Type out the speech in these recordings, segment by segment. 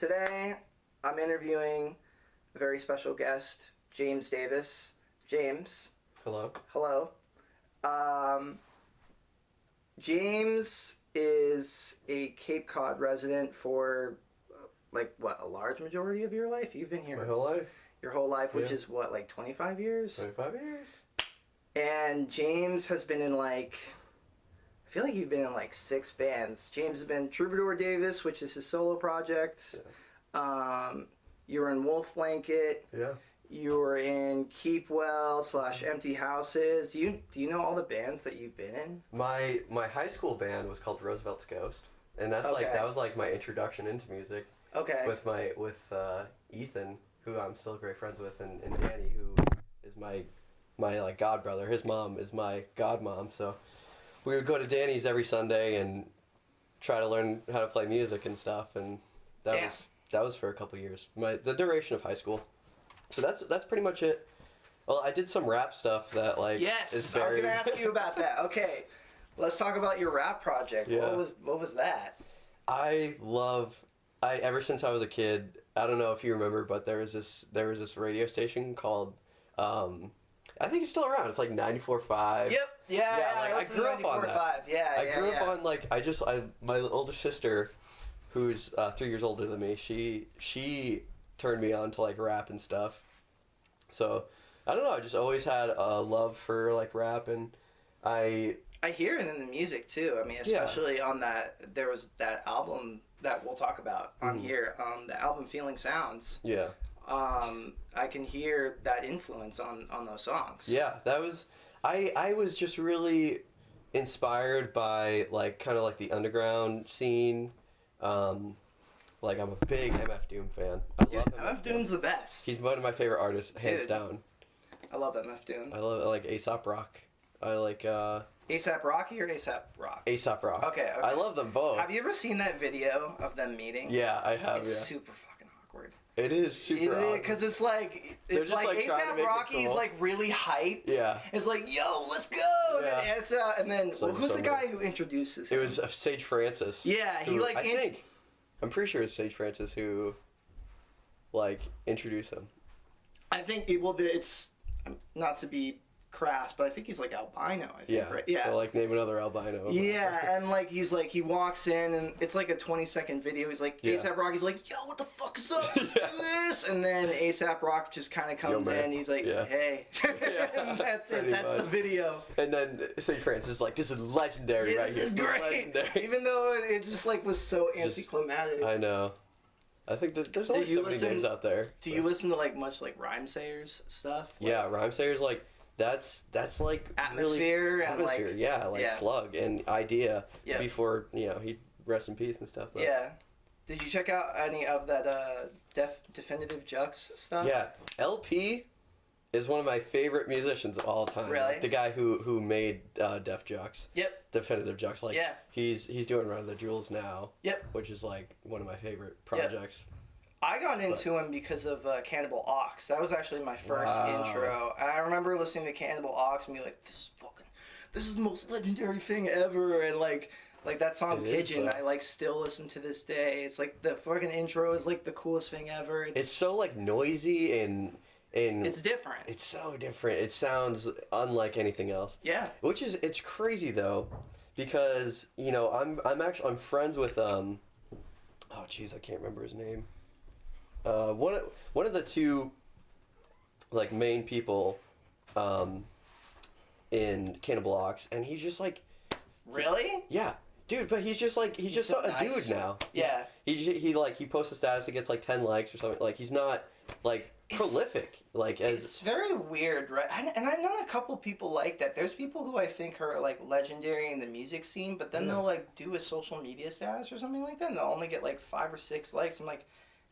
Today, I'm interviewing a very special guest, James Davis. James. Hello. Hello. James is a Cape Cod resident for, a large majority of your life? You've been here My whole life. Your whole life, which is 25 years? 25 years. And James has been in I feel like you've been in 6 bands. James has been Troubadour Davis, which is his solo project. Yeah. You were in Wolfblanket. Yeah. You were in Keep Well / Empty Houses. Do you know all the bands that you've been in? My high school band was called Roosevelt's Ghost, and that's that was my introduction into music. Okay. With Ethan, who I'm still great friends with, and Danny, who is my god brother. His mom is my godmom, so we would go to Danny's every Sunday and try to learn how to play music and stuff, and that was for a couple years. The duration of high school. So that's pretty much it. Well, I did some rap stuff that yes, is I was gonna ask you about that. Okay, let's talk about your rap project. Yeah. What was that? Ever since I was a kid, I don't know if you remember, but there was this radio station called I think it's still around. It's 94.5. Yep. Yeah. I grew up on that. Yeah. I grew up on my older sister, who's 3 years older than me. She turned me on to rap and stuff. So I don't know. I just always had a love for rap, and I hear it in the music too. I mean, especially on that. There was that album that we'll talk about on here. The album Feeling Sounds. Yeah. I can hear that influence on those songs. Yeah, that was I was just really inspired by the underground scene. I'm a big MF Doom fan. I love MF Doom's the best. He's one of my favorite artists, hands down. I love MF Doom. I like A$AP Rock. I like A$AP Rocky or A$AP Rock? A$AP Rock. Okay. I love them both. Have you ever seen that video of them meeting? Yeah, I have. It's super fucking awkward. It is super awkward. Because it's A$AP Rocky's cool. Really hyped. Yeah. It's yo, let's go. Yeah. And then who's the guy who introduces him? It was Sage Francis. Yeah, I'm pretty sure it's Sage Francis who introduced him. I think it's not to be crass, but I think he's albino, I think, right? Yeah. So name another albino. Yeah, and he's he walks in and it's a 20-second video. He's A$AP Rocky's yo, what the fuck is up with this? And then A$AP Rock just kind of comes in. He's hey. And that's it. That's the video. And then Sage Francis is this is legendary right here. This is great. Legendary. Even though it just was so anticlimactic. I know. I think there's only so many names out there. Do you listen to much Rhymesayers stuff? Yeah, Rhymesayers that's atmosphere really, and atmosphere, Slug and Idea before he rest in peace and stuff. But. Yeah. Did you check out any of that Definitive Jux stuff? Yeah, LP is one of my favorite musicians of all time. Really? The guy who made Def Jux. Yep. Definitive Jux. He's doing Run of the Jewels now. Yep. Which is one of my favorite projects. Yep. I got into him because of Cannibal Ox. That was actually my first intro. I remember listening to Cannibal Ox and be this is the most legendary thing ever. And that song Pigeon, I still listen to this day. It's the fucking intro is the coolest thing ever. It's so noisy and it's different. It's so different. It sounds unlike anything else. Yeah. It's crazy though, because I'm friends with oh jeez, I can't remember his name. One of the two main people in Cannibal Ox, and he's just really? Yeah, dude, but he's just he's so a dude now. Yeah. He posts a status, it gets 10 likes or something. He's not prolific It's very weird, right? And I've known a couple people like that. There's people who I think are legendary in the music scene, but then they'll do a social media status or something like that, and they'll only get 5 or 6 likes. I'm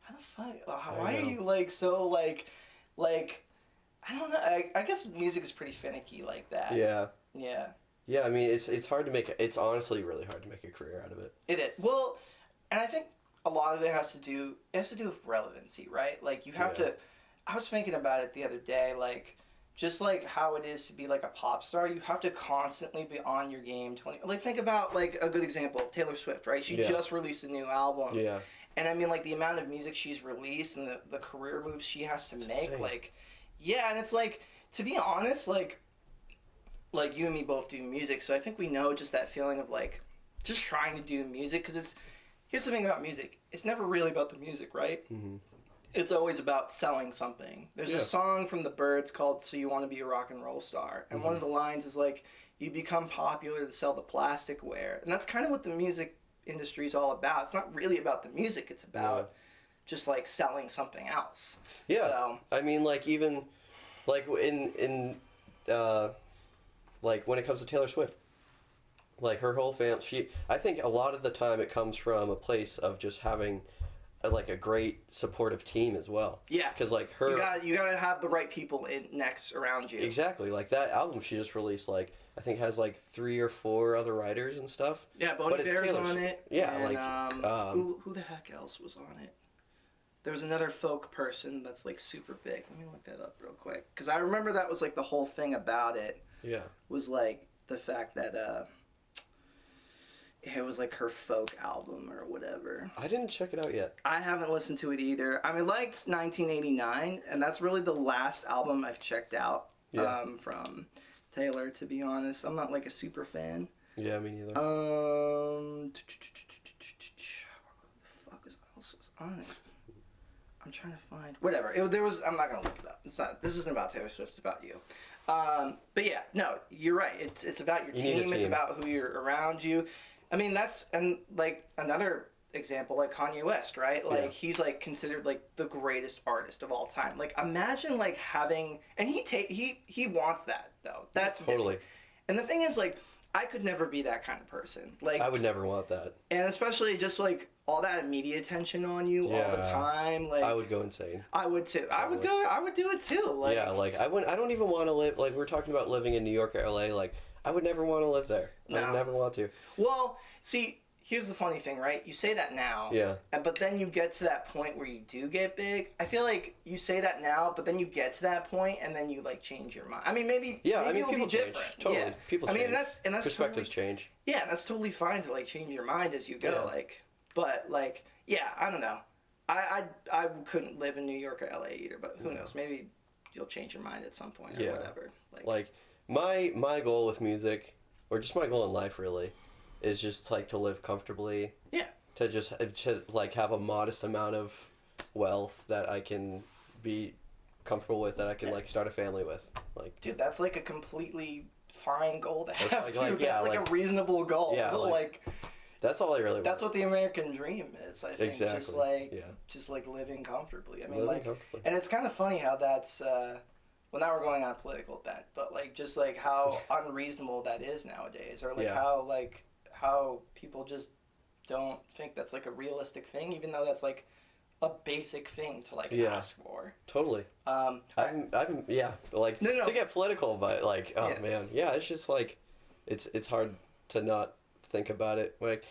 how the fuck? Why are you so I don't know. I guess music is pretty finicky like that. Yeah. Yeah. Yeah, I mean it's hard to make. It's honestly really hard to make a career out of it. It is. Well, and I think a lot of it has to do with relevancy, right? You have to. I was thinking about it the other day, just how it is to be a pop star. You have to constantly be on your game. Think about a good example, Taylor Swift, right? She just released a new album. Yeah. And I mean, like, the amount of music she's released and the career moves she has to make, insane. like, yeah, and it's like, to be honest, like you and me both do music, so I think we know just that feeling of, like, just trying to do music, because here's the thing about music, it's never really about the music, right? Mm-hmm. It's always about selling something. There's a song from the Byrds called "So You Want to Be a Rock and Roll Star," and one of the lines is like, "You become popular to sell the plasticware," and that's kind of what the music industry is all about. It's not really about the music; it's about just like selling something else. Yeah, so, I mean, like, even like in like when it comes to Taylor Swift, like her whole family, I think a lot of the time it comes from a place of just having like a great supportive team as well. Yeah, because like you gotta have the right people next around you. Exactly, like that album she just released, like I think has like 3 or 4 other writers and stuff. Yeah, Bon Iver's on it. Yeah, and, like who the heck else was on it? There was another folk person that's like super big. Let me look that up real quick, because I remember that was like the whole thing about it. Yeah, was like the fact that it was like her folk album or whatever. I didn't check it out yet. I haven't listened to it either. I mean, liked 1989, and that's really the last album I've checked out from Taylor, to be honest. I'm not like a super fan. Yeah, me neither. What the fuck else was on it? I'm trying to find whatever. I'm not gonna look it up. This isn't about Taylor Swift. It's about you. But yeah, no, you're right. It's about your team. It's about who you're around you. I mean, and like another example, like Kanye West, right? Like he's like considered like the greatest artist of all time. Like imagine like having, and he wants that though. That's totally. Big. And the thing is, like, I could never be that kind of person. Like, I would never want that. And especially just like all that media attention on you all the time. Like, I would go insane. I would too. Totally. I would do it too. Like, yeah, like I don't even want to live. Like we're talking about living in New York or LA. Like I would never want to live there. No. I would never want to. Well, see, here's the funny thing, right? You say that now. Yeah. But then you get to that point where you do get big. I feel like you say that now, but then you get to that point and then you like change your mind. I mean, maybe people change. Totally. Yeah. People change. I mean, that's perspectives totally, change. Yeah, that's totally fine to like change your mind as you go. Yeah. Like, but like, yeah, I don't know. I couldn't live in New York or LA either, but who knows? Maybe you'll change your mind at some point or whatever. Like my goal with music, or just my goal in life really, is just like to live comfortably. Yeah. To like have a modest amount of wealth that I can be comfortable with, that I can like start a family with. Like, dude, that's like a completely fine goal to have. That's like a reasonable goal. Yeah, like that's all I really want. That's what the American dream is, I think. Exactly. Just like living comfortably. I mean, and it's kind of funny how that's well, now we're going on a political bent, but like just like how unreasonable that is nowadays, or like how people just don't think that's like a realistic thing, even though that's like a basic thing to like ask for. Totally. I'm to get political, but like man, it's just like it's hard to not think about it. Like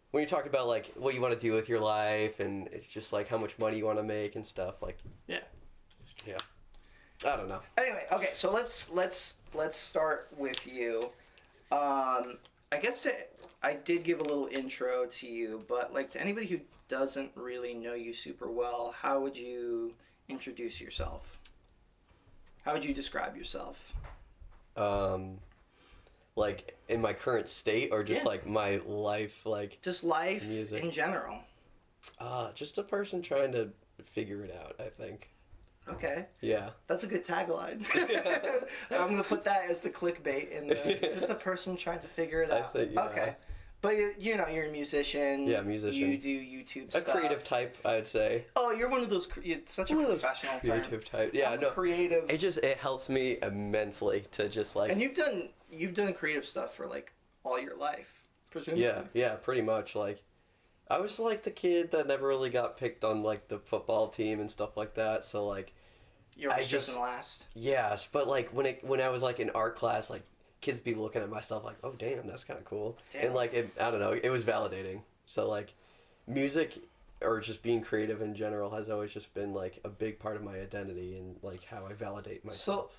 when you talk about like what you want to do with your life, and it's just like how much money you want to make and stuff. Like yeah. I don't know. Anyway, okay, so let's start with you. I guess I did give a little intro to you, but like to anybody who doesn't really know you super well, how would you introduce yourself? How would you describe yourself? Like in my current state, or just like my life, like just life music in general. Just a person trying to figure it out, I think. Okay. Yeah. That's a good tagline. I'm going to put that as the clickbait, just a person trying to figure it out. I think, yeah. Okay. But you're a musician. Yeah, musician. You do YouTube stuff. A creative type, I'd say. Oh, you're one of those, you're such a professional creative type. Yeah, creative. It helps me immensely to just like. And you've done creative stuff for like all your life, presumably. Yeah, pretty much. Like, I was like the kid that never really got picked on like the football team and stuff like that. So like, you were just in last. Yes, but like when I was like in art class, like kids be looking at my stuff like, oh damn, that's kind of cool. Damn. And like I don't know, it was validating. So like, music or just being creative in general has always just been like a big part of my identity and like how I validate myself.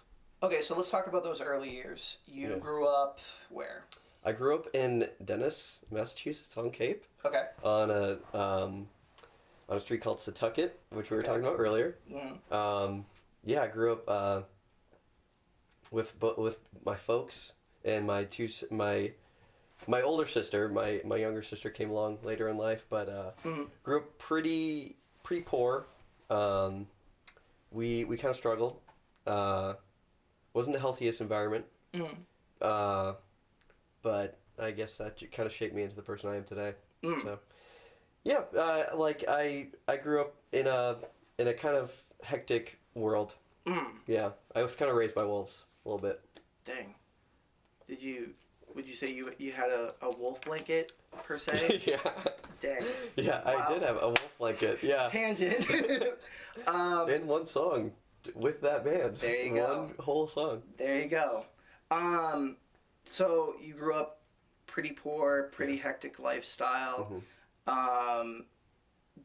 So let's talk about those early years. You grew up where? I grew up in Dennis, Massachusetts, on Cape. Okay. On a on a street called Setucket, which we were talking about earlier. Yeah, I grew up with my folks and my older sister. My younger sister came along later in life, but grew up pretty poor. We kind of struggled. Wasn't the healthiest environment. But I guess that kind of shaped me into the person I am today. So, yeah, like I grew up in a kind of hectic world. Yeah, I was kind of raised by wolves a little bit. Dang. Would you say you had a Wolfblanket per se? Yeah. Dang. Yeah, wow. I did have a Wolfblanket. Yeah. Tangent. In one song with that band. There you go. One whole song. There you go. So you grew up pretty poor, pretty hectic lifestyle.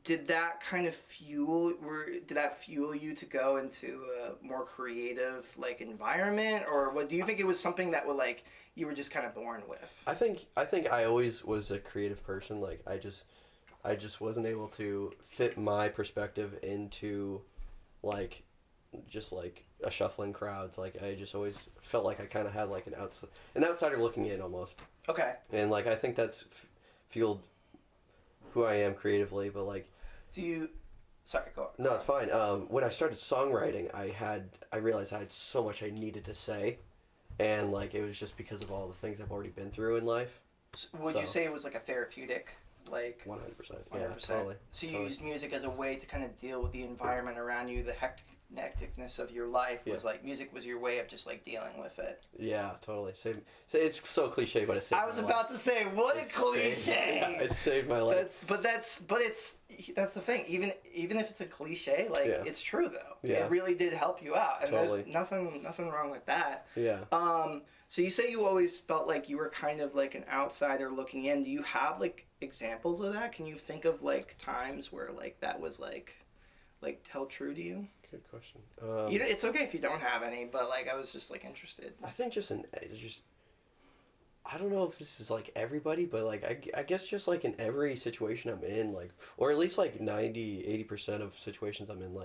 Did that kind of fuel you to go into a more creative like environment, or do you think it was something that you were just kind of born with? I think I always was a creative person. Like I just wasn't able to fit my perspective into just a shuffling crowds. Like I just always felt like I kind of had like an outsider looking in almost. Okay. And I think that's fueled who I am creatively. But sorry, go on. No, it's fine. When I started songwriting, I realized I had so much I needed to say, and it was just because of all the things I've already been through in life. Would you say it was like a therapeutic? 100%. Yeah, totally. So you used music as a way to kind of deal with the environment around you, the hecticness of your life. Was music was your way of just dealing with it. Yeah, totally. It's so cliche, but it saved my life. I was about to say, what a cliche! It saved my life. That's the thing. Even if it's a cliche, it's true though. Yeah. It really did help you out, and totally. There's nothing wrong with that. Yeah. So you say you always felt like you were kind of like an outsider looking in. Do you have examples of that? Can you think of times where that was held true to you? Good question. It's okay if you don't have any, but I was just interested. I think I don't know if this is everybody, but I guess just in every situation I'm in, or at least 90-80% of situations I'm in,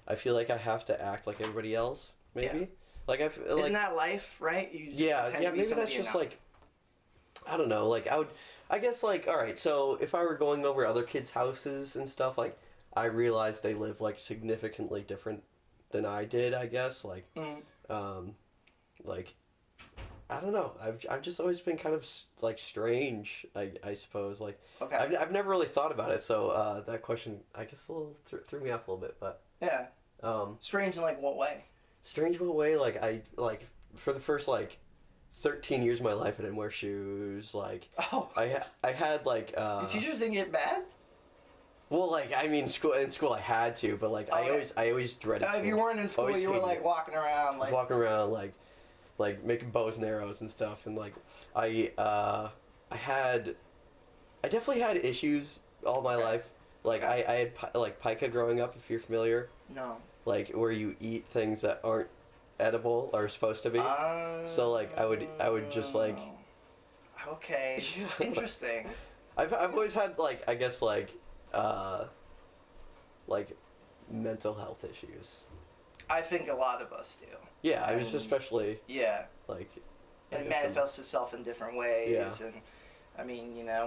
I feel like I have to act like everybody else, maybe. Yeah. Isn't that life, right? Maybe that's just I don't know, I guess all right, so if I were going over other kids' houses and stuff, I realized they live significantly different than I did, I guess, I don't know, I've just always been kind of strange, I suppose, okay. I've never really thought about it, so that question I guess a little threw me off a little bit, but yeah. Strange in what way? Strange in what way? I for the first 13 years of my life I didn't wear shoes. I had Your teachers didn't get mad? Well, in school I had to, but I always dreaded school. If you weren't in school, you were walking around I was walking around making bows and arrows and stuff, and I definitely had issues all my life. I had pica growing up, if you're familiar. No. Where you eat things that aren't edible or supposed to be. So I would just Okay. Interesting. I've always had I guess mental health issues. I think a lot of us do. Yeah, I was especially. Yeah. It manifests itself in different ways, and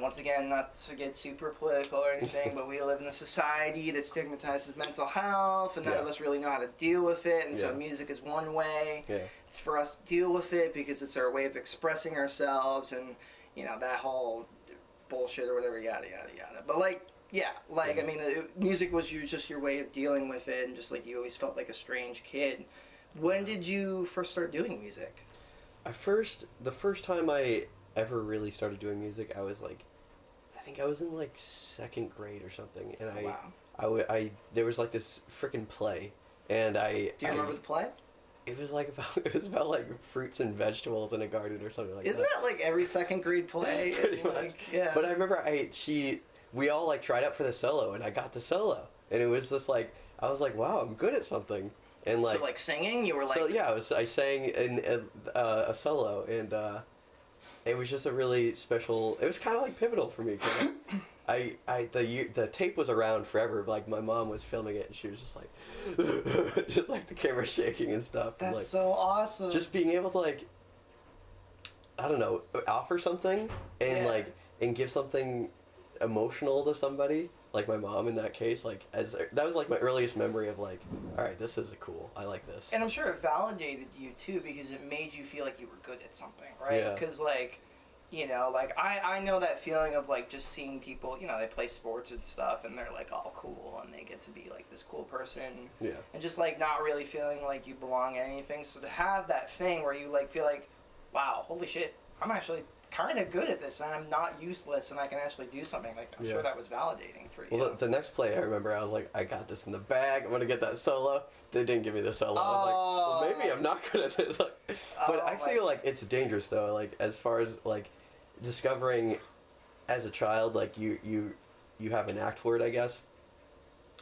once again, not to get super political or anything, but we live in a society that stigmatizes mental health, and none of us really know how to deal with it, and so music is one way. Yeah. It's for us to deal with it because it's our way of expressing ourselves, and that whole bullshit or whatever, yada yada yada. But music was just your way of dealing with it, and just you always felt like a strange kid. When did you first start doing music? The first time I ever really started doing music, I was I think I was in second grade or something, and I there was this freaking play, and Do you remember the play? It was about fruits and vegetables in a garden or something like that. Isn't that every second grade play? Pretty much. Yeah. But I remember we all tried out for the solo, and I got the solo, and it was just I was wow, I'm good at something. And so singing, you were So yeah, I sang in a solo, and it was just a really special. It was kind of pivotal for me, the tape was around forever. Like my mom was filming it, and she was just like, just like the camera shaking and stuff. That's and, like, so awesome. Just being able to like, I don't know, offer something and like and give something emotional to somebody. Like my mom in that case, like that was like my earliest memory of like, all right, this is cool. I like this. And I'm sure it validated you too because it made you feel like you were good at something, right? Because like, you know, like I know that feeling of like just seeing people, you know, they play sports and stuff and they're like all cool and they get to be like this cool person. Yeah. And just like not really feeling like you belong at anything. So to have that thing where you like feel like, wow, holy shit, I'm actually kind of good at this and I'm not useless and I can actually do something. Like I'm sure that was validating for you. Well, the next play I remember I was like, I got this in the bag. I'm gonna get that solo. They didn't give me the solo. I was like, well, maybe I'm not good at this. Like, but I feel like it's dangerous though. Like as far as like discovering as a child, like you have an knack for it, I guess.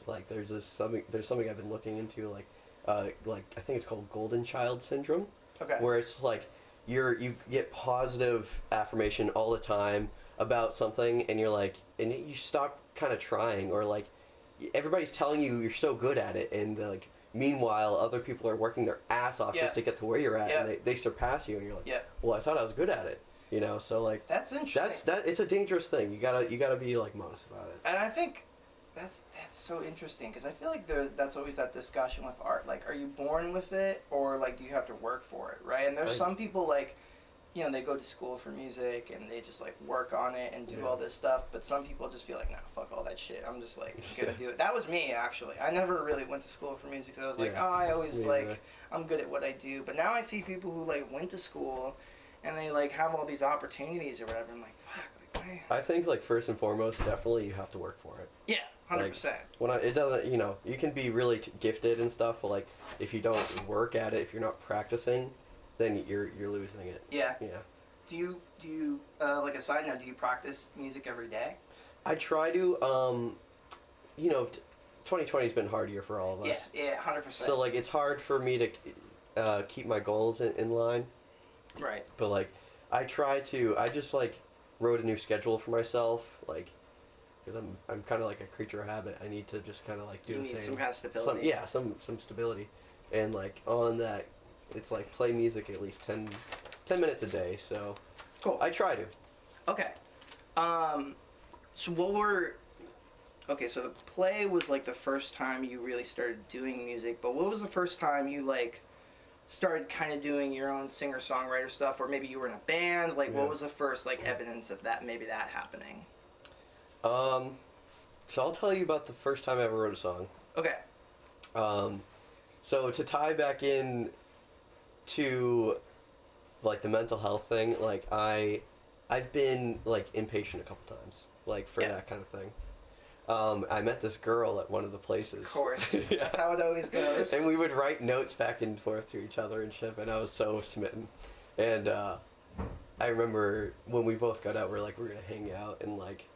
Like there's something I've been looking into, like I think it's called golden child syndrome. Okay. Where it's like you get positive affirmation all the time about something, and you're like, and you stop kind of trying, or like everybody's telling you you're so good at it, and like meanwhile other people are working their ass off just to get to where you're at, and they surpass you, and you're like, well, I thought I was good at it, you know. So like that's interesting. It's a dangerous thing. You gotta be like modest about it. And I think that's so interesting because I feel like that's always that discussion with art. Like, are you born with it, or like do you have to work for it, right? And there's some people like, you know, they go to school for music and they just like work on it and do all this stuff. But some people just be like, nah, fuck all that shit. I'm just like gonna do it. That was me actually. I never really went to school for music. So I was like, oh, I always I'm good at what I do. But now I see people who like went to school and they like have all these opportunities or whatever. I'm like, fuck. Like, why? I think like first and foremost, definitely you have to work for it. Yeah. 100%. Like, it doesn't, you know, you can be really gifted and stuff, but like if you don't work at it, if you're not practicing, then you're losing it. Yeah. Yeah. Do you like a side note? Do you practice music every day? I try to. You know, 2020's been a hard year for all of us. Yeah. 100%. So like it's hard for me to keep my goals in line. Right. But like I just like wrote a new schedule for myself, like. Because I'm kind of like a creature of habit. I need to just kind of like do the same. Some kind of stability. Some stability, and like on that, it's like play music at least 10 minutes a day. So, cool. I try to. Okay. So so the play was like the first time you really started doing music. But what was the first time you like started kind of doing your own singer-songwriter stuff, or maybe you were in a band? Like, what was the first like evidence of that? Maybe that happening. So I'll tell you about the first time I ever wrote a song. Okay. So to tie back in to like the mental health thing, like I've been like impatient a couple times, like for that kind of thing. I met this girl at one of the places. Of course. That's how it always goes. And we would write notes back and forth to each other and shit, and I was so smitten. And I remember when we both got out, we're gonna hang out, and like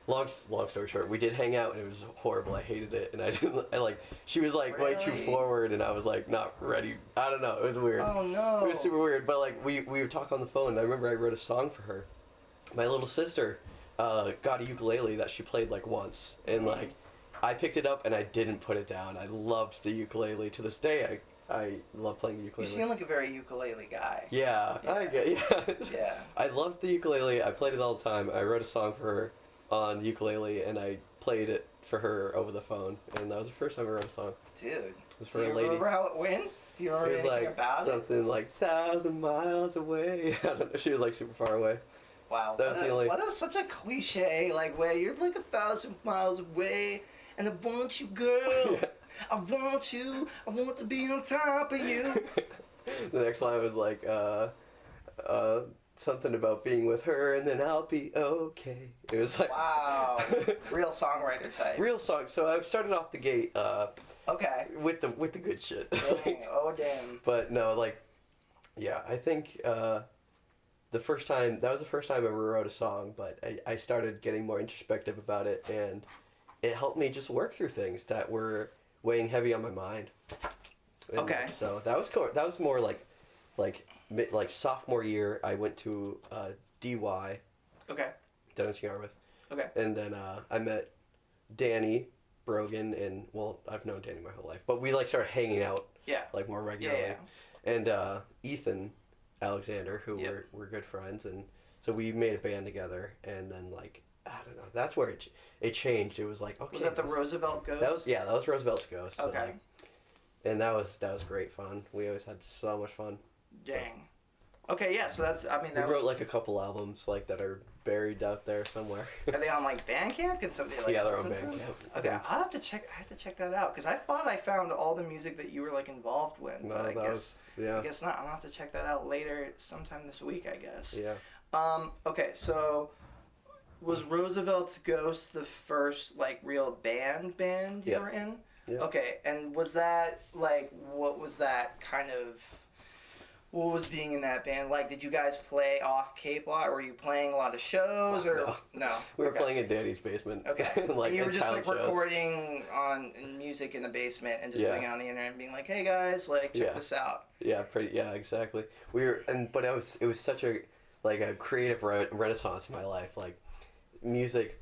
long story short, we did hang out and it was horrible. I hated it, and she was like way too forward, and I was like not ready. I don't know, it was weird. Oh no. It was super weird, but like we would talk on the phone, and I remember I wrote a song for her. My little sister got a ukulele that she played like once, and like I picked it up and I didn't put it down. I loved the ukulele. To this day, I love playing the ukulele. You seem like a very ukulele guy. Yeah. I loved the ukulele. I played it all the time. I wrote a song for her on the ukulele, and I played it for her over the phone, and that was the first time I wrote a song. Dude, it was for a lady. Do you remember how it went? Do you remember anything like about something like 1,000 miles away? I don't know. She was like super far away. Wow, that was the only. What is such a cliche like way? You're like 1,000 miles away, and I want you, girl. I want you. I want to be on top of you. The next line was like, something about being with her, and then I'll be okay. It was like, wow, real songwriter type. Real song. So I started off the gate. Okay. With the good shit. Dang, oh damn. But no, like, yeah, I think that was the first time I ever wrote a song. But I started getting more introspective about it, and it helped me just work through things that were weighing heavy on my mind. And okay. So that was cool. That was more like sophomore year. I went to DY. Okay. Dennis Yarmouth, Okay. And then I met Danny Brogan, and well, I've known Danny my whole life, but we like started hanging out like more regularly. And Ethan Alexander, who we're good friends, and so we made a band together, and then like I don't know, that's where it changed. It was like, okay, was that the Roosevelt Ghost? That was Roosevelt's Ghost. Okay. So, like, and that was great fun. We always had so much fun. Dang. Okay, yeah. So that's we wrote like a couple albums like that are buried out there somewhere. Are they on like Bandcamp? Can somebody like they're on Bandcamp. Okay, I'll have to check. I have to check that out because I thought I found all the music that you were like involved with, but I guess not. I'll have to check that out later, sometime this week, I guess. Yeah. Okay, so was Roosevelt's Ghost the first like real band you were in? Yeah. Okay, and was that like what was that kind of? What was being in that band like? Did you guys play off Cape a lot? Were you playing a lot of shows or no? We were playing in Danny's basement. Okay. Like you were just like shows. recording in music in the basement and just putting it on the internet and being like, "Hey guys, like check this out." Yeah, exactly. But it was such a creative renaissance in my life. Like music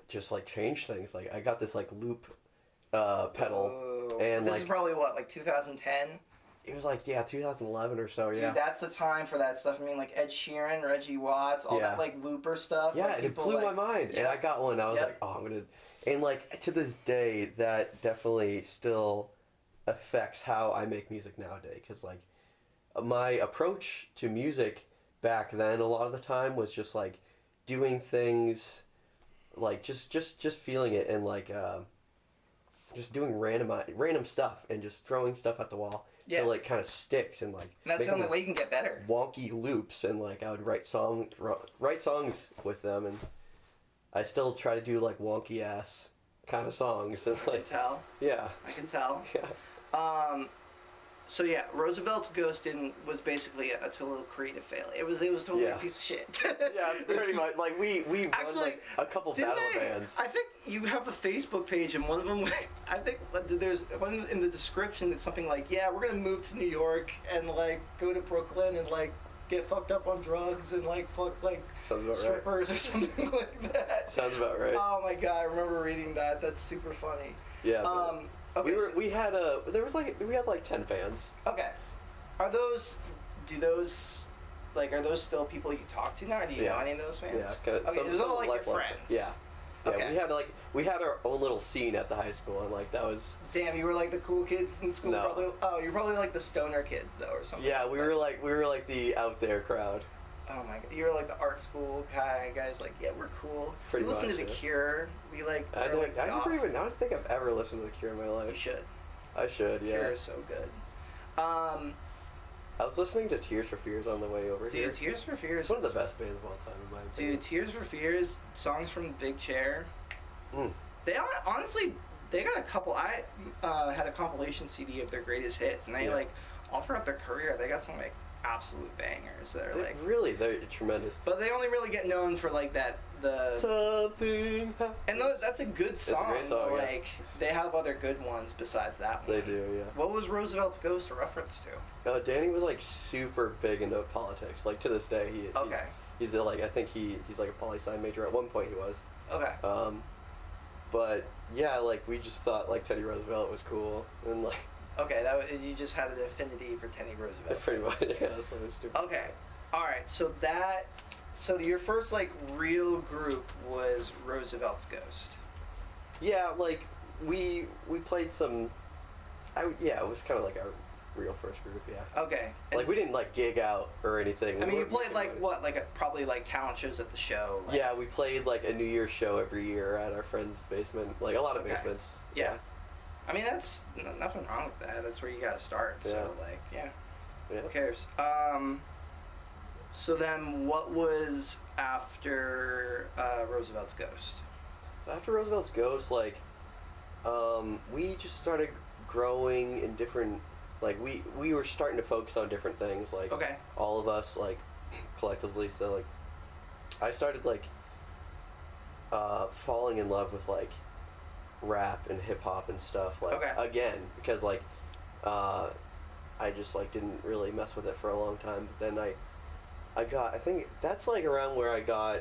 just like changed things. Like I got this like loop pedal and this is probably what, like 2010? It was like 2011 or so. Dude, that's the time for that stuff. I mean, like Ed Sheeran, Reggie Watts, all that like looper stuff. Yeah, like, it blew my mind, and I got one. I was like, oh, I'm gonna. And like to this day, that definitely still affects how I make music nowadays. Because like my approach to music back then, a lot of the time was just like doing things, like just feeling it and like just doing random stuff and just throwing stuff at the wall. Yeah. So like kind of sticks and like. And that's the only way you can get better. Wonky loops and like I would write songs with them, and I still try to do like wonky ass kind of songs and like. I can tell. Yeah. I can tell. Yeah. So yeah, Roosevelt's Ghost was basically a total creative failure. It was totally a piece of shit. Yeah, pretty much. Like we actually won like a couple battle bands. I think you have a Facebook page, and one of them, I think there's one in the description that's something like, "Yeah, we're gonna move to New York and like go to Brooklyn and like get fucked up on drugs and like fuck like strippers or something like that." Sounds about right. Oh my god, I remember reading that. That's super funny. Yeah. Okay, we had 10 fans. Okay. Are those still people you talk to now, or do you know any of those fans? Yeah. Okay, it was all like your friends. Yeah. Yeah, okay. we had our own little scene at the high school, and like that was. Damn, you were like the cool kids in school. No. You're probably like the stoner kids though, or something. Yeah, we were like the out there crowd. Oh my god, you were like the art school guys. Like, yeah, we're cool. Pretty we listen to The Cure. We like. I don't think I've ever listened to The Cure in my life. You should. I should. Yeah. Cure is so good. I was listening to Tears for Fears on the way over here. Dude, Tears for Fears. It's one of the best bands of all time in my opinion. Dude, Tears for Fears, songs from the Big Chair. Mm. They honestly, they got a couple. I had a compilation CD of their greatest hits, and they like all throughout their career, they got some like absolute bangers that are they're tremendous. But they only really get known for like something. And that's a good song. It's a great song, like they have other good ones besides that one. They do, yeah. What was Roosevelt's Ghost a reference to? Danny was like super big into politics. Like to this day, he's like I think he's like a poli-sci major. At one point, he was. Okay. But yeah, like we just thought like Teddy Roosevelt was cool, and like. Okay, you just had an affinity for Teddy Roosevelt. Pretty much, yeah. That's what I was doing. Okay, all right. So your first like real group was Roosevelt's Ghost. Yeah, like we played some. It was kind of like our real first group. Yeah. Okay. Like we didn't like gig out or anything. I mean, you played like what, like probably like talent shows at the show. Like... Yeah, we played like a New Year's show every year at our friend's basement. Like a lot of basements. Yeah. I mean, that's nothing wrong with that. That's where you gotta start. Yeah. So, like, who cares? So then, what was after Roosevelt's Ghost? So after Roosevelt's Ghost, like, we just started growing in different. Like, we were starting to focus on different things. Like, all of us, like, collectively. So, like, I started like falling in love with like. Rap and hip hop and stuff again because like I just like didn't really mess with it for a long time. But then I think that's like around where I got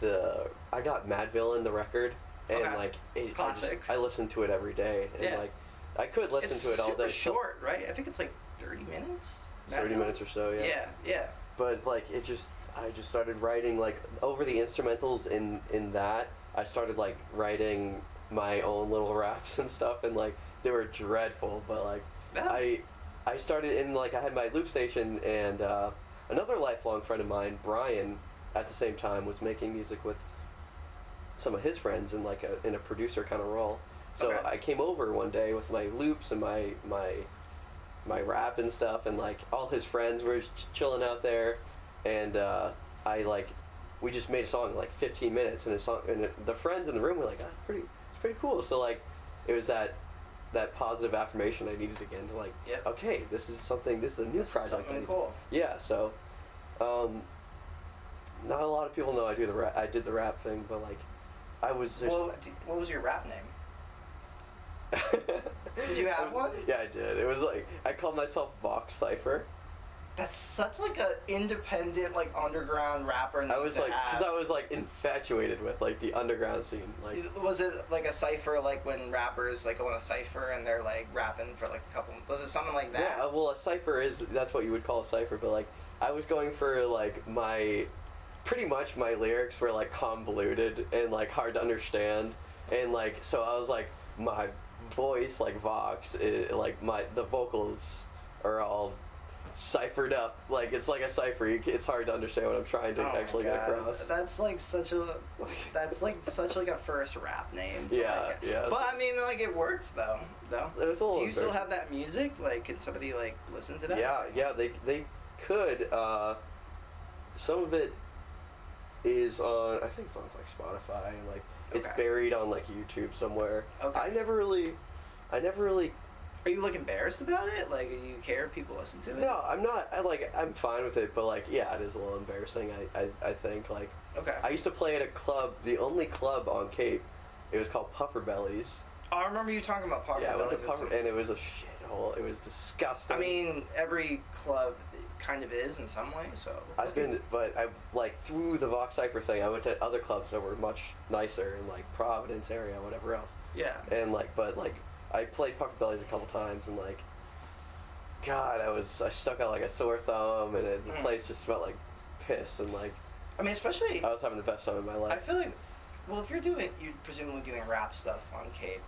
I got Mad Villain, the record, and Okay. like Classic. I listen to it every day, and Yeah. like I could listen to it all day. It's super short, right? I think it's like 30 minutes. 30 minutes or so, yeah. Yeah. But like I just started writing like over the instrumentals in that. I started like writing my own little raps and stuff, and like they were dreadful, but like Yeah. I started in like I had my loop station, and another lifelong friend of mine, Brian, at the same time was making music with some of his friends in like in a producer kind of role. So Okay. I came over one day with my loops and my rap and stuff, and like all his friends were chilling out there, and we just made a song in like 15 minutes, and the friends in the room were like, "That's it's pretty cool." So like it was that positive affirmation I needed again to like, Yep. okay, this is a new project. Something cool. Yeah, so not a lot of people know I did the rap thing, but like I was just What was your rap name? Did you have one? Yeah, I did. It was like I called myself Vox Cypher. That's such like a independent like underground rapper name I was to like, have. because I was like infatuated with like the underground scene. Like, Was it like a cipher, like when rappers like go on a cipher and they're like rapping for like a couple? Was it something like that? yeah, well, a cipher that's what you would call a cipher, but like I was going for like pretty much my lyrics were like convoluted and like hard to understand, and like so I was like my voice like Vox like the vocals are all ciphered up, like it's like a cipher. It's hard to understand what I'm trying to actually get across. That's like such a first rap name. Yeah. But I mean, like it works though. It was a little Do you still embarrassing. have that music? Like, can somebody like listen to that? Yeah, they could. Some of it is on. I think it's on like Spotify, and like it's Okay. buried on like YouTube somewhere. Okay. I never really. Are you like embarrassed about it? Like, do you care if people listen to it? No, I'm not. I'm fine with it, but like, yeah, it is a little embarrassing. I think like. Okay. I used to play at a club, the only club on Cape. It was called Puffer Bellies. Oh, I remember you talking about Puffer Yeah, I went to Bellies. Puffer, and it was a shithole. It was disgusting. I mean, every club kind of is in some way. So but I like through the Vox Cypher thing. I went to other clubs that were much nicer in like Providence area, whatever else. Yeah. And like, but like, I played Puffer Bellies a couple times, and like, God, I stuck out like a sore thumb, and the place just smelled like piss, and like, I mean, especially. I was having the best time of my life. I feel like, well, if you're presumably doing rap stuff on Cape.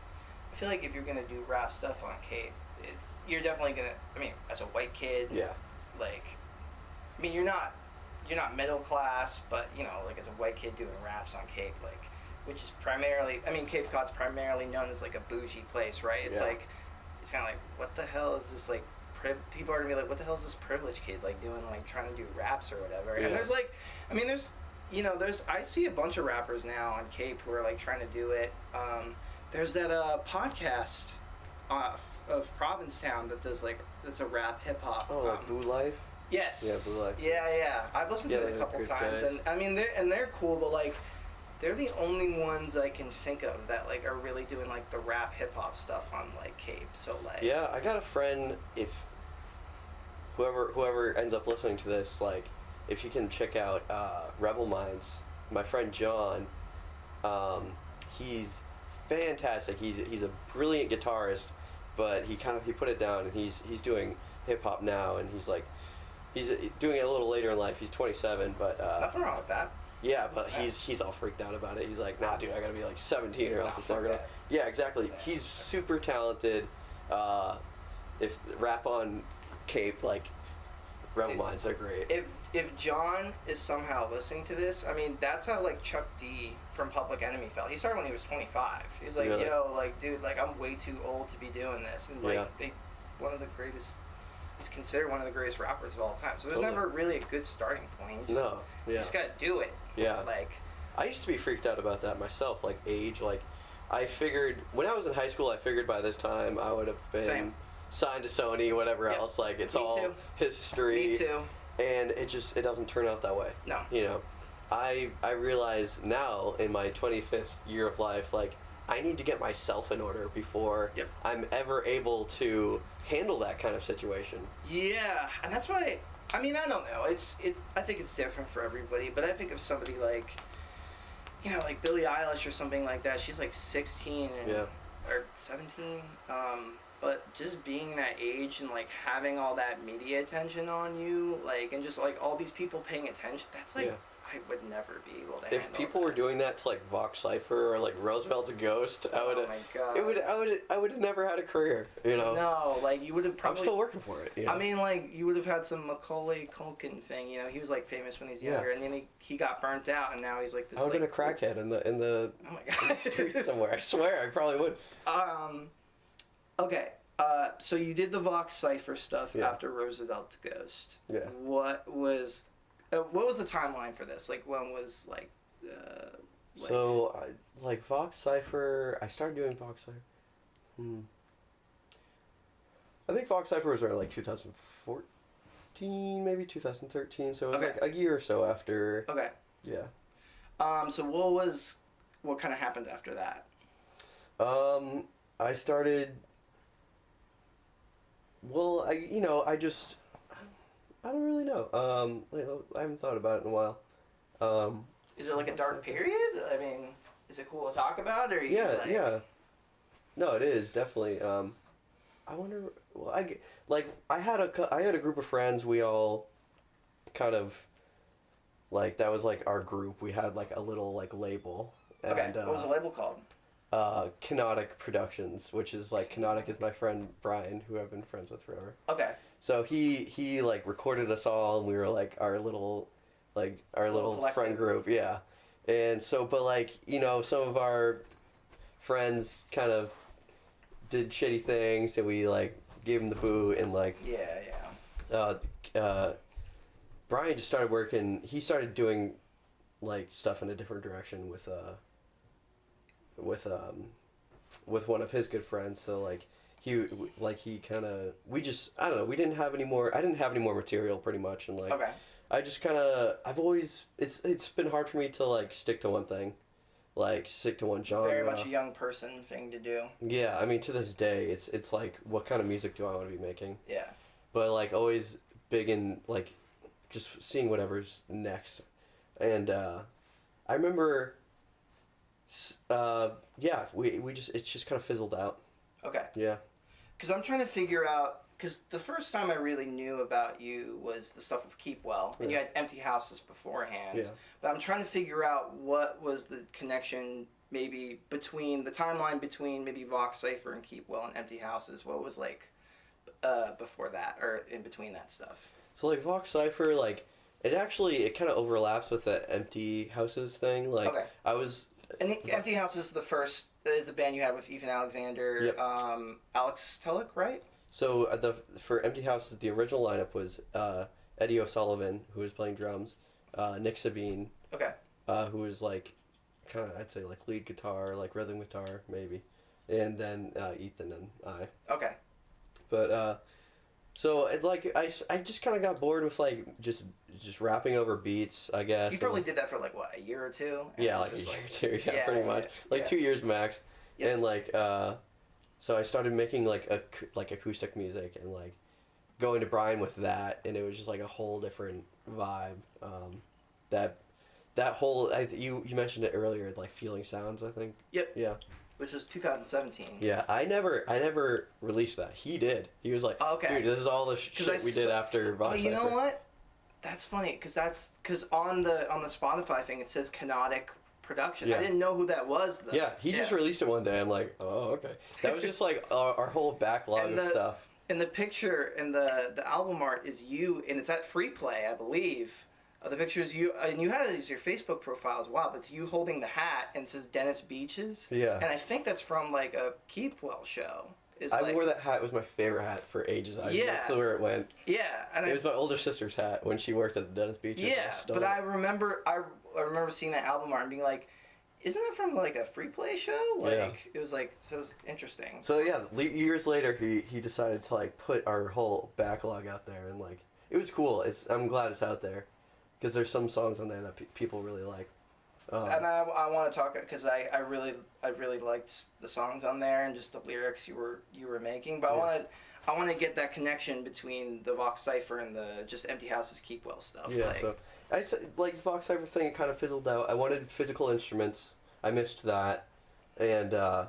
I feel like if you're gonna do rap stuff on Cape, you're definitely gonna. I mean, as a white kid, Yeah. like, I mean, you're not middle class, but you know, like as a white kid doing raps on Cape, like, which is primarily, I mean, Cape Cod's primarily known as like a bougie place, right? It's Yeah. like, it's kind of like, what the hell is this like? People are gonna be like, what the hell is this privileged kid like doing, like trying to do raps or whatever? Yeah. And there's like, I mean, I see a bunch of rappers now on Cape who are like trying to do it. There's that podcast of Provincetown that does like, that's a rap hip hop. Oh, like Boo Life. Yes. Yeah, Blue Life. Yeah. I've listened to it a couple good times, guys. and I mean, they're cool, but like, they're the only ones I can think of that like are really doing like the rap hip hop stuff on like Cape. So like. Yeah, I got a friend. If whoever ends up listening to this, like, if you can check out Rebel Minds, my friend John, he's fantastic. He's a brilliant guitarist, but he put it down, and he's doing hip hop now, and he's doing it a little later in life. He's 27, but Nothing wrong with that. yeah, but he's all freaked out about it. He's like, nah, dude, I gotta be like 17 or else Nah, it's never fuck gonna. that. Yeah, exactly. He's super talented. If rap on Cape, like, Rebel Dude, Minds are great. If John is somehow listening to this, I mean, that's how like Chuck D from Public Enemy felt. He started when he was 25. He was like, Really? yo, like, dude, like, I'm way too old to be doing this, and like, Yeah. one of the greatest. He's considered one of the greatest rappers of all time. So there's Totally. never really a good starting point. You just gotta do it. Yeah. Like. I used to be freaked out about that myself, like age. Like, I figured when I was in high school, I figured by this time I would have been Same. signed to Sony, whatever Yep. else. Like, it's Me all too. history. Me too. And it doesn't turn out that way. No. You know, I realize now in my 25th year of life, like, I need to get myself in order before Yep. I'm ever able to handle that kind of situation. Yeah, and that's why. I mean, I don't know. I think it's different for everybody, but I think of somebody like, you know, like Billie Eilish or something like that. She's like 16 or 17. But just being that age and like having all that media attention on you, like, and just like all these people paying attention, that's like I would never be able to. If people were doing that to like Vox Cypher or like Roosevelt's Ghost, I would. Oh my god! I would have never had a career. You know. No, like you would have probably. I'm still working for it. You know? I mean, like you would have had some Macaulay Culkin thing. You know, he was like famous when he was younger, and then he got burnt out, and now he's like this. I would have like, been a crackhead in the oh my god. in the street somewhere. I swear, I probably would. Okay. So you did the Vox Cypher stuff after Roosevelt's Ghost. Yeah. What was the timeline for this? Like, when was like? So, like Vox Cypher, I started doing Vox Cypher. I think Vox Cypher was around like 2014, maybe 2013. So it was like a year or so after. Okay. Yeah. So what kind of happened after that? I started. Well, I don't really know. I haven't thought about it in a while. Is it like a dark period? I mean, is it cool to talk about, or yeah. No, it is definitely. I wonder. Well, I had a group of friends. We all kind of like that was like our group. We had like a little like label. Okay. And, what was the label called? Canonic Productions, which is like Canonic is my friend Brian, who I've been friends with forever. Okay. So he like recorded us all, and we were like our little friend group, yeah. And so, but like some of our friends kind of did shitty things, and we like gave him the boot, and like Brian just started working. He started doing like stuff in a different direction with one of his good friends. So like he kind of we just I don't know, we didn't have any more. I didn't have any more material pretty much, and like I just kind of I've always it's been hard for me to like stick to one thing, like stick to one genre. Very much a young person thing to do. Yeah, I mean to this day it's like what kind of music do I want to be making? Yeah. But like always big in like just seeing whatever's next, and I remember. We just it's just kind of fizzled out. Okay. Yeah. Because I'm trying to figure out, because the first time I really knew about you was the stuff with Keep Well, and you had Empty Houses beforehand. Yeah. But I'm trying to figure out what was the connection maybe between the timeline between maybe Vox Cypher and Keep Well and Empty Houses. What was like before that or in between that stuff? So like Vox Cypher, like it kind of overlaps with the Empty Houses thing. Like I was. And Empty House is the band you had with Ethan Alexander, Alex Tulloch, right? So for Empty House, the original lineup was Eddie O'Sullivan, who was playing drums, Nick Sabine, who was like kind of I'd say like lead guitar, like rhythm guitar maybe, and then Ethan and I. Okay. But so I just kind of got bored with like just rapping over beats, I guess. You probably did that for like what, a year or two? Yeah, like a year or two. Yeah, pretty much. Like 2 years max. Yep. And like so I started making like acoustic music and like going to Brian with that, and it was just like a whole different vibe. That whole you mentioned it earlier, like Feeling Sounds, I think. Yep. Yeah. Which was 2017. Yeah, I never released that. He did. He was like, dude, this is all the shit we did after Vox Cypher. You know what? That's funny, because on the Spotify thing it says Canonic Production. I didn't know who that was, though. Yeah, he just released it one day. I'm like, oh, okay. That was just like our whole backlog of stuff. And the picture and the album art is you, and it's at Free Play, I believe. The picture is you, and you had it as your Facebook profile as well, but it's you holding the hat and it says Dennis Beaches. Yeah. And I think that's from like a Keep Well show. I wore that hat. It was my favorite hat for ages. I had no clue where it went. Yeah. And it was my older sister's hat when she worked at the Dennis Beaches. Yeah, but I remember seeing that album art and being like, isn't that from like a Free Play show? Like it was like, so it was interesting. So yeah, years later he decided to like put our whole backlog out there, and like it was cool. I'm glad it's out there. Because there's some songs on there that people really like. And I want to talk because I really liked the songs on there and just the lyrics you were making. But I want to get that connection between the Vox Cypher and the just Empty Houses Keep Well stuff. Yeah. like Vox Cipher thing kind of fizzled out. I wanted physical instruments. I missed that, and I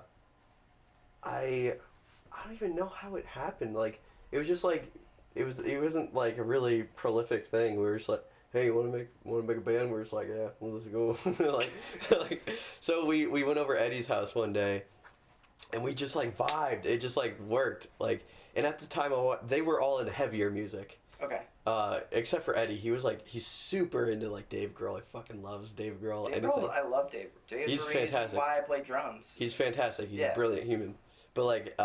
don't even know how it happened. Like it was just like it wasn't like a really prolific thing. We were just like, hey, you want to make a band? We're just like, yeah, well, let's go. So we went over Eddie's house one day, and we just like vibed. It just like worked. Like, and at the time, they were all into heavier music. Okay. Except for Eddie, he's super into like Dave Grohl. He fucking loves Dave Grohl. Dave Grohl, I love Dave. He's fantastic. Why I play drums. He's fantastic. He's a brilliant human. But like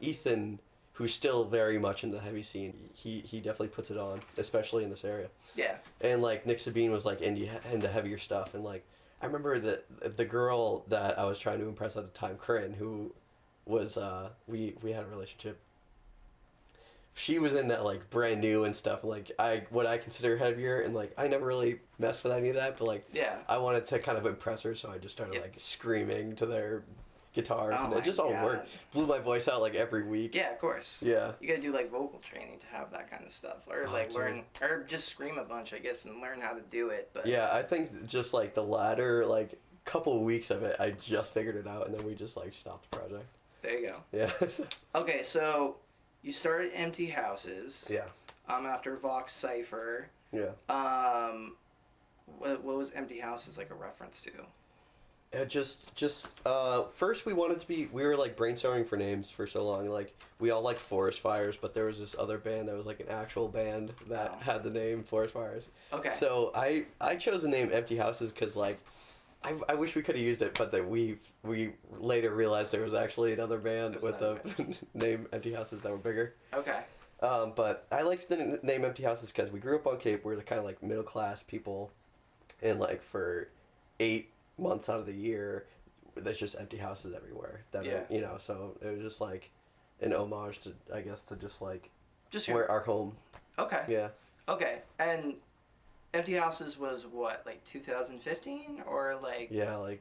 Ethan, who's still very much in the heavy scene, he definitely puts it on, especially in this area. Yeah. And like Nick Sabine was like into heavier stuff, and like I remember that the girl that I was trying to impress at the time, Corinne, who was we had a relationship. She was in that like brand new and stuff, and like what I consider heavier, and like I never really messed with any of that, but like I wanted to kind of impress her, so I just started like screaming to their guitars, and it just all worked. Blew my voice out like every week. Yeah, of course. Yeah. You gotta do like vocal training to have that kind of stuff, or learn, or just scream a bunch, I guess, and learn how to do it. But yeah, I think just like the latter like couple of weeks of it, I just figured it out, and then we just like stopped the project. There you go. Yeah. Okay, so you started Empty Houses. Yeah. After Vox Cipher. Yeah. What was Empty Houses like a reference to? First we were like brainstorming for names for so long. Like we all liked Forest Fires, but there was this other band that was like an actual band that had the name Forest Fires. Okay. So I chose the name Empty Houses because like I wish we could have used it, but that we later realized there was actually another band with the name Empty Houses that were bigger. Okay. But I liked the name Empty Houses because we grew up on Cape. We're the kind of like middle class people, and like for 8 months out of the year, there's just empty houses everywhere. So it was just like an homage to, I guess, to just where our home. Okay. Yeah. Okay, and Empty Houses was what, like 2015 or like? Yeah, like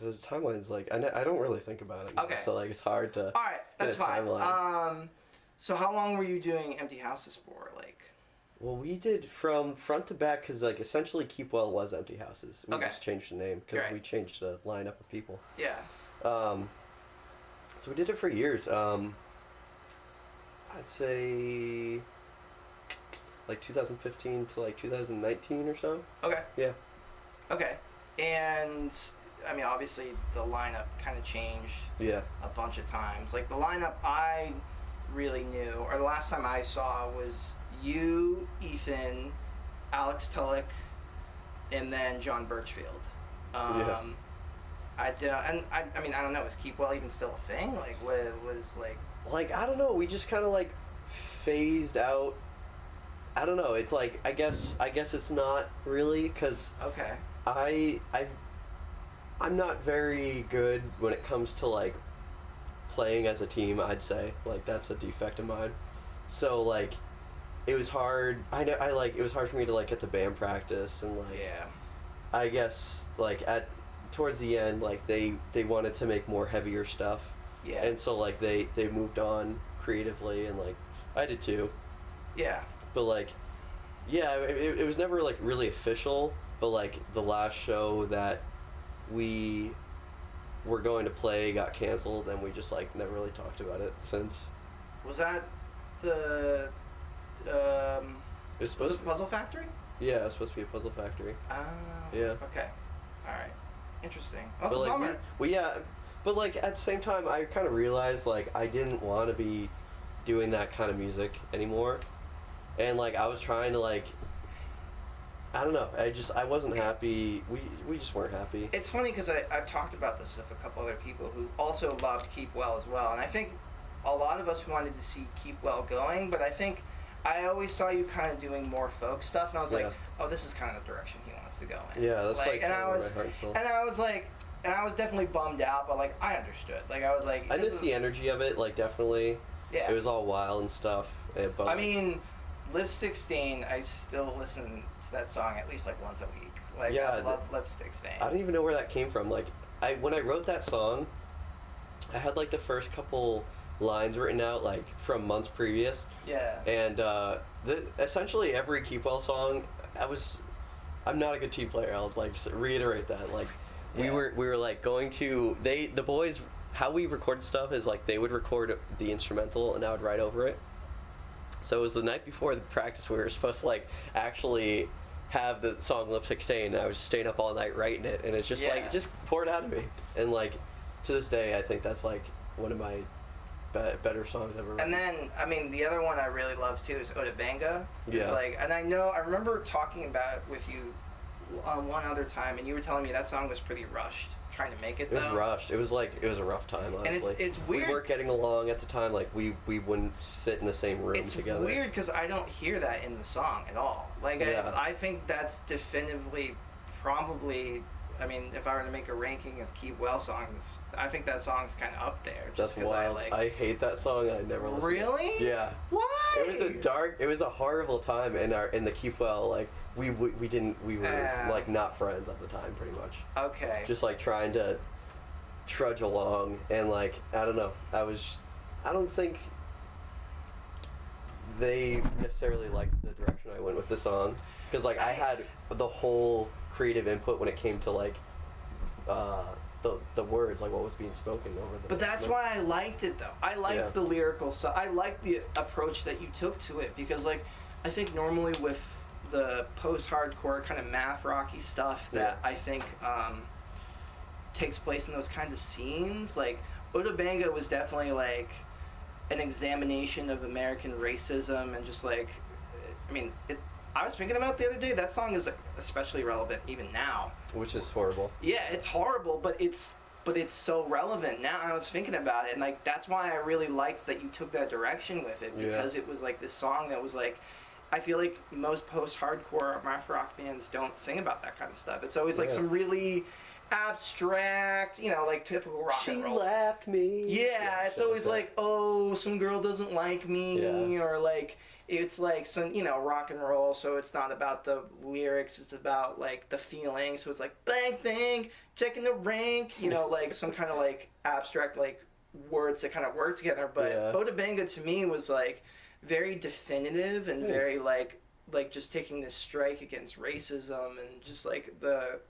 the timeline's like I don't really think about it. Okay. So like it's hard to. All right, that's fine. Timeline. So how long were you doing Empty Houses for? Like. Well, we did from front to back because, like, essentially Keep Well was Empty Houses. We just changed the name because we changed the lineup of people. Yeah. So we did it for years. I'd say like 2015 to like 2019 or so. Okay. Yeah. Okay. And, I mean, obviously the lineup kind of changed a bunch of times. Like, the lineup I really knew, or the last time I saw was you, Ethan, Alex Tulloch, and then John Birchfield. I mean, I don't know. Is Keep Well even still a thing? Like, what was like? Like, I don't know. We just kind of like phased out. I don't know. It's like I guess it's not really because I'm not very good when it comes to like playing as a team. I'd say like that's a defect of mine. So like. It was hard. It was hard for me to like get to band practice and like. Yeah. I guess like towards the end like they wanted to make more heavier stuff. Yeah. And so like they moved on creatively and like I did too. Yeah. But like, yeah, it was never like really official. But like the last show that we were going to play got canceled and we just like never really talked about it since. Was that the? Was it Puzzle Factory? Yeah, it's supposed to be a Puzzle Factory. Oh. Yeah. Okay. All right. Interesting. That's a bummer. But like at the same time, I kind of realized like I didn't want to be doing that kind of music anymore, and like I was trying to like. I don't know. I wasn't happy. We just weren't happy. It's funny because I've talked about this with a couple other people who also loved Keep Well as well, and I think a lot of us wanted to see Keep Well going, but I think. I always saw you kind of doing more folk stuff, and I was like, "Oh, this is kind of the direction he wants to go in." Yeah, that's like and I was definitely bummed out, but like I understood. Like I was like, I missed the energy of it. Like definitely, it was all wild and stuff. But I mean, Live 16. I still listen to that song at least like once a week. Like I love Live 16. I don't even know where that came from. Like when I wrote that song, I had like the first couple lines written out like from months previous. Yeah. And essentially every Keep Well song I'm not a good team player. I'll like reiterate that. Like we were like going to the boys. How we recorded stuff is like they would record the instrumental and I would write over it. So it was the night before the practice we were supposed to like actually have the song Lip 16 and I was staying up all night writing it and it's just like it just poured out of me. And like to this day I think that's like one of my better songs ever written. And then I mean the other one I really love too is Oda Banga. Yeah. Like, and I remember talking about it with you one other time and you were telling me that song was pretty rushed trying to make it. It was rushed. It was a rough time, honestly. And it's weird. We weren't getting along at the time. Like we wouldn't sit in the same room together. It's weird because I don't hear that in the song at all. Like I think that's definitively probably. I mean, if I were to make a ranking of Keep Well songs, I think that song's kind of up there. That's wild. I hate that song. I never listened. Really? To it. Yeah. Why? It was a horrible time in the Keep Well. Like we were like not friends at the time, pretty much. Okay. Just like trying to trudge along and like I don't know. I don't think they necessarily liked the direction I went with the song because like I had the whole creative input when it came to like the words, like what was being spoken over the. But that's why I liked it though. I liked the lyrical stuff. I liked the approach that you took to it because like I think normally with the post-hardcore kind of math rocky stuff that I think takes place in those kinds of scenes, like Oda Banga was definitely like an examination of American racism and just like I mean I was thinking about it the other day, that song is especially relevant even now. Which is horrible. Yeah, it's horrible, but it's so relevant now. I was thinking about it, and like that's why I really liked that you took that direction with it because it was like this song that was like, I feel like most post-hardcore math rock bands don't sing about that kind of stuff. It's always like some really abstract, like typical rock and roll. She left me. Yeah, it's always like, oh, some girl doesn't like me, or like. It's like some, rock and roll, so it's not about the lyrics, it's about, like, the feeling. So it's like, bang, bang, checking the rank, like some kind of, like, abstract, like, words that kind of work together. But Oda Banga, to me, was, like, very definitive and very, like, just taking this strike against racism and just, like, the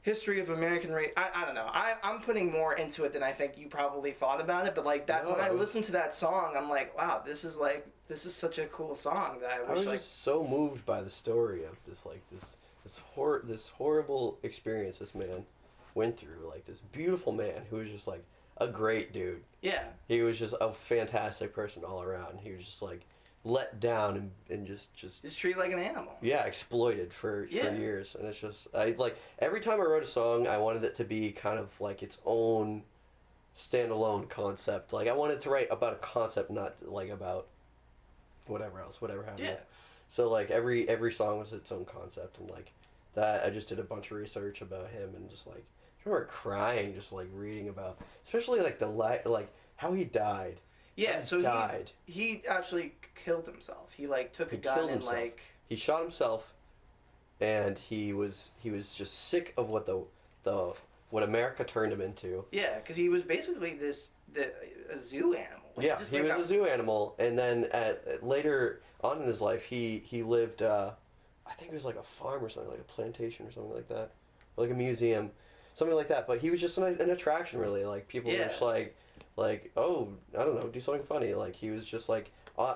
history of American race. I don't know. I'm putting more into it than I think you probably thought about it. But like that, when I listened to that song, I'm like, wow, this is such a cool song that I wish. I was just so moved by the story of this, like this horrible experience this man went through. Like this beautiful man who was just like a great dude. Yeah. He was just a fantastic person all around. He was just like let down and just treated like an animal. Yeah, exploited for years. And it's just every time I wrote a song I wanted it to be kind of like its own standalone concept. Like I wanted to write about a concept, not like about whatever happened. Yeah. So like every song was its own concept and like that I just did a bunch of research about him and just like I remember crying just like reading about especially like how he died. Yeah, so he actually killed himself. He like took a gun and like he shot himself, and he was just sick of what America turned him into. Yeah, because he was basically a zoo animal. Like, yeah, he was a zoo animal, and then later on in his life, he lived. I think it was like a farm or something, like a plantation or something like that, or like a museum, something like that. But he was just an attraction, really. Like people were just like, oh, I don't know, do something funny. Like he was just like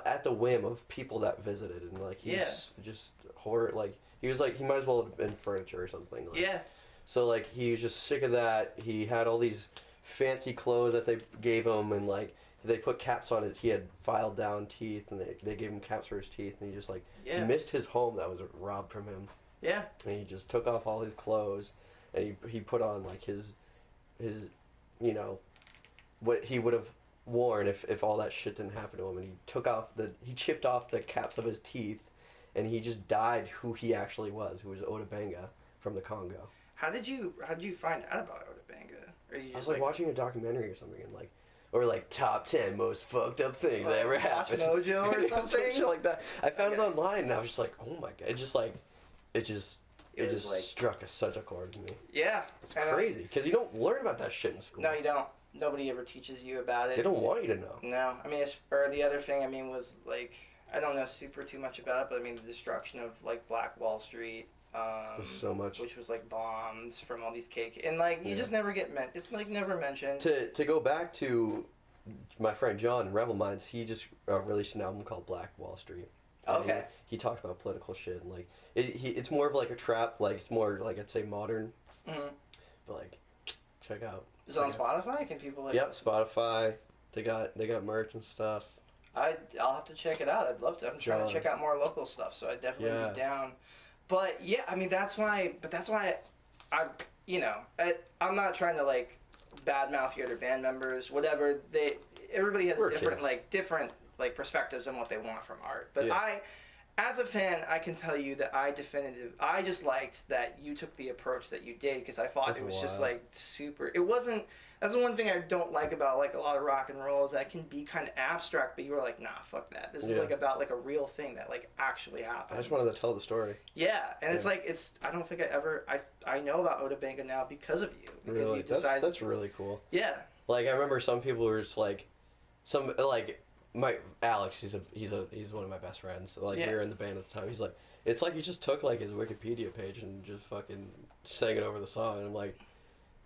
at the whim of people that visited, and like he's just horror. Like he was like he might as well have been furniture or something. Like, so like he was just sick of that. He had all these fancy clothes that they gave him, and like they put caps on it. He had filed down teeth, and they gave him caps for his teeth, and he just like missed his home that was robbed from him. Yeah, and he just took off all his clothes, and he put on like his what he would have worn if all that shit didn't happen to him, and he chipped off the caps of his teeth, and he just died who he actually was, who was Oda Banga from the Congo. How did you find out about Oda Banga? Or you just I was like watching a documentary or something, and like top 10 most fucked up things that ever happened. Mojo or something? Some shit like that. I found it online, and I was just like, oh my god, it just struck such a chord with me. Yeah, it's crazy because you don't learn about that shit in school. No, you don't. Nobody ever teaches you about it. They don't want you to know. No, I mean, or the other thing, I mean, was like, I don't know too much about it, but I mean the destruction of like Black Wall Street. So much, which was like bombs from all these cake, and like you just never get it's like never mentioned. To go back to my friend John in Rebel Minds, he just released an album called Black Wall Street. Okay. He talked about political shit and like it's more of like a trap, like it's more like I'd say modern. Mm-hmm. But like, check out. Is it on Spotify? Can people like? Yep, Spotify. They got merch and stuff. I'll have to check it out. I'd love to. I'm trying to check out more local stuff, so I'd definitely be down. But yeah, I mean that's why I'm not trying to like badmouth your other band members, whatever. Everybody has different perspectives on what they want from art. But as a fan, I can tell you that I just liked that you took the approach that you did, because I thought it was just like super. It wasn't. That's the one thing I don't like about like a lot of rock and roll, is that it can be kind of abstract, but you were like, nah, fuck that. This is like about like a real thing that like actually happened. I just wanted to tell the story. Yeah, and it's like I don't think I know about Oda Benga now because of you. Because really, you decided, that's really cool. Yeah. Like I remember some people were just like, Alex, he's one of my best friends. Like we were in the band at the time. He's like, it's like he just took like his Wikipedia page and just fucking sang it over the song, and I'm like,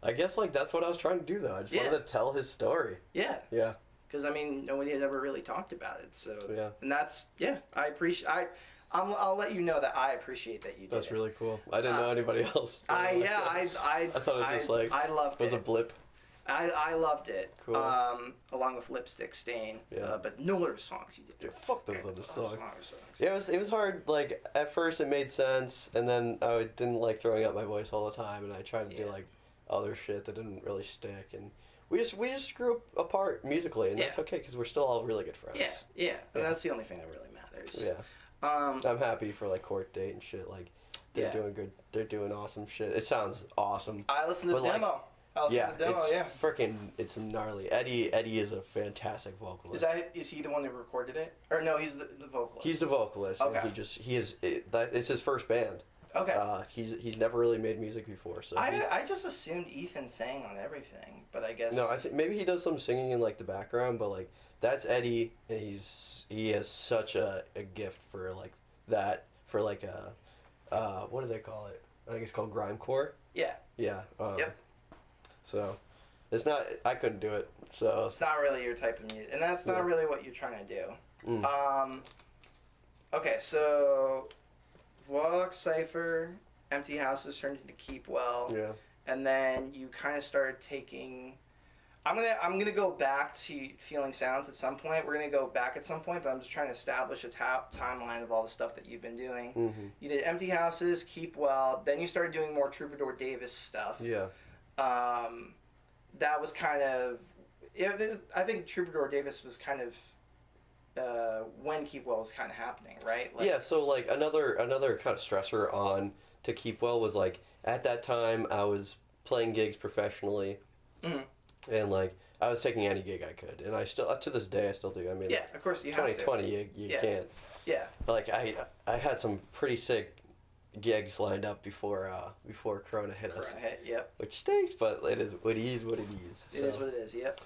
I guess like that's what I was trying to do though. I just wanted to tell his story. Yeah. Yeah. Because I mean, nobody had ever really talked about it. So and that's I appreciate. I'll let you know that I appreciate that you did. That's really cool. I didn't know anybody else. I thought it was just like I loved it. Was a blip. I loved it. Cool. Along with Lipstick Stain. Yeah. But no other songs you did. Dude, fuck those other songs. songs. Yeah, it was hard. Like at first it made sense, and then I didn't like throwing out my voice all the time, and I tried to do like other shit that didn't really stick, and we just grew apart musically, and that's okay because we're still all really good friends. Yeah, and that's the only thing that really matters. Yeah. I'm happy for like Court Date and shit. Like they're doing good. They're doing awesome shit. It sounds awesome. I listened to the demo. It's gnarly. Eddie is a fantastic vocalist. Is he the one that recorded it? Or no, he's the vocalist. He's the vocalist. Okay. And it's his first band. Okay. He's never really made music before, so I just assumed Ethan sang on everything, but I guess no. I think maybe he does some singing in like the background, but like that's Eddie, and he has such a gift for like that, for like what do they call it? I think it's called grimecore. Yeah. Yeah. Yep. So it's not. I couldn't do it. So it's not really your type of music, and that's not really what you're trying to do. Okay, so Vox Cypher, Empty Houses turned into Keep Well. Yeah. And then you kind of started taking. I'm gonna go back to Feeling Sounds at some point. We're gonna go back at some point, but I'm just trying to establish a timeline of all the stuff that you've been doing. Mm-hmm. You did Empty Houses, Keep Well. Then you started doing more Troubadour Davis stuff. Yeah. That was kind of. I think Troubadour Davis was kind of. When Keep Well was kind of happening, right? Like, yeah, so like another kind of stressor on to Keep Well was like at that time I was playing gigs professionally, and like I was taking any gig I could, and I still to this day I still do. I mean, yeah, of course you have to. 2020 you can't. Yeah. Like I had some pretty sick gigs lined up before Corona hit us. Yep. Which stinks, but it is what it is. It is what it is. Yep.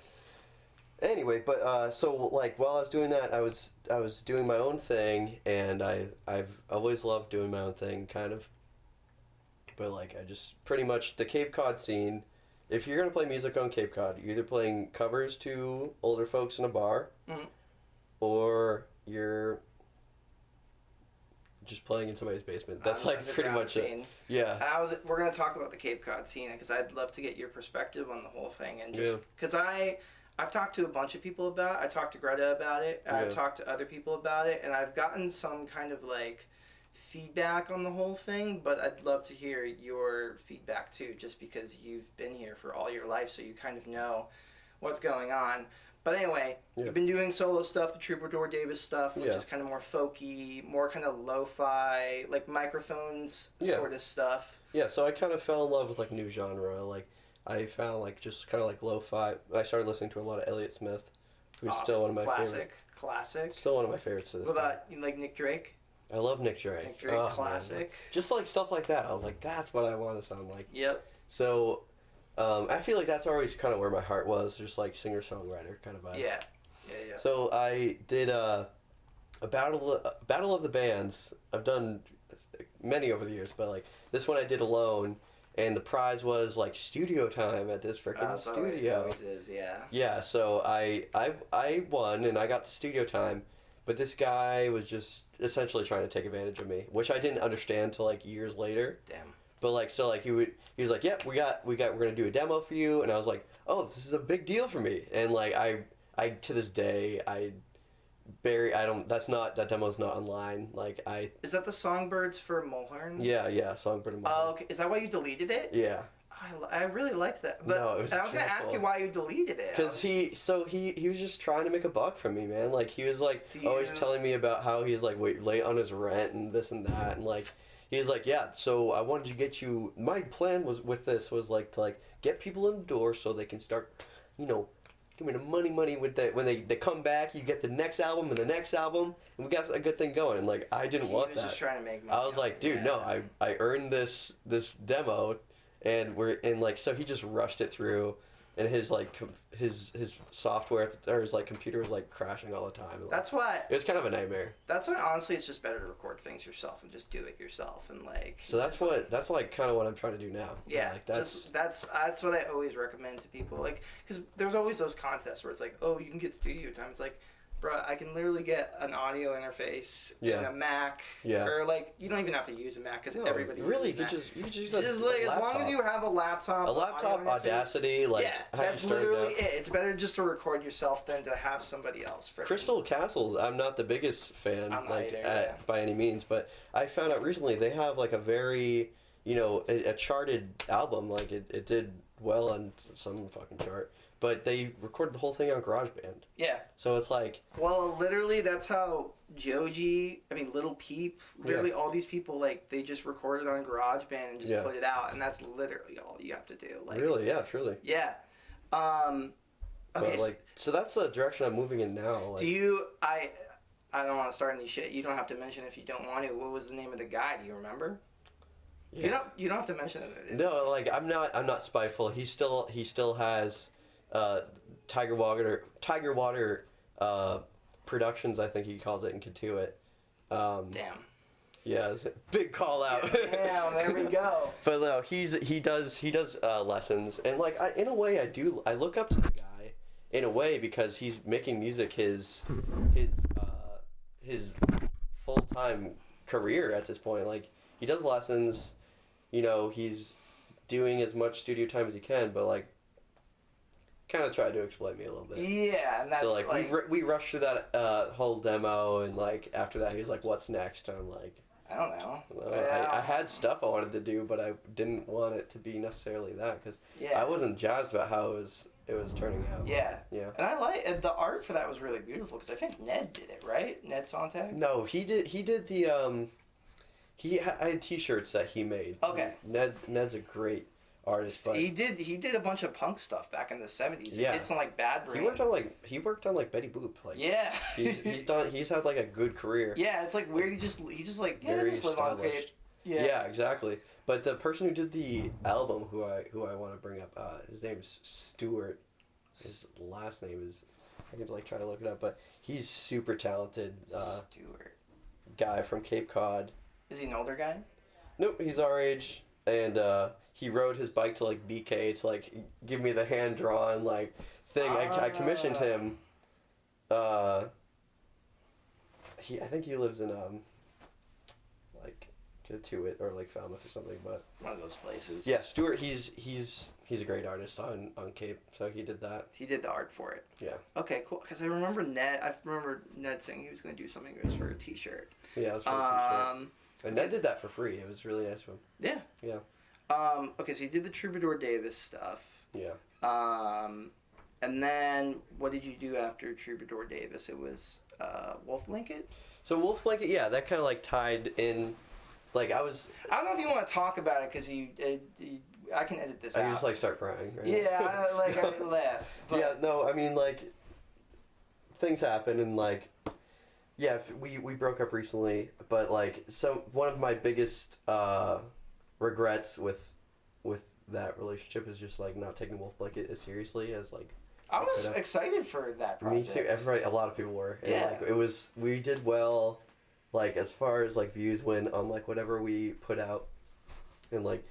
Anyway, but so like while I was doing that, I was doing my own thing, and I've always loved doing my own thing, kind of. But like I just pretty much the Cape Cod scene. If you're gonna play music on Cape Cod, you're either playing covers to older folks in a bar, or you're just playing in somebody's basement. That's like pretty much it. Yeah. We're gonna talk about the Cape Cod scene because I'd love to get your perspective on the whole thing, and just because I've talked to a bunch of people about it. I talked to Greta about it. I've talked to other people about it, and I've gotten some kind of like feedback on the whole thing, but I'd love to hear your feedback too, just because you've been here for all your life, so you kind of know what's going on. But anyway, you've been doing solo stuff, the Troubadour Davis stuff, which is kind of more folky, more kind of lo-fi, like microphones sort of stuff. Yeah, so I kind of fell in love with like new genre, like I found like just kind of like lo-fi. I started listening to a lot of Elliott Smith, who's still one of my favorites. Classic. Still one of my favorites to this day. What about you like Nick Drake? I love Nick Drake. Nick Drake, classic. Man. Just like stuff like that. I was like, that's what I want to sound like. Yep. So, I feel like that's always kind of where my heart was, just like singer-songwriter kind of vibe. Yeah. So I did a a battle of the bands. I've done many over the years, but like this one I did alone, and the prize was like studio time at this freaking studio. Always is, yeah. Yeah, so I won and I got the studio time, but this guy was just essentially trying to take advantage of me, which I didn't understand till like years later. Damn. But like so like he was like, "Yep, we're gonna do a demo for you," and I was like, "Oh, this is a big deal for me." And like I to this day that demo's not online. Like Is that the Songbirds for Mulhern? Yeah, Songbird and Mulhern. Oh, okay. Is that why you deleted it? Yeah. I really liked that. But No, it was I was gonna ask you why you deleted it. Because he was just trying to make a buck from me, man. Like he was like always telling me about how he's like late on his rent and this and that, and like he's like, yeah. So I wanted to get you. My plan was to like get people in the door so they can start, give me the money with that. When they come back, you get the next album and the next album, and we got a good thing going. And like I didn't want that. He was just trying to make money. I was like, dude, no, I earned this demo. And so he just rushed it through, and his his software or his like computer was like crashing all the time. That's why it was kind of a nightmare. That's why honestly it's just better to record things yourself and just do it yourself and like. So that's like kind of what I'm trying to do now. Yeah, like that's what I always recommend to people, like, because there's always those contests where it's like, oh, you can get studio time. It's like, bro, I can literally get an audio interface and a Mac, or like you don't even have to use a Mac because everybody really uses you could just use just a like laptop. As long as you have a laptop, Audacity, like that's literally it. It's better just to record yourself than to have somebody else. Crystal Castles, I'm not the biggest fan by any means, but I found out recently they have like a very a charted album. Like it did well on some fucking chart. But they recorded the whole thing on GarageBand. Yeah. So it's like... Well, literally, that's how Joji, Little Peep, literally all these people, like, they just recorded on GarageBand and just put it out. And that's literally all you have to do. Like, really? Yeah, truly. Yeah. Okay. But, so that's the direction I'm moving in now. Like, do you... I don't want to start any shit. You don't have to mention if you don't want to. What was the name of the guy? Do you remember? Yeah. You don't have to mention it. No, like, I'm not spiteful. He still has... Tiger Water Productions, I think he calls it, and Katuit. Damn. Yeah, it's a big call out. Damn, there we go. But no, he does lessons, and like in a way I look up to the guy in a way because he's making music his full-time career at this point. Like he does lessons, he's doing as much studio time as he can, but like kind of tried to exploit me a little bit. Yeah, and that's so like we rushed through that whole demo, and like after that he was like, "What's next?" And I'm like, I don't know. I had stuff I wanted to do, but I didn't want it to be necessarily that because I wasn't jazzed about how it was turning out. Yeah. And I like the art for that was really beautiful because I think Ned did it, right? Ned Sontag. No, he did the I had T-shirts that he made. Okay. Ned's a great artist. But he did a bunch of punk stuff back in the 70s. Yeah. He did some like Bad Brain. He worked on Betty Boop. Like yeah. he's had like a good career. Yeah, it's like weird. He just like very just live on page. Yeah, exactly. But the person who did the album, who I want to bring up, his name's Stewart. His last name is, I can like try to look it up, but he's super talented. Stewart. Guy from Cape Cod. Is he an older guy? Nope, he's our age, and he rode his bike to like BK to like give me the hand drawn like thing. I commissioned him. I think he lives in like Katuit or like Falmouth or something, but one of those places. Yeah, Stuart. He's a great artist on Cape, so he did that. He did the art for it. Yeah. Okay, cool. Because I remember Ned saying he was going to do something. It was for a T-shirt. Yeah, it was for a T-shirt. And Ned did that for free. It was really nice of him. Yeah. Yeah. Okay, so you did the Troubadour Davis stuff. Yeah. And then what did you do after Troubadour Davis? It was Wolfblanket? So Wolfblanket, yeah, that kind of like tied in. Like I don't know if you want to talk about it because I can edit this out. I just like start crying. Right? Yeah, I laugh. But... Yeah, no, I mean like things happen and like yeah, we broke up recently, but like one of my biggest regrets with that relationship is just like not taking Wolfblanket as seriously as like I was excited for that project. Me too. Everybody, a lot of people were. And Yeah. Like, we did well, like, as far as, like, views went on, like, whatever we put out. And, like,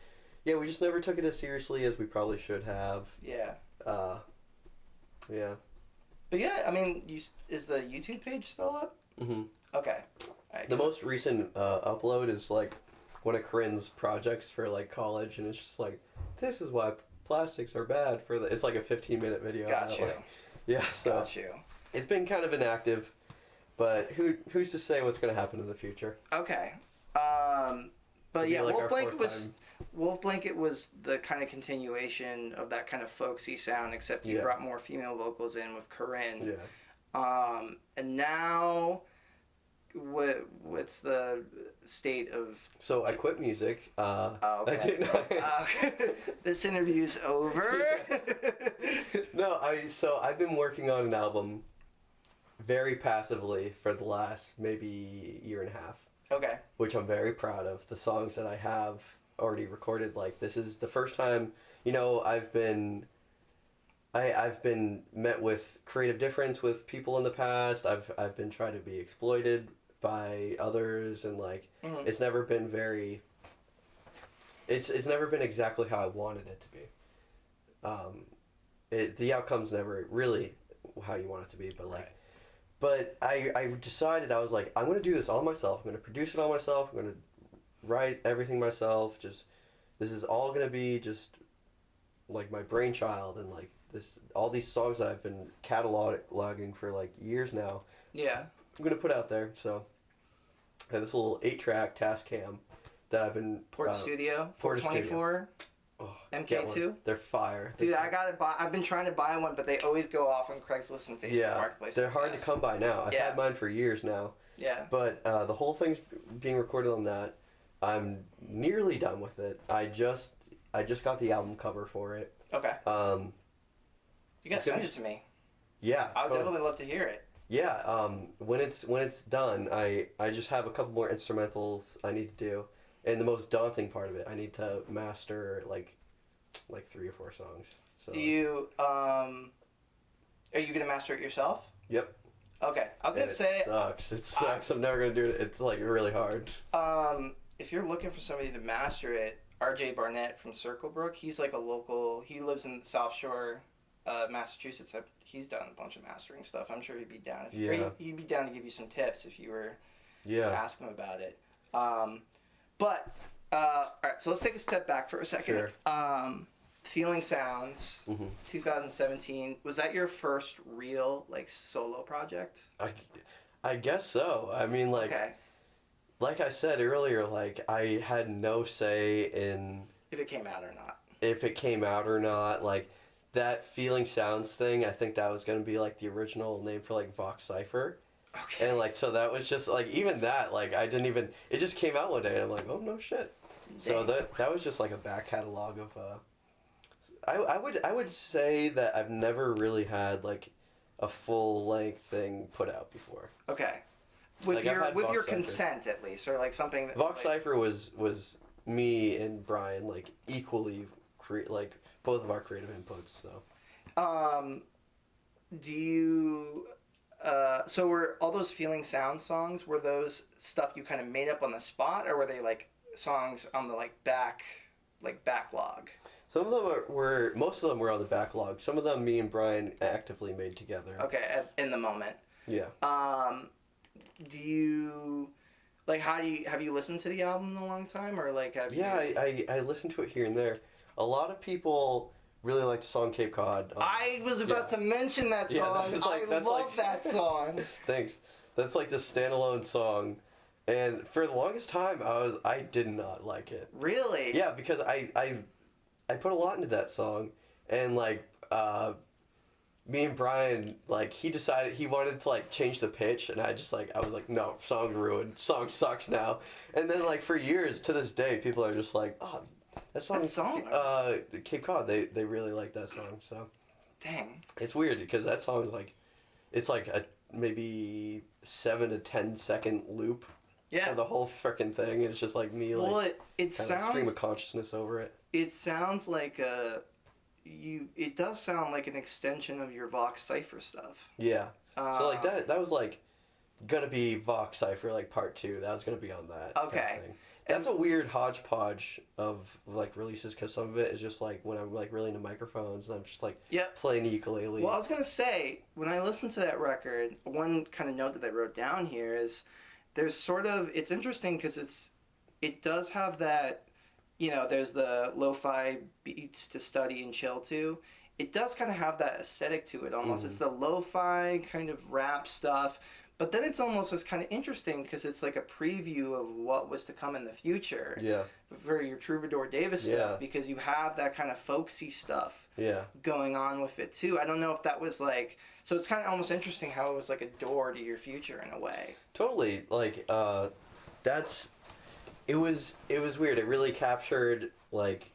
yeah, we just never took it as seriously as we probably should have. Yeah. Yeah. But yeah, I mean, is the YouTube page still up? Mm-hmm. Okay. Right, The most recent upload is, like, one of Corinne's projects for, like, college, and it's just like, this is why plastics are bad for the... It's like a 15-minute video. Got you. Like, yeah, so... Got you. It's been kind of inactive, but who's to say what's going to happen in the future? Okay. But yeah, like Wolfblanket was the kind of continuation of that kind of folksy sound, except you brought more female vocals in with Corinne. Yeah. And now, what's the state of? So I quit music. Okay. I didn't. This interview's over. No, I've been working on an album very passively for the last maybe year and a half. Okay. Which I'm very proud of. The songs that I have already recorded, like, this is the first time, you know, I've been met with creative difference with people in the past. I've been trying to be exploited by others, and, like, it's never been very, it's never been exactly how I wanted it to be. The outcome's never really how you want it to be, but, like, right. But I decided, I was like, I'm going to do this all myself. I'm going to produce it all myself. I'm going to write everything myself. This is all going to be just, like, my brainchild. And, like, all these songs that I've been cataloging for, like, years now. Yeah. I'm going to put out there. So I have this little 8-track Tascam that I've been... Port Studio, 424. Oh, MK2? They're fire. Dude, I've been trying to buy one, but they always go off on Craigslist and Facebook Marketplace. They're hard to come by now. I've had mine for years now. Yeah. But the whole thing's being recorded on that. I'm nearly done with it. I just got the album cover for it. Okay. You gotta send it to me. Yeah. I would definitely love to hear it. Yeah. When it's done, I just have a couple more instrumentals I need to do. And the most daunting part of it, I need to master like 3 or 4 songs. So. Do you are you gonna master it yourself? Yep. Okay, I was gonna say it sucks. I'm never gonna do it. It's like really hard. If you're looking for somebody to master it, RJ Barnett from Circlebrook, he's like a local. He lives in South Shore, Massachusetts. He's done a bunch of mastering stuff. I'm sure he'd be down. He'd be down to give you some tips if you were to ask him about it. But, all right, so let's take a step back for a second. Sure. Feeling Sounds, 2017. Was that your first real, like, solo project? I guess so. I mean, like I said earlier, like, I had no say in... If it came out or not. Like, that Feeling Sounds thing, I think that was going to be, like, the original name for, like, Vox Cypher. Okay. And, like, so that was just, like, even that, like, I didn't even... It just came out one day, and I'm like, oh, no shit. Dang. So that was just, like, a back catalog of... I would say that I've never really had, like, a full-length thing put out before. Okay. With your consent, at least, or, like, something... that Vox Cypher was me and Brian, like, equally... like, both of our creative inputs, so... Do you... so were all those Feeling Sound songs, were those stuff you kind of made up on the spot, or were they like songs on the backlog? Some of them most of them were on the backlog. Some of them me and Brian actively made together. Okay, in the moment. Yeah. Do you have you listened to the album in a long time, or like have you? I listened to it here and there. A lot of people really like the song Cape Cod. I was about to mention that song. I love that song. Thanks. That's like the standalone song, and for the longest time I did not like it. Really? Yeah, because I put a lot into that song, and like me and Brian, like, he decided he wanted to like change the pitch, and I was like, no, song's ruined. Song sucks now. And then like for years to this day, people are just like, oh. That song, Cape Cod, they really like that song, so. Dang. It's weird, because that song is like, it's like a maybe 7 to 10 second loop. Yeah. For the whole frickin' thing, and it's just like me, like, it sounds, stream of consciousness over it. It sounds like it does sound like an extension of your Vox Cypher stuff. Yeah. So like that was like gonna be Vox Cypher like part 2. That was gonna be on that. Okay. Kind of thing. That's a weird hodgepodge of like releases because some of it is just like when I'm like really into microphones and I'm just like playing the ukulele. Well, I was gonna say when I listened to that record, one kind of note that I wrote down here is there's sort of it's interesting because it does have that, you know, there's the lo-fi beats to study and chill to. It does kind of have that aesthetic to it almost. Mm-hmm. It's the lo-fi kind of rap stuff. But then it's almost just kind of interesting because it's like a preview of what was to come in the future. Yeah. For your Troubadour Davis stuff, because you have that kind of folksy stuff going on with it too. I don't know if that was like, so it's kind of almost interesting how it was like a door to your future in a way. Totally. Like, it was weird. It really captured like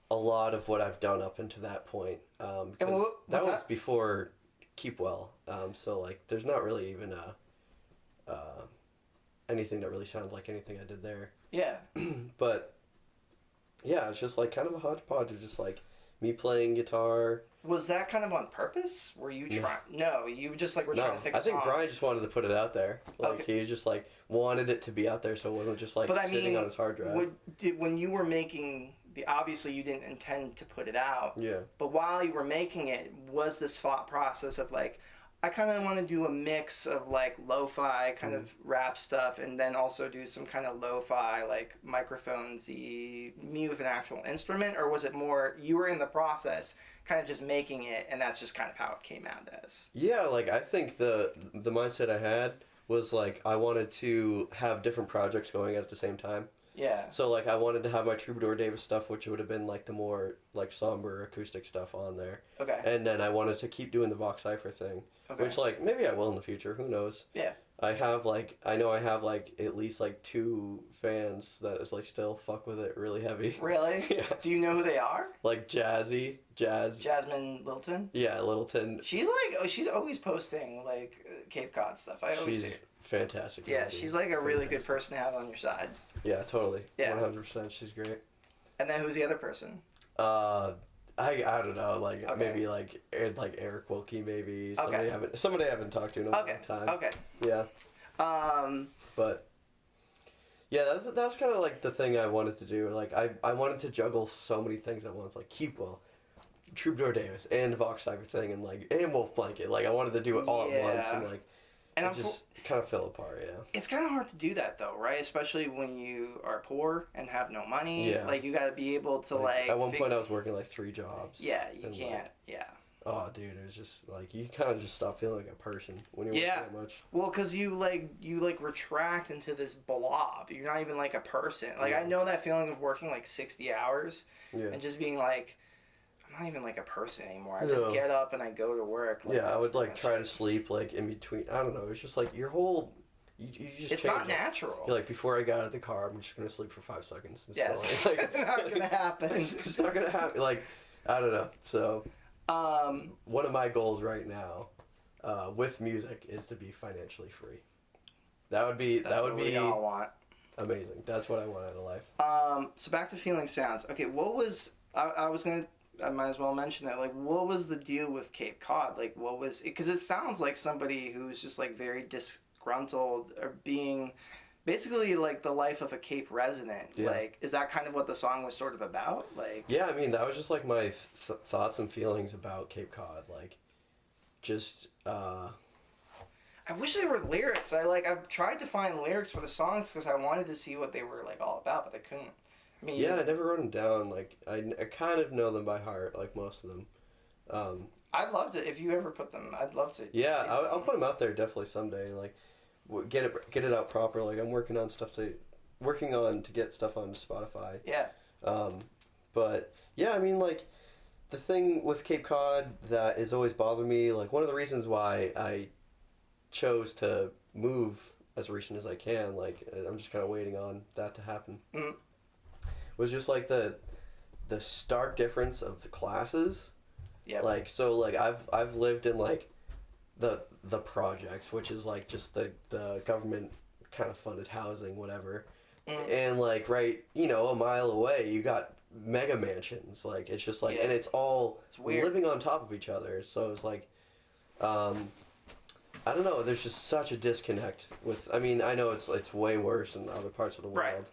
a lot of what I've done up until that point. Because that was before Keep Well, so like there's not really even anything that really sounds like anything I did there. Yeah. But yeah, it's just like kind of a hodgepodge of just like me playing guitar. Was that kind of on purpose? Were you trying? No, you just like were trying to fix songs. I think Brian just wanted to put it out there. Like he just like wanted it to be out there, so it wasn't just like sitting on his hard drive. When you were making obviously you didn't intend to put it out. Yeah. But while you were making it, was this thought process of like, I kind of want to do a mix of like lo-fi kind of rap stuff and then also do some kind of lo-fi like microphones-y, me with an actual instrument? Or was it more you were in the process kind of just making it and that's just kind of how it came out as? Yeah, like I think the mindset I had was like I wanted to have different projects going at the same time. Yeah. So, like, I wanted to have my Troubadour Davis stuff, which would have been, like, the more, like, somber acoustic stuff on there. Okay. And then I wanted to keep doing the Vox Cypher thing. Okay. Which, like, maybe I will in the future. Who knows? Yeah. I know I have, like, at least, like, 2 fans that is, like, still fuck with it really heavy. Really? Yeah. Do you know who they are? Like, Jasmine Littleton? Yeah, Littleton. She's always posting, like, Cape Cod stuff. I always see. Fantastic. Yeah, she's like a really good person to have on your side. Yeah, totally. Yeah. 100%. She's great. And then who's the other person? I don't know, like maybe like Eric Wilkie, maybe somebody I haven't talked to in a long time. Okay. Yeah. But yeah, that was kind of like the thing I wanted to do. Like I wanted to juggle so many things at once, like Keep Well, Troubadour Davis, and Vox Cypher thing, and Wolfblanket. Like I wanted to do it all at once, and like. And it just kind of fell apart, yeah. It's kind of hard to do that, though, right? Especially when you are poor and have no money. Yeah. Like, you got to be able to, like... At one point, I was working, like, 3 jobs. Yeah, you can't, Oh, dude, it was just, like, you kind of just stop feeling like a person when you're working that much. Well, because you retract into this blob. You're not even, like, a person. Like, I know that feeling of working, like, 60 hours and just being, like... I'm not even like a person anymore. I just get up and I go to work. Like, I would like try to sleep like in between. I don't know. It's just like your whole. You just. It's not natural. You're like before I got out of the car, I'm just gonna sleep for 5 seconds. Yes, so, like, it's not gonna happen. It's not gonna happen. Like I don't know. So. One of my goals right now, with music, is to be financially free. That would be. We all want. Amazing. That's what I want out of life. So back to Feeling Sounds. Okay, what was I might as well mention that. Like, what was the deal with Cape Cod? Like, what was it? Because it sounds like somebody who's just, like, very disgruntled or being basically, like, the life of a Cape resident. Yeah. Like, is that kind of what the song was sort of about? Like, yeah, I mean, that was just, like, my thoughts and feelings about Cape Cod. Like, just, I wish there were lyrics. I've tried to find lyrics for the songs because I wanted to see what they were, like, all about, but I couldn't. I never wrote them down. Like I kind of know them by heart, like most of them. I'd love to if you ever put them. I'd love to. Yeah, I'll put them out there definitely someday. Like, get it out proper. Like I'm working on to get stuff on Spotify. Yeah. But yeah, I mean like, the thing with Cape Cod that is always bothered me. Like one of the reasons why I chose to move as recent as I can. Like I'm just kind of waiting on that to happen. Mm-hmm. Was just like the stark difference of the classes. Yeah. Like so like I've lived in like the projects, which is like just the government kind of funded housing, whatever. and like right, a mile away you got mega mansions. Like it's just like, and it's weird. Living on top of each other. So it's like, I don't know. There's just such a disconnect with. I mean, I know it's way worse in other parts of the world. Right.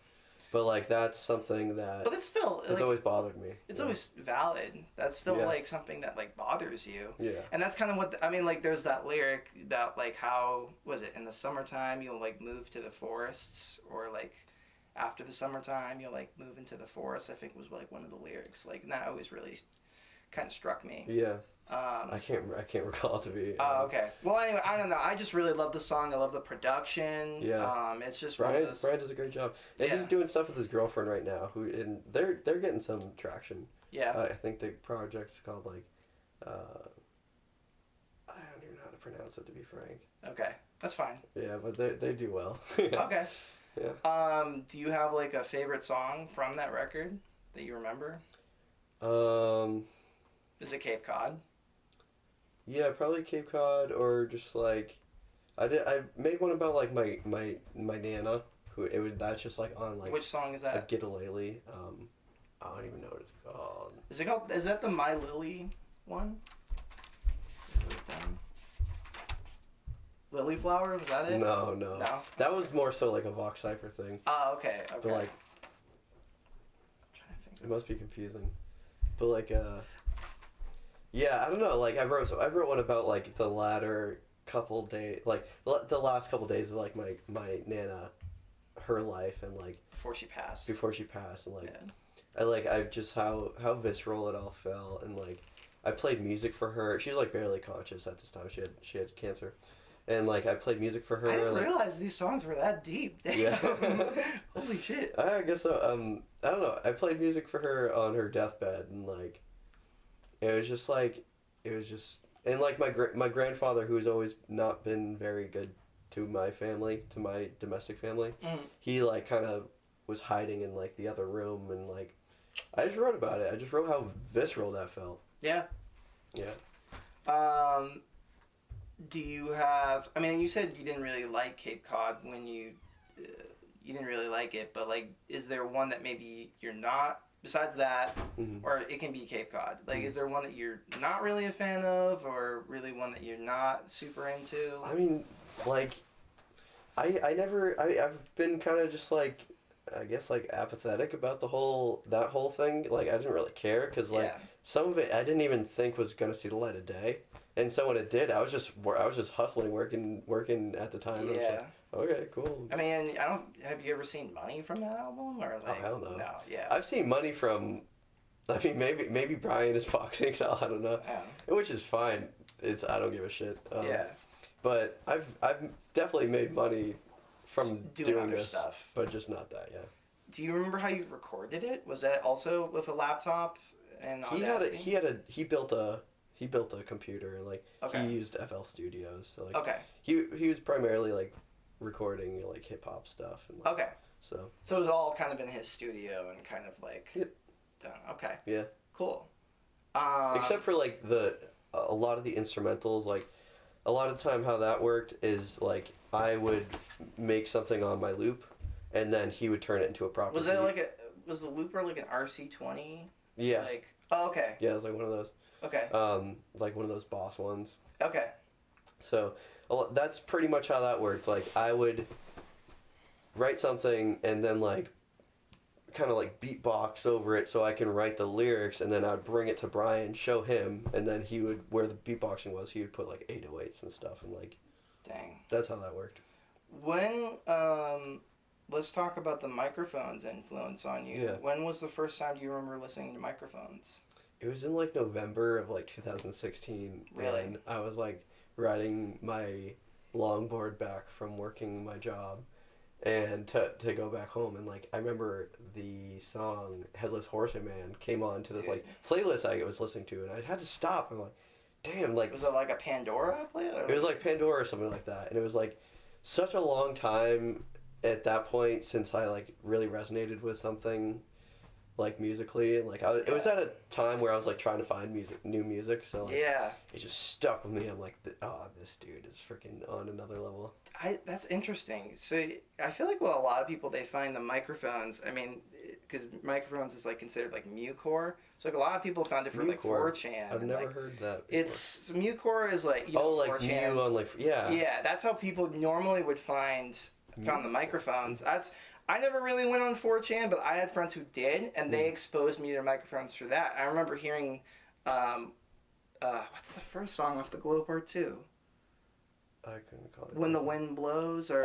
But, like, that's something that... But it's still... It's always bothered me. It's always valid. That's still, like, something that, like, bothers you. Yeah. And that's kind of what... I mean, like, there's that lyric about, like, how... Was it? In the summertime, you'll, like, move to the forests. Or, like, after the summertime, you'll, like, move into the forest. I think was, like, one of the lyrics. Like, and that always really kind of struck me. Yeah. I can't recall it to be. Oh, okay. Well, anyway, I don't know. I just really love the song. I love the production. Yeah. It's just Brian does a great job, and he's doing stuff with his girlfriend right now. And they're getting some traction. Yeah. I think the project's called like, I don't even know how to pronounce it, to be frank. Okay, that's fine. Yeah, but they do well. Okay. Yeah. Do you have like a favorite song from that record that you remember? Is it Cape Cod? Yeah, probably Cape Cod, or just like, I made one about like my nana, that's just like on like. Which song is that? Like Gitalele. I don't even know what it's called. Is that the My Lily one? Lily Flower, was that it? No. That was more so like a Vox Cypher thing. Oh, okay. But like, I'm trying to think. It must be confusing, but like yeah, I don't know. Like I wrote one about like the latter couple days, like the last couple days of like my nana, her life, and like before she passed, and like I just how visceral it all felt, and like I played music for her. She was like barely conscious at this time. She had cancer, and like I played music for her. I didn't like, realize these songs were that deep. Damn. Yeah. Holy shit. I guess so. I don't know. I played music for her on her deathbed, and like. It was just, and like my grandfather, who's always not been very good to my family, to my domestic family, he like kind of was hiding in like the other room, and like, I just wrote about it. I just wrote how visceral that felt. Yeah. Yeah. Do you have, I mean, you said you didn't really like Cape Cod when you didn't really like it, but like, is there one that maybe you're not? Besides that, or it can be Cape Cod. Like, is there one that you're not really a fan of, or really one that you're not super into? I mean, like, I've been kind of just like, I guess like apathetic about that whole thing. Like, I didn't really care, because like some of it I didn't even think was gonna see the light of day, and so when it did, I was just hustling, working at the time. Yeah. Like, okay, cool. I mean, have you ever seen Money from that album, or like? I don't know. No, yeah. I've seen Money from. I mean, maybe Brian is pocketing it. I don't know. Yeah. Which is fine. I don't give a shit. Yeah. But I've definitely made money from doing this stuff, but just not that. Yeah. Do you remember how you recorded it? Was that also with a laptop and Audacity? He built a computer, and like he used FL Studios. So like he was primarily like recording like hip hop stuff, and like, so it was all kind of in his studio and kind of like done. Okay. Yeah. Cool. Except for like a lot of the instrumentals, like a lot of the time how that worked is like I would make something on my loop, and then he would turn it into a proper. Was it like was the looper like an RC20? Yeah. Like okay. Yeah, it was like one of those. Okay. Like one of those Boss ones. Okay. So that's pretty much how that worked. Like I would write something and then like kind of like beatbox over it so I can write the lyrics, and then I'd bring it to Brian, show him, and then he would, where the beatboxing was, he would put like 808s and stuff, and like dang. That's how that worked. When let's talk about the microphones influence on you. Yeah. When was the first time you remember listening to microphones? It was in like November of like 2016. Really? And I was like riding my longboard back from working my job, and to go back home, and like I remember the song Headless Horseman came on to this like playlist I was listening to, and I had to stop. I'm like, damn, like was it like a Pandora playlist? It was like Pandora or something like that, and it was like such a long time at that point since I like really resonated with something, like musically, and like it was at a time where I was like trying to find new music, so like, it just stuck with me. I'm like, this dude is freaking on another level. That's interesting. So I feel like a lot of people, they find the microphones. I mean, because microphones is like considered like mutecore. So like a lot of people found it for like 4chan. I've never heard that before. It's mutecore is like like 4chan. Mew on like Yeah, that's how people normally would found the microphones. I never really went on 4chan, but I had friends who did, and they exposed me to microphones for that. I remember hearing, what's the first song off the Glow Part 2? I couldn't call it. When the Wind Blows, or...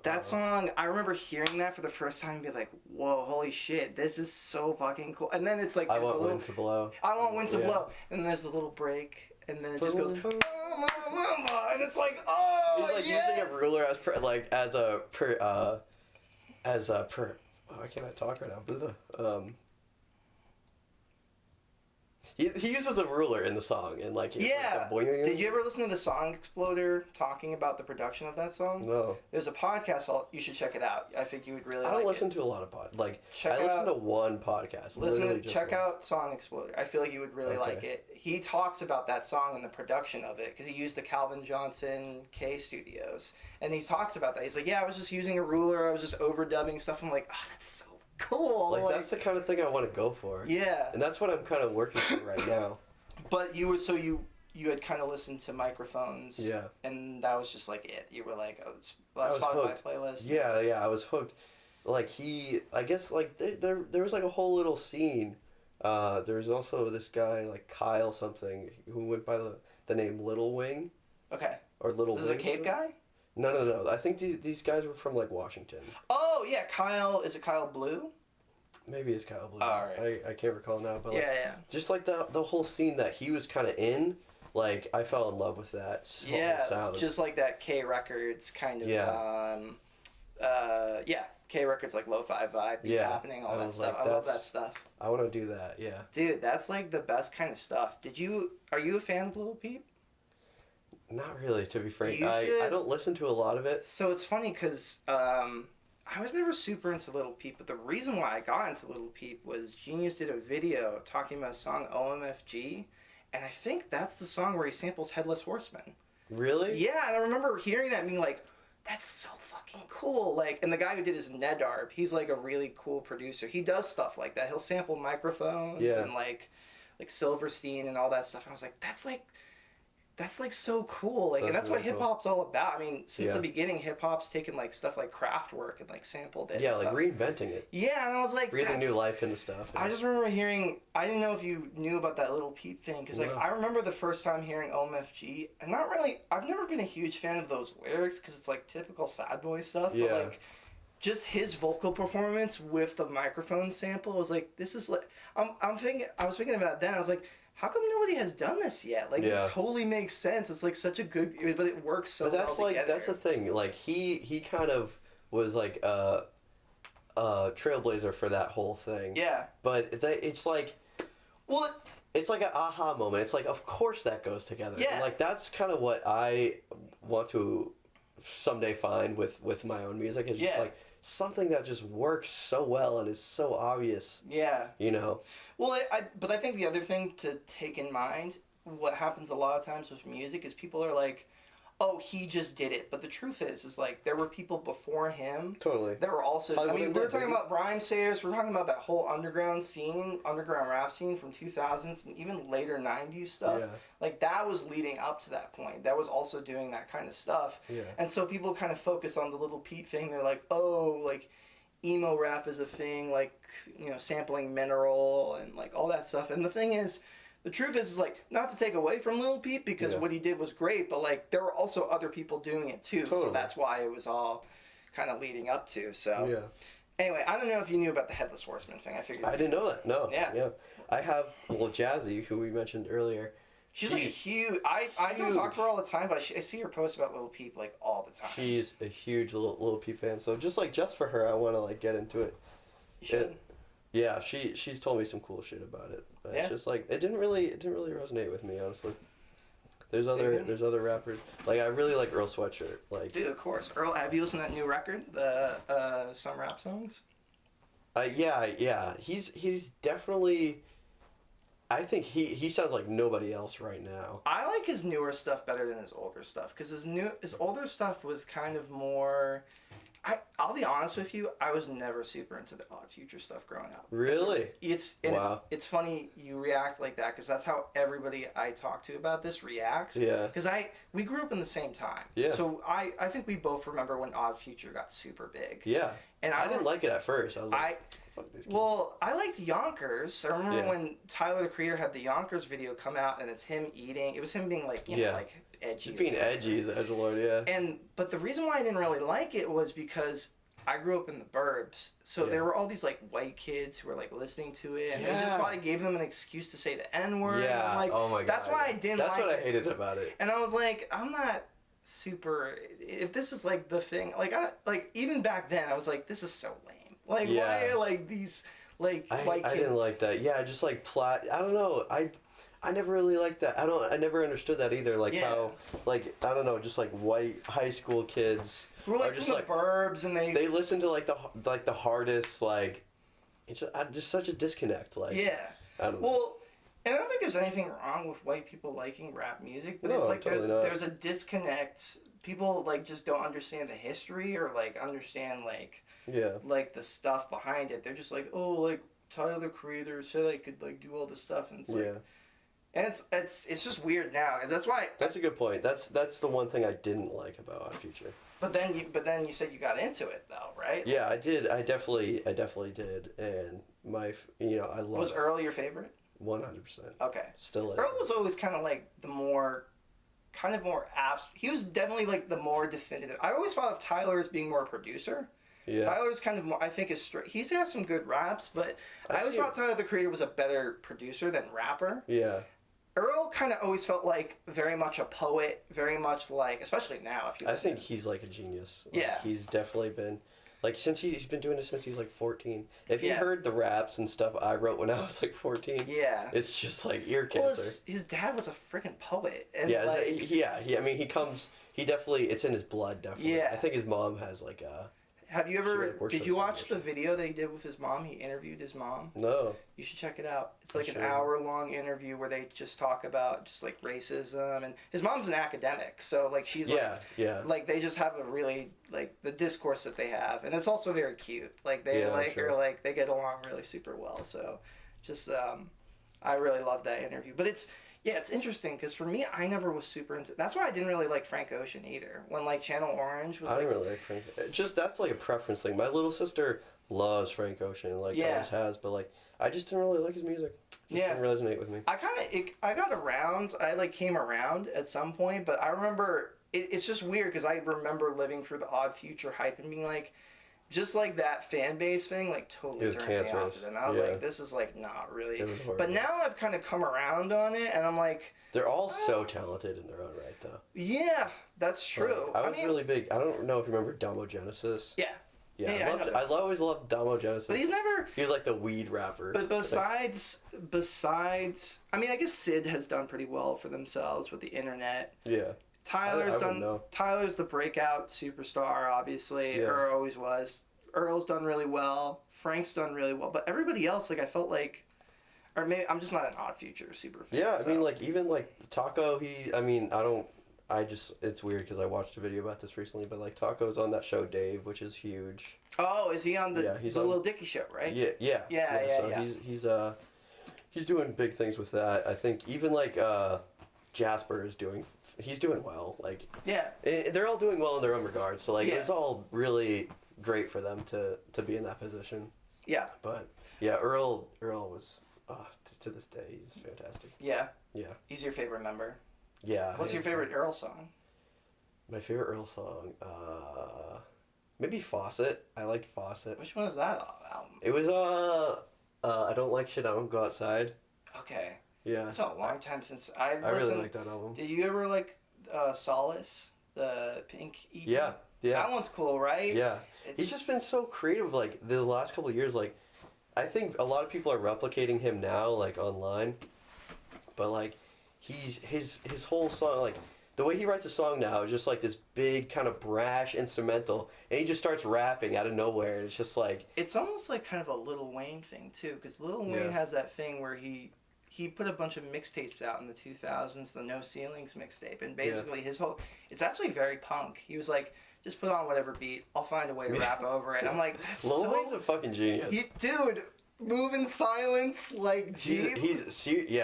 That song, I remember hearing that for the first time and be like, whoa, holy shit, this is so fucking cool. And then it's like... I want Wind to Blow. I want Wind to Blow. And then there's a little break, and then it just goes... And it's like, he's like using a ruler why can't I talk right now? He uses a ruler in the song, and like Did you ever listen to the Song Exploder talking about the production of that song? No. There's a podcast. You should check it out. I think you would really. I don't listen to a lot of podcasts. Like I listen to one podcast. Check out Song Exploder. I feel like you would really like it. He talks about that song and the production of it because he used the Calvin Johnson K Studios, and he talks about that. He's like, I was just using a ruler. I was just overdubbing stuff. I'm like, that's so cool. Like that's the kind of thing I want to go for. Yeah. And that's what I'm kind of working for right now. But you had kind of listened to microphones. Yeah. And that was just like it. You were like, Spotify hooked. playlist. Yeah, I was hooked. Like I guess like there was like a whole little scene. There was also this guy like Kyle something who went by the name Little Wing. Okay. Or Little Wing. Is it a Cape guy? No. I think these guys were from like Washington. Oh yeah, Kyle. Is it Kyle Blue? Maybe it's Kyle Blue. All right. I can't recall now, but just like the whole scene that he was kind of in, like I fell in love with that. Sound. Just like that K Records kind of. K Records like lo-fi vibe happening, all that stuff. I love that stuff. I want to do that. Yeah. Dude, that's like the best kind of stuff. Are you a fan of Lil Peep? Not really, to be frank. I don't listen to a lot of it. So it's funny because I was never super into Little Peep, but the reason why I got into Little Peep was Genius did a video talking about a song OMFG, and I think that's the song where he samples Headless Horseman. Really? Yeah, and I remember hearing that and being like, that's so fucking cool. Like, and the guy who did is Nedarb. He's like a really cool producer. He does stuff like that. He'll sample microphones and like Silverstein and all that stuff. And I was like, that's like so cool. Like, and that's what hip hop's all about. I mean, since the beginning, hip hop's taken like stuff like Kraftwerk and like sampled it. Yeah, like reinventing it. Yeah, and I was like, breathing new life into stuff. I just remember hearing. I didn't know if you knew about that Little Peep thing because like I remember the first time hearing OMFG, and not really. I've never been a huge fan of those lyrics because it's like typical sad boy stuff. Yeah. But like, just his vocal performance with the microphone sample was like, this is like. I was thinking about it then. I was like, how come nobody has done this yet? Like, it totally makes sense. It's like such a good, but it works so well together. That's the thing. Like, he kind of was like a trailblazer for that whole thing. Yeah. But it's like, well, it's like an aha moment. It's like, of course that goes together. Yeah. And like, that's kind of what I want to someday find with my own music. It's just like something that just works so well and is so obvious. Yeah. You know? Well, but I think the other thing to take in mind, what happens a lot of times with music is people are like, oh, he just did it. But the truth is like, there were people before him. Totally. That were also, I mean, we're talking about rhyme sayers, we're talking about that whole underground rap scene from 2000s and even later 90s stuff. Yeah. Like, that was leading up to that point. That was also doing that kind of stuff. Yeah. And so people kind of focus on the Little Peep thing. They're like, oh, like, emo rap is a thing, like, you know, sampling Mineral and, like, all that stuff. And the thing is, the truth is like, not to take away from Lil Peep, because what he did was great, but, like, there were also other people doing it, too. Totally. So that's why it was all kind of leading up to, so. Yeah. Anyway, I don't know if you knew about the Headless Horseman thing. I didn't know that, no. Yeah. I have, Jazzy, who we mentioned earlier. She's like a huge... I don't talk to her all the time, but I see her post about Lil Peep, like, all the time. She's a huge Lil Peep fan, so just for her, I want to, like, get into it. You should. Yeah, she's told me some cool shit about it. But it's just, like, it didn't really resonate with me, honestly. There's other rappers. Like, I really like Earl Sweatshirt. Like, dude, of course. Earl, have you listened to that new record, the Some Rap Songs? Yeah. He's definitely. I think he sounds like nobody else right now. I like his newer stuff better than his older stuff because his older stuff was kind of more. I'll be honest with you, I was never super into the Odd Future stuff growing up. Really? Wow. It's funny you react like that because that's how everybody I talk to about this reacts. Yeah. Because we grew up in the same time. Yeah. So I think we both remember when Odd Future got super big. Yeah. And I didn't like it at first. I was like, fuck these kids. Well, I liked Yonkers. I remember when Tyler the Creator had the Yonkers video come out and it's him eating. It was him being like, you know, like edgy. Just being edgy as edgelord, yeah. But the reason why I didn't really like it was because I grew up in the burbs, so there were all these like white kids who were like listening to it, and I just thought it gave them an excuse to say the N-word. Yeah. Like, oh my god. That's why I didn't. That's like what I hated about it. And I was like, I'm not super. If this is like the thing, like even back then, I was like, this is so lame. Like why are like these white kids? I didn't like that. Yeah, just like plot. I don't know. I never really liked that. I never understood that either. Like how, like, I don't know, just like white high school kids who are like just from like the burbs, and they listen to like the hardest, like, it's just such a disconnect. Like, I don't know. Well, and I don't think there's anything wrong with white people liking rap music, but No, it's like totally there's a disconnect. People like just don't understand the history or like understand like the stuff behind it. They're just like, oh, like Tyler the Creator said I could like do all this stuff, and it's like. And it's just weird now. That's why. That's a good point. That's the one thing I didn't like about Odd Future. But then you said you got into it though, right? Yeah, I did. I definitely did. And I love. Was Earl your favorite? 100%. Okay. Still is. Earl was always kind of like the more, kind of more abstract. He was definitely like the more definitive. I always thought of Tyler as being more a producer. Yeah. Tyler's kind of more, I think, is straight. He's had some good raps, but I always thought Tyler the Creator was a better producer than rapper. Yeah. Earl kind of always felt like very much a poet, very much like, especially now. I think he's like a genius. Like, he's definitely been, like, since he's been doing it since he's like 14. If you heard the raps and stuff I wrote when I was like 14, it's just like ear cancer. Well, his dad was a freaking poet. And I mean, he definitely, it's in his blood, definitely. I think his mom has like a... Have you ever, did you watch the video they did with his mom? He interviewed his mom. No. You should check it out. It's like an hour-long interview where they just talk about just like racism, and his mom's an academic, so like she's like they just have a really like the discourse that they have, and it's also very cute. Like they are like they get along really super well. So just I really love that interview. But it's interesting because for me, I never was super into. That's why I didn't really like Frank Ocean either. When like Channel Orange was. I don't really like Frank. Just that's like a preference thing. My little sister loves Frank Ocean, like always has, but like I just didn't really like his music. Just didn't resonate with me. I got around. I like came around at some point, but I remember it's just weird because I remember living through the Odd Future hype and being like. Just like that fan base thing, like totally turned me off to them. I was like, this is like not really. It was horrible. But now I've kind of come around on it, and I'm like, they're all so talented in their own right, though. Yeah, that's true. I was really big. I don't know if you remember Damo Genesis. Yeah. I always loved Damo Genesis. But he was like the weed rapper. But besides, I mean, I guess Sid has done pretty well for themselves with the internet. Yeah. Tyler's the breakout superstar, obviously. Earl always was. Earl's done really well. Frank's done really well. But everybody else, like, I felt like... Or maybe I'm just not an Odd Future super fan. Yeah, I mean, like, even, like, Taco, it's weird because I watched a video about this recently, but, like, Taco's on that show, Dave, which is huge. Oh, is he on the Lil Dicky show, right? Yeah. He's doing big things with that. I think even, like, Jasper is doing... He's doing well, like they're all doing well in their own regards. So like it's all really great for them to be in that position. Yeah, but Earl was to this day he's fantastic. Yeah. He's your favorite member. Yeah. What's your favorite Earl song? My favorite Earl song, maybe Faucet. I liked Faucet. Which one is that album? It was I Don't Like Shit. I Don't Go Outside. Okay. Yeah. It's been a long time since I really like that album. Did you ever like Solace, the Pink EP? Yeah. That one's cool, right? Yeah. He's just been so creative, like, the last couple of years. Like, I think a lot of people are replicating him now, like, online. But, like, his whole song, like, the way he writes a song now is just like this big kind of brash instrumental, and he just starts rapping out of nowhere. And it's just like it's almost like kind of a Lil Wayne thing too, because Lil Wayne has that thing where he put a bunch of mixtapes out in the 2000s, the No Ceilings mixtape, and basically his whole it's actually very punk. He was like, just put on whatever beat, I'll find a way to rap over it. I'm like, that's Lil Wayne's a fucking genius. Dude, move in silence like Jeep.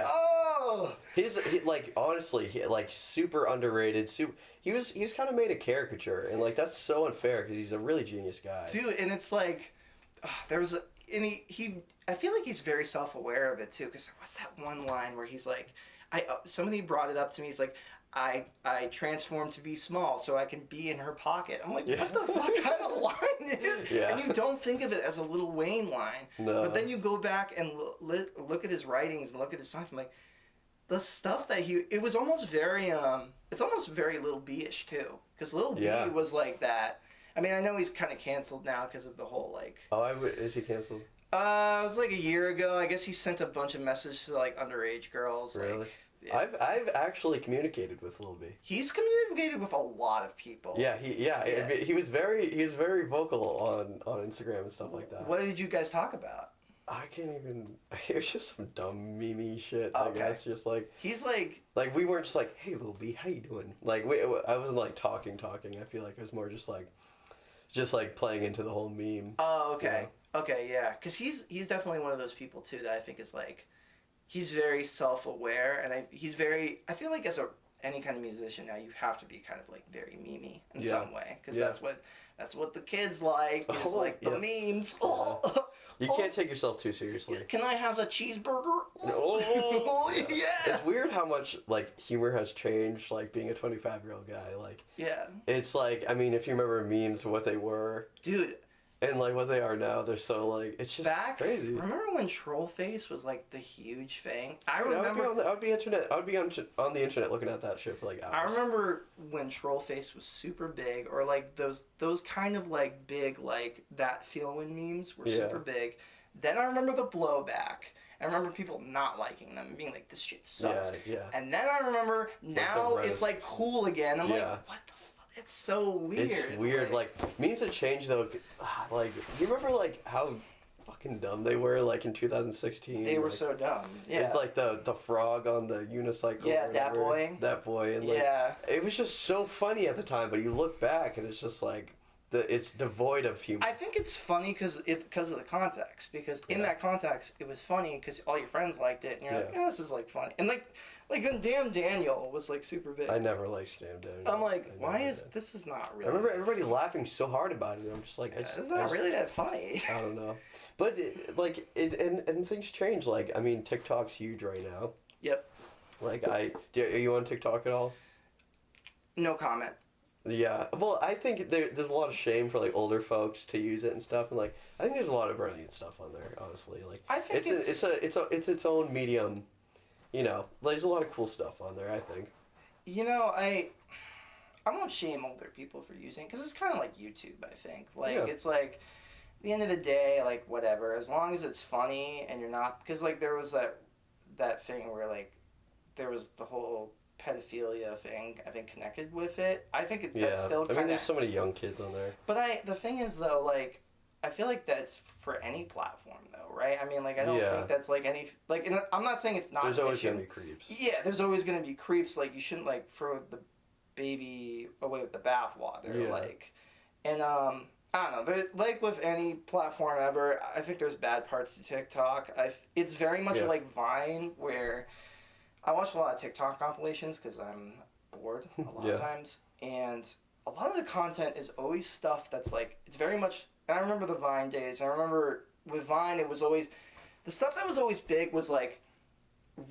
Oh, he's like honestly like super underrated. He was kind of made a caricature, and like that's so unfair because he's a really genius guy. Dude, and it's like there was I feel like he's very self-aware of it too. Because what's that one line where he's like, somebody brought it up to me. He's like, I transformed to be small so I can be in her pocket. I'm like, what the fuck kind of line is? Yeah. And you don't think of it as a Lil Wayne line. No. But then you go back and look at his writings and look at his songs. I'm like, the stuff that it was almost very, it's almost very Lil B-ish too. Because Lil B was like that. I mean, I know he's kind of canceled now because of the whole like... Oh, is he canceled? It was like a year ago. I guess he sent a bunch of messages to like underage girls. Really? Like, I've actually communicated with Lil B. He's communicated with a lot of people. Yeah, he was very vocal on Instagram and stuff like that. What did you guys talk about? I can't even. It was just some dumb meme shit. I guess just like he's like we weren't just like, hey Lil B, how you doing? Like I wasn't like talking. I feel like it was more just like playing into the whole meme. Oh, okay, okay, yeah. Because he's definitely one of those people too that I think is like. He's very self-aware, and I feel like as any kind of musician now, you have to be kind of like very memey in some way, because that's what the kids like, is like the memes. You can't take yourself too seriously. Can I have a cheeseburger? Yeah. It's weird how much like humor has changed, like being a 25-year-old guy. Like it's like, I mean, if you remember memes, what they were, dude. And like what they are now, they're so like it's just crazy. Remember when Trollface was like the huge thing? I remember. I would be on the internet looking at that shit for like hours. I remember when Trollface was super big, or like those kind of like big like that feeling memes were super big. Then I remember the blowback. I remember people not liking them and being like, "This shit sucks." Yeah. And then I remember now it's like cool again. I'm like, what the. It's so weird. It's weird. Like memes have changed though. Like you remember like how fucking dumb they were like in 2016. They were so dumb. Yeah. It's like the frog on the unicycle. Yeah, that boy. That boy, and like it was just so funny at the time. But you look back and it's just like it's devoid of humor. I think it's funny because of the context. Because in that context, it was funny because all your friends liked it, and you're like, this is like funny. And like when Damn Daniel was like super big. I never liked Damn Daniel. I'm like, this is not really. I remember everybody laughing so hard about it. I'm just like, it's not really that funny. I don't know, but and things change. Like I mean, TikTok's huge right now. Yep. Like are you on TikTok at all? No comment. Yeah, well, I think there's a lot of shame for like older folks to use it and stuff, and like I think there's a lot of brilliant stuff on there. Honestly, like I think it's its own medium. You know, there's a lot of cool stuff on there, I think. You know, I won't shame older people for using it, because it's kind of like YouTube, I think. Like, it's like, at the end of the day, like, whatever, as long as it's funny and you're not, because, like, there was that thing where, like, there was the whole pedophilia thing, I think, connected with it. I think that's still kind of... I mean, there's so many young kids on there. But the thing is, though, like, I feel like that's for any platform, though, right? I mean, like, I don't think that's, like, any... Like, and I'm not saying it's not There's always going to be creeps. Yeah, there's always going to be creeps. Like, you shouldn't, like, throw the baby away with the bathwater. Like, and, I don't know. Like, with any platform ever, I think there's bad parts to TikTok. It's very much like Vine, where I watch a lot of TikTok compilations because I'm bored a lot of times. And a lot of the content is always stuff that's, like, it's very much... I remember the Vine days. I remember with Vine, it was always... The stuff that was always big was, like,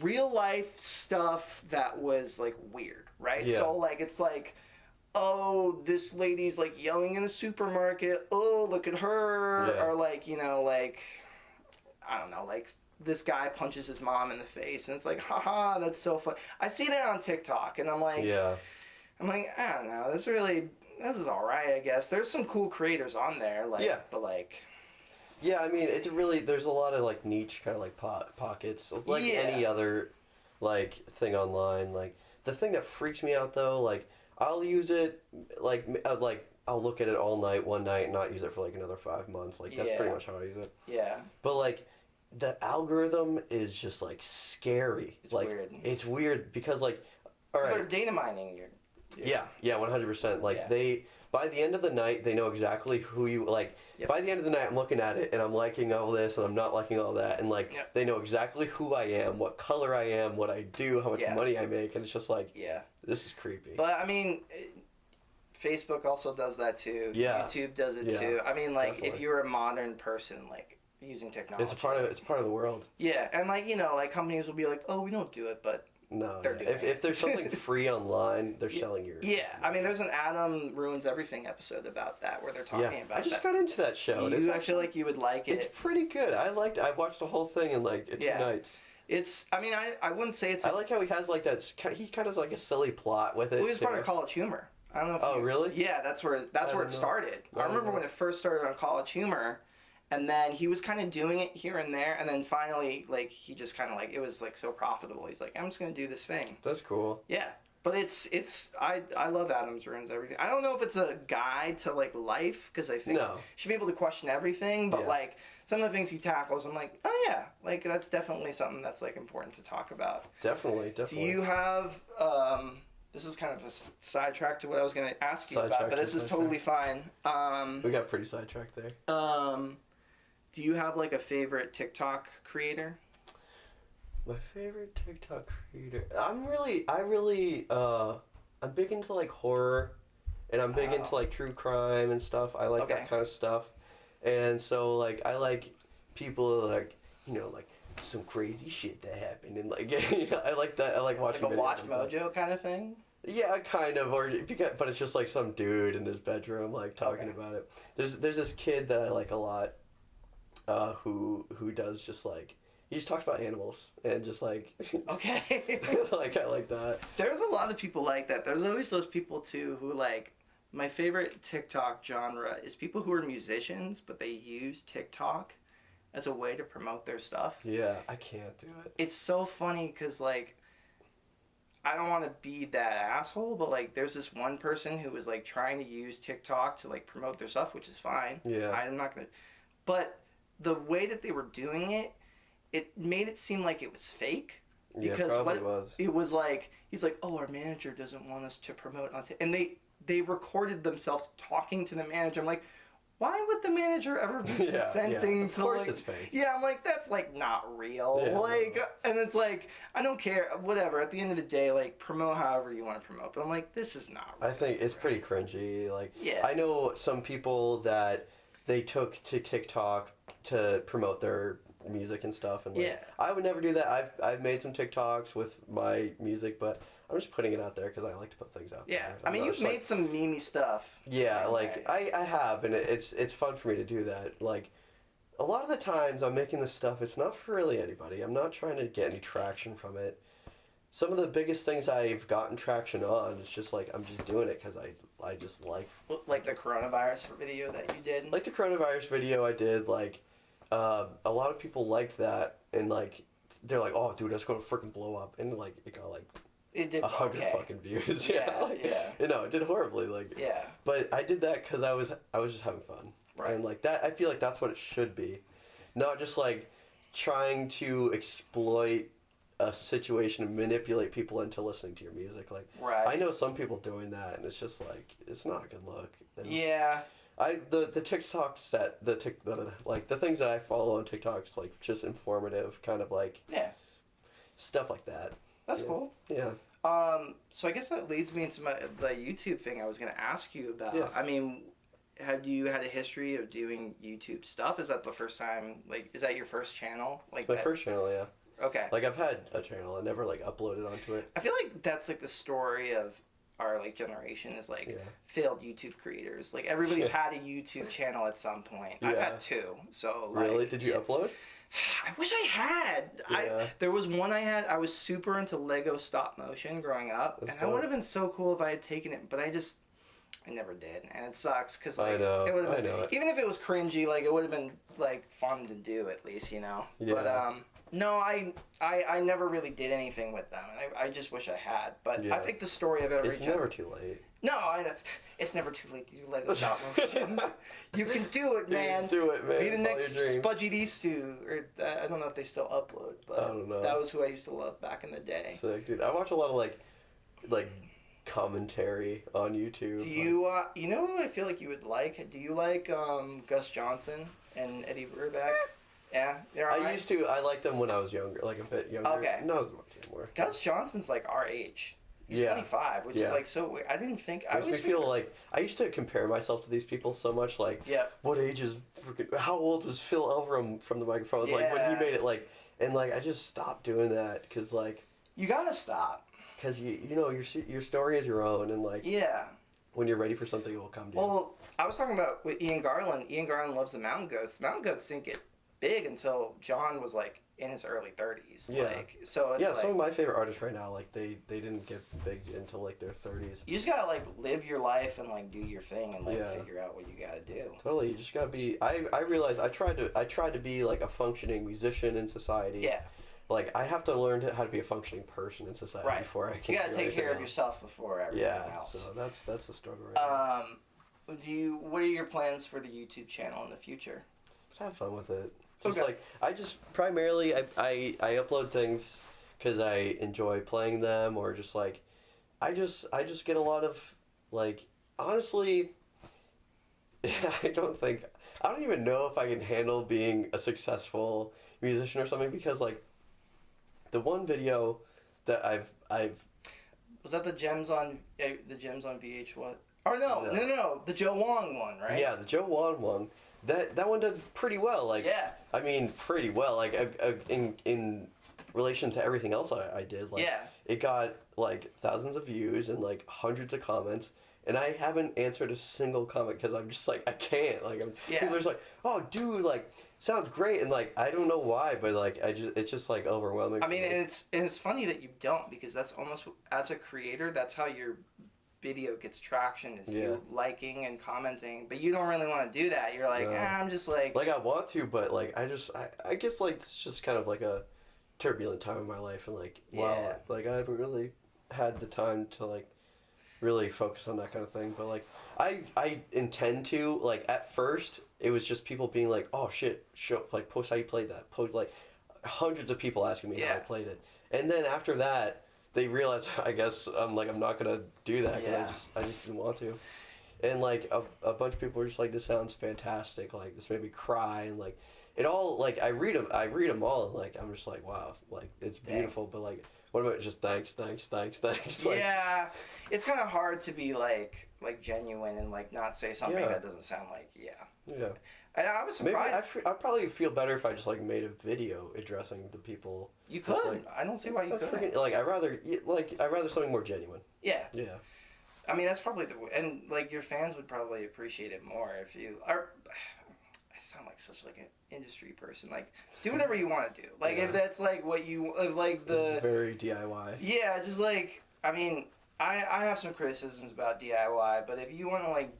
real-life stuff that was, like, weird, right? Yeah. So, like, it's like, oh, this lady's, like, yelling in a supermarket. Oh, look at her. Yeah. Or, like, you know, like, I don't know, like, this guy punches his mom in the face. And it's like, haha, that's so fun. I see that on TikTok, and I'm like... I'm like, I don't know, this is alright, I guess. There's some cool creators on there, like, but like... Yeah, I mean, it's really, there's a lot of, like, niche kind of, like, pockets, like any other like thing online. Like the thing that freaks me out though, like I'll use it like I'll look at it all night one night and not use it for like another 5 months. Like that's pretty much how I use it. Yeah. But like the algorithm is just like scary. It's like weird. It's weird because like all right. They're data mining your. Yeah, 100%. Like they by the end of the night they know exactly who you like. Yep. By the end of the night I'm looking at it and I'm liking all this and I'm not liking all that and like they know exactly who I am, what color I am, what I do, how much money I make, and it's just like this is creepy. But I mean, Facebook also does that too. Yeah. YouTube does it too. I mean, like definitely. if you're a modern person, like using technology, it's part of the world. Yeah, and like like companies will be like, oh, we don't do it, but no. They're doing if there's something free online, they're selling your. Yeah, I mean, there's an Adam Ruins Everything episode about that where they're talking about. I just got into that show. I feel like you would like it. It's pretty good. I watched the whole thing in like 2 nights. It's. I mean, I wouldn't say it's. I like how he has like that. He kind of has like a silly plot with it. Well, he was part of College Humor. I don't know if. Oh, really? Yeah, that's where it started. I remember when it first started on College Humor, and then he was kind of doing it here and there, and then finally, like, he just kind of like it was like so profitable. He's like, I'm just gonna do this thing. That's cool. Yeah, but I love Adam's Ruins Everything. I don't know if it's a guide to like life because I think you should be able to question everything, but like some of the things he tackles, I'm like, oh yeah, like that's definitely something that's like important to talk about. Definitely. Do you have? This is kind of a sidetrack to what I was going to ask you about, but this is totally fine. We got pretty sidetracked there. Do you have like a favorite TikTok creator? My favorite TikTok creator. I'm big into like horror, and I'm big into like true crime and stuff. I like that kind of stuff, and so like I like people like like some crazy shit that happened and like I like that. I like watching like a Watch Mojo kind of thing. Yeah, kind of, but it's just like some dude in his bedroom like talking about it. There's this kid that I like a lot, who does just like he just talks about animals and just like like I like that. There's a lot of people like that. There's always those people too who like. My favorite TikTok genre is people who are musicians but they use TikTok as a way to promote their stuff. Yeah, I can't do it. It's so funny because, like, I don't want to be that asshole, but, like, there's this one person who was, like, trying to use TikTok to, like, promote their stuff, which is fine. Yeah. I'm not going to... But the way that they were doing it, it made it seem like it was fake. Because yeah, probably was. It was like, he's like, oh, our manager doesn't want us to promote on TikTok. And they recorded themselves talking to the manager. I'm like... Why would the manager ever be consenting to, like... Of course it's fake. Yeah, I'm like, that's, like, not real. Yeah, like, and it's like, I don't care, whatever. At the end of the day, like, promote however you want to promote. But I'm like, this is not real. I think it's pretty cringy. Like, I know some people that they took to TikTok to promote their music and stuff. And, like, I would never do that. I've made some TikToks with my music, but... I'm just putting it out there because I like to put things out there. I mean, you've made some memey stuff. Yeah, like, I have, and it's fun for me to do that. Like, a lot of the times I'm making this stuff, it's not for really anybody. I'm not trying to get any traction from it. Some of the biggest things I've gotten traction on, it's just like, I'm just doing it because I just like... Like the coronavirus video that you did? Like the coronavirus video I did, like, a lot of people liked that, and, like, they're like, oh, dude, that's going to freaking blow up. And, like, it got, like... It did 100 fucking views. It did horribly. Like, yeah. But I did that because I was just having fun. Right. And like that, I feel like that's what it should be, not just like trying to exploit a situation and manipulate people into listening to your music. Like, I know some people doing that, and it's just like it's not a good look. And the TikTok set the things that I follow on TikTok is like just informative, kind of like stuff like that. That's cool. Yeah. So I guess that leads me into the YouTube thing I was going to ask you about. Yeah. I mean, have you had a history of doing YouTube stuff? Is that the first time? Like, is that your first channel? Like, it's my first channel, yeah. Okay. Like, I've had a channel. I never, like, uploaded onto it. I feel like that's, like, the story of our, like, generation is, like, failed YouTube creators. Like, everybody's had a YouTube channel at some point. I've had two, so, like... Really? Did you upload? I wish I had. Yeah. There was one I had. I was super into Lego stop motion growing up, and that would have been so cool if I had taken it. But I never did, and it sucks because like, I know. It would have been, I know. even if it was cringy, like it would have been like fun to do at least, you know. Yeah. But No, I never really did anything with them, and I just wish I had. But I think the story of every... It's never too late. No, it's never too late to do Lego stop motion. You can do it, man. You can do it, man. Be the next Spudgy Distu, or I don't know if they still upload, but I don't know. That was who I used to love back in the day. Sick, dude. I watch a lot of like commentary on YouTube. Do you you know who I feel like you would like? Do you like Gus Johnson and Eddie Verbeck? Yeah, they're all right. I used to. I liked them when I was younger, like a bit younger. Okay. Not as much anymore. Gus Johnson's like our age. He's 25, which is like so weird. I didn't think... I makes me feel like... I used to compare myself to these people so much, like... Yeah. What age is... How old was Phil Elverum from the Microphones? Like, when he made it, like... And, like, I just stopped doing that, because, like... You gotta stop. Because, you know, your story is your own, and, like... Yeah. When you're ready for something, it will come to you. Well, I was talking about with Ian Garland. Ian Garland loves the Mountain Goats. The Mountain Goats didn't get big until John was, like, in his early 30s. Yeah. Like, so it's yeah, like, some of my favorite artists right now, like, they didn't get big until, like, their 30s. You just gotta, like, live your life and, like, do your thing and, like, figure out what you gotta do. Totally, you just gotta be... I realized I tried to be, like, a functioning musician in society. Yeah. Like, I have to learn how to be a functioning person in society before I can... You gotta take care of yourself before everything else. Yeah, so that's the struggle right now. What are your plans for the YouTube channel in the future? Just have fun with it. Just like, I just primarily, I upload things because I enjoy playing them, or just like, I just get a lot of, like, honestly, I don't even know if I can handle being a successful musician or something, because, like, the one video that I've was that the gems on VH what? Or no, the Joe Wong one, right? Yeah, the Joe Wong one. That one did pretty well. Like, yeah. I mean, pretty well. Like, in relation to everything else I did. Like, it got, like, thousands of views and, like, hundreds of comments. And I haven't answered a single comment because I'm just, like, I can't. Like, people are just like, oh, dude, like, sounds great. And, like, I don't know why, but, like, it's just, like, overwhelming. I mean, and it's funny that you don't, because that's almost, as a creator, that's how your video gets traction, is you liking and commenting, but you don't really want to do that. You're like, I'm just like I want to, but, like, I guess, like, it's just kind of like a turbulent time in my life, and, like, wow, like, I haven't really had the time to, like, really focus on that kind of thing. But, like, I intend to, like, at first it was just people being like, oh shit, like, post how you played that, post, like, hundreds of people asking me how I played it, and then after that they realized, I guess, I'm not gonna do that because I just didn't want to. And, like, a bunch of people were just like, this sounds fantastic, like, this made me cry, and, like, it all, like, I read them all, and, like, I'm just like, wow, like, it's beautiful. But, like, what about just thanks? Like, yeah, it's kind of hard to be like genuine and, like, not say something that doesn't sound like yeah. And I was surprised. Maybe I'd probably feel better if I just, like, made a video addressing the people. You could. Like, I don't see why you couldn't. Like, I'd rather something more genuine. Yeah. Yeah. I mean, that's probably and, like, your fans would probably appreciate it more if you are. I sound like such, like, an industry person. Like, do whatever you want to do. Like, if that's, like, what you, if, like, the... It's very DIY. Yeah, just, like, I mean, I have some criticisms about DIY, but if you want to, like,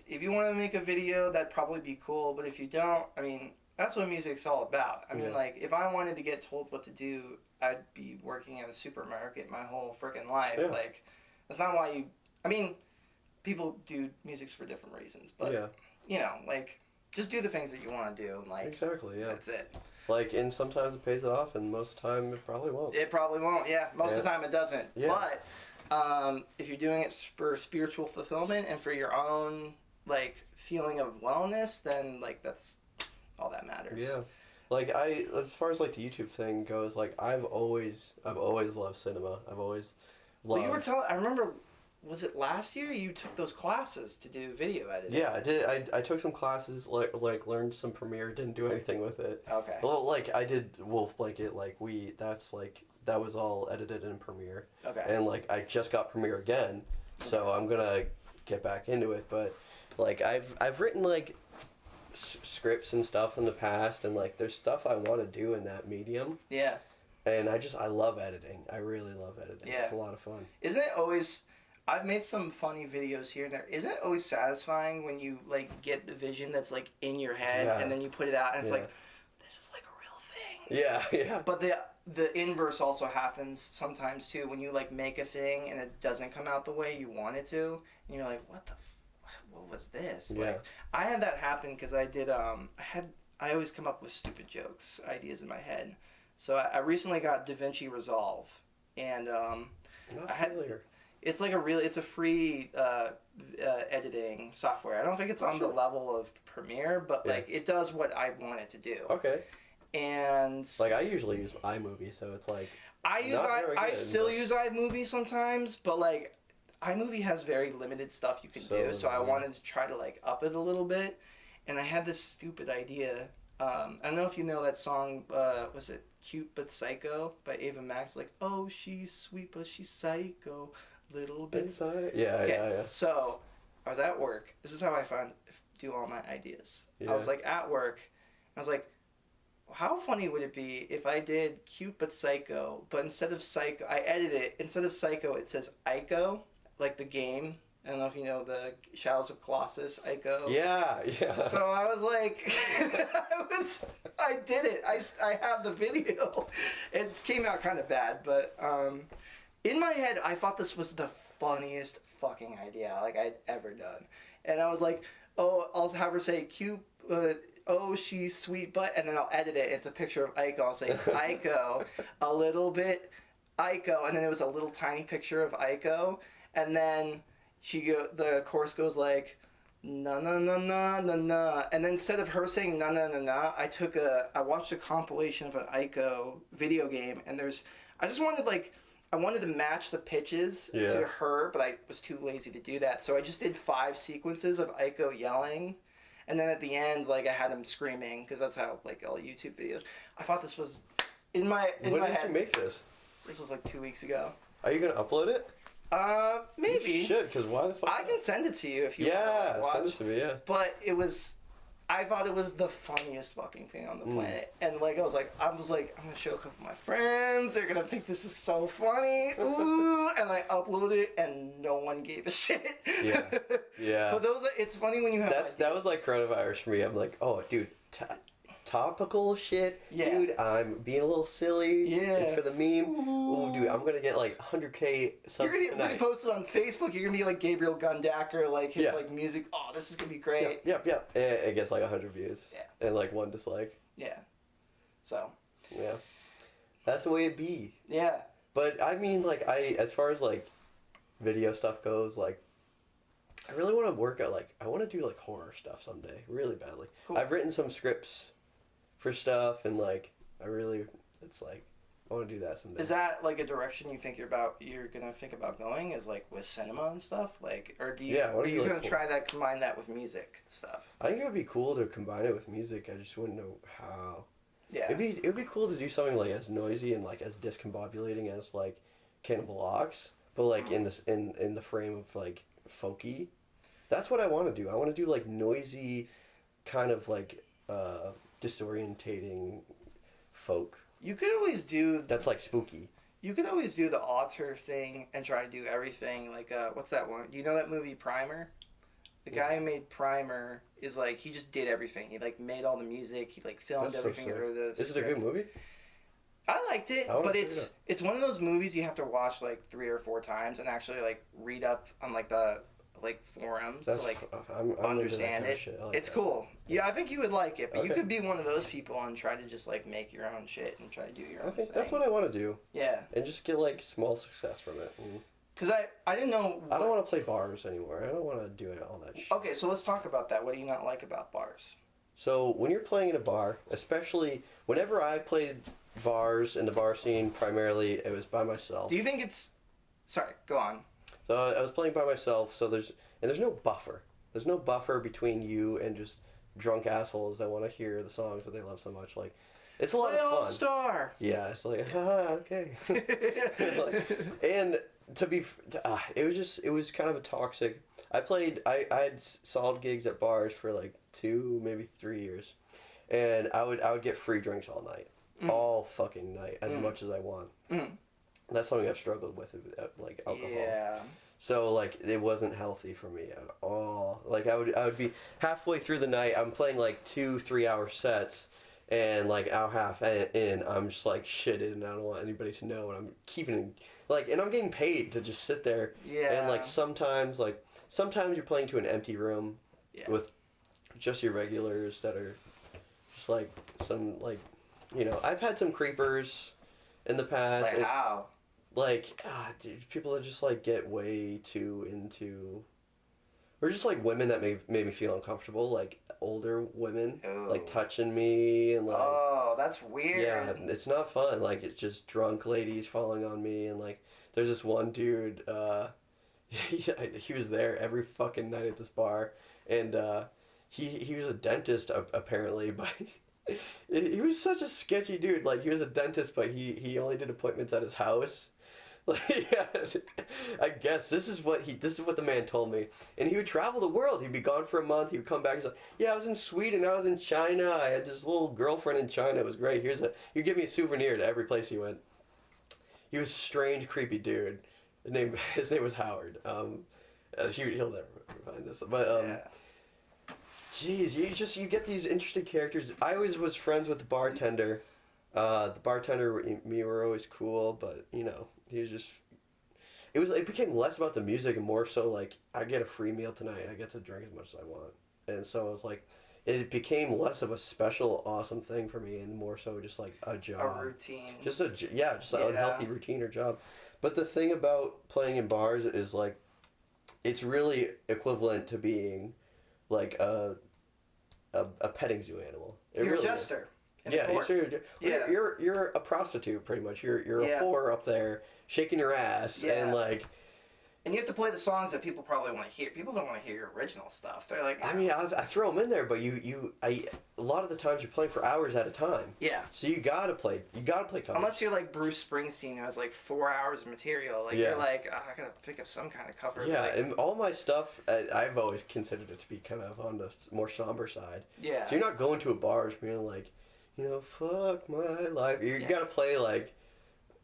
if you want to make a video, that'd probably be cool. But if you don't, I mean, that's what music's all about. I mean, like, if I wanted to get told what to do, I'd be working at a supermarket my whole freaking life. Yeah. Like, that's not why you... I mean, people do music for different reasons, but, you know, like, just do the things that you want to do, and, like... Exactly, yeah. That's it. Like, and sometimes it pays off, and most of the time it probably won't. It probably won't, yeah. Most of the time it doesn't. Yeah. But, if you're doing it for spiritual fulfillment and for your own, like, feeling of wellness, then, like, that's all that matters. Yeah. Like, as far as, like, the YouTube thing goes, like, I've always loved cinema. I've always loved... Well, you were telling... I remember... Was it last year you took those classes to do video editing? Yeah, I did. I took some classes, like learned some Premiere, didn't do anything with it. Okay. Well, like, I did Wolfblanket, like, that was all edited in Premiere. Okay. And, like, I just got Premiere again, so I'm gonna get back into it. But, like, I've written, like, scripts and stuff in the past, and, like, there's stuff I want to do in that medium. Yeah. And I love editing. I really love editing. Yeah. It's a lot of fun. Isn't it always... I've made some funny videos here and there. Isn't it always satisfying when you, like, get the vision that's, like, in your head and then you put it out and it's like, this is, like, a real thing. Yeah, yeah. But the inverse also happens sometimes too, when you like make a thing and it doesn't come out the way you want it to, and you're like, what was this? Yeah. Like, I had that happen because I always come up with stupid jokes, ideas in my head. So I recently got DaVinci Resolve, and it's like it's a free editing software. I don't think it's on the level of Premiere, but like it does what I want it to do. Okay. And like I usually use iMovie, so it's like I still use iMovie sometimes, but like iMovie has very limited stuff you can do. So I wanted to try to like up it a little bit, and I had this stupid idea. I don't know if you know that song. Was it "Cute but Psycho" by Ava Max? Like, oh, she's sweet but she's psycho, little bit. Yeah. So I was at work. This is how I do all my ideas. I was like at work. I was like, how funny would it be if I did "Cute but Psycho," but instead of psycho, I edit it. Instead of psycho, it says Ico, like the game. I don't know if you know the Shadows of Colossus, Ico. Yeah. So I was like, I did it. I have the video. It came out kind of bad, but in my head, I thought this was the funniest fucking idea like I'd ever done. And I was like, oh, I'll have her say cute, oh, she's sweet butt, and then I'll edit it. It's a picture of Ico. I'll say Ico, a little bit Ico, and then it was a little tiny picture of Ico, and then the chorus goes like, na na na na na na, and then instead of her saying na na na na, I watched a compilation of an Ico video game, and I wanted to match the pitches to her, but I was too lazy to do that, so I just did 5 sequences of Ico yelling, and then at the end, like, I had him screaming, because that's how, like, all YouTube videos. I thought this was in my head. When did you make this? This was like 2 weeks ago. Are you gonna upload it? Maybe. You should, because why the fuck? I can send it to you if you want to watch. Send it to me, yeah. But I thought it was the funniest fucking thing on the planet. And like, I was like, I'm gonna show a couple of my friends. They're gonna think this is so funny. Ooh, and I uploaded it, and no one gave a shit. Yeah. But it's funny when you have. That was like coronavirus for me. I'm like, oh, dude. Topical shit, dude. I'm being a little silly. Yeah, it's for the meme. Ooh, dude, I'm gonna get like 100K subs tonight. You're gonna post it on Facebook. You're gonna be like Gabriel Gundacker, like his like music. Oh, this is gonna be great. Yep. And it gets like 100 views. Yeah. And like 1 dislike. Yeah. So. Yeah. That's the way it be. Yeah. But I mean, like, as far as like video stuff goes, like, I really want to work at I want to do like horror stuff someday, really badly. Cool. I've written some scripts for stuff, and like I want to do that someday. Is that like a direction you think you're gonna think about going? Is like with cinema and stuff, like, or do you? Yeah, are you gonna try that? Combine that with music stuff? I think it would be cool to combine it with music. I just wouldn't know how. Yeah. It'd be cool to do something like as noisy and like as discombobulating as like Cannibal Ox, but like in the frame of like folky. That's what I want to do. I want to do like noisy, kind of like disorientating folk. You could always do... That's like spooky. You could always do the auteur thing and try to do everything. Like, what's that one? Do you know that movie Primer? The guy who made Primer is like, he just did everything. He like made all the music. He like filmed everything. Is it a good movie? I liked it, but it's one of those movies you have to watch like 3 or 4 times and actually like read up on like the forums to like understand it. Like it's cool. Yeah, I think you would like it, but you could be one of those people and try to just like make your own shit and try to do your own thing. That's what I want to do. Yeah. And just get like small success from it. Because I didn't know... I don't want to play bars anymore. I don't want to do all that shit. Okay, so let's talk about that. What do you not like about bars? So when you're playing in a bar, especially whenever I played bars in the bar scene, primarily it was by myself. Do you think it's... Sorry, go on. So I was playing by myself, so there's no buffer. There's no buffer between you and just drunk assholes that want to hear the songs that they love so much. Like, it's a lot of fun. All-Star! Yeah, it's like, okay. And it was kind of a toxic... I had solid gigs at bars for like 2, maybe 3 years. And I would get free drinks all night. All fucking night, as much as I want. That's something I've struggled with, like alcohol. Yeah. So like it wasn't healthy for me at all. Like I would be halfway through the night, I'm playing like 2-3 hour sets, and like hour half in, I'm just like shitted, and I don't want anybody to know, and I'm keeping like, and I'm getting paid to just sit there. Yeah. And like sometimes you're playing to an empty room, with just your regulars that are just like some like, you know, I've had some creepers in the past. Like how? Like, dude, people that just like get way too into, or just like women that made me feel uncomfortable, like older women, like touching me and like. Oh, that's weird. Yeah, it's not fun. Like, it's just drunk ladies falling on me, and like, there's this one dude. He was there every fucking night at this bar, and he was a dentist apparently, but he was such a sketchy dude. Like, he was a dentist, but he only did appointments at his house. Like, yeah, I guess this is what the man told me. And he would travel the world. He'd be gone for a month. He would come back. He's like, yeah, I was in Sweden. I was in China. I had this little girlfriend in China. It was great. He'd give me a souvenir to every place he went. He was a strange, creepy dude. His name was Howard. He'll never find this, but Jeez, you get these interesting characters. I always was friends with the bartender. The bartender and me were always cool, but you know, he was just. It became less about the music and more so like, I get a free meal tonight. I get to drink as much as I want, and so it was like, it became less of a special, awesome thing for me, and more so just like a job, a routine. Just an unhealthy routine or job. But the thing about playing in bars is like, it's really equivalent to being like a petting zoo animal. You're a jester. You're a prostitute pretty much. You're a whore up there shaking your ass and like. And you have to play the songs that people probably want to hear. People don't want to hear your original stuff. They're like, I mean, I throw them in there, but a lot of the times you're playing for hours at a time. Yeah. So you gotta play covers. Unless you're like Bruce Springsteen, who has like 4 hours of material. Like you're like, I gotta think of some kind of cover. Yeah, like, and all my stuff, I've always considered it to be kind of on the more somber side. Yeah. So you're not going to a bar just being like, you know, fuck my life. You gotta play like.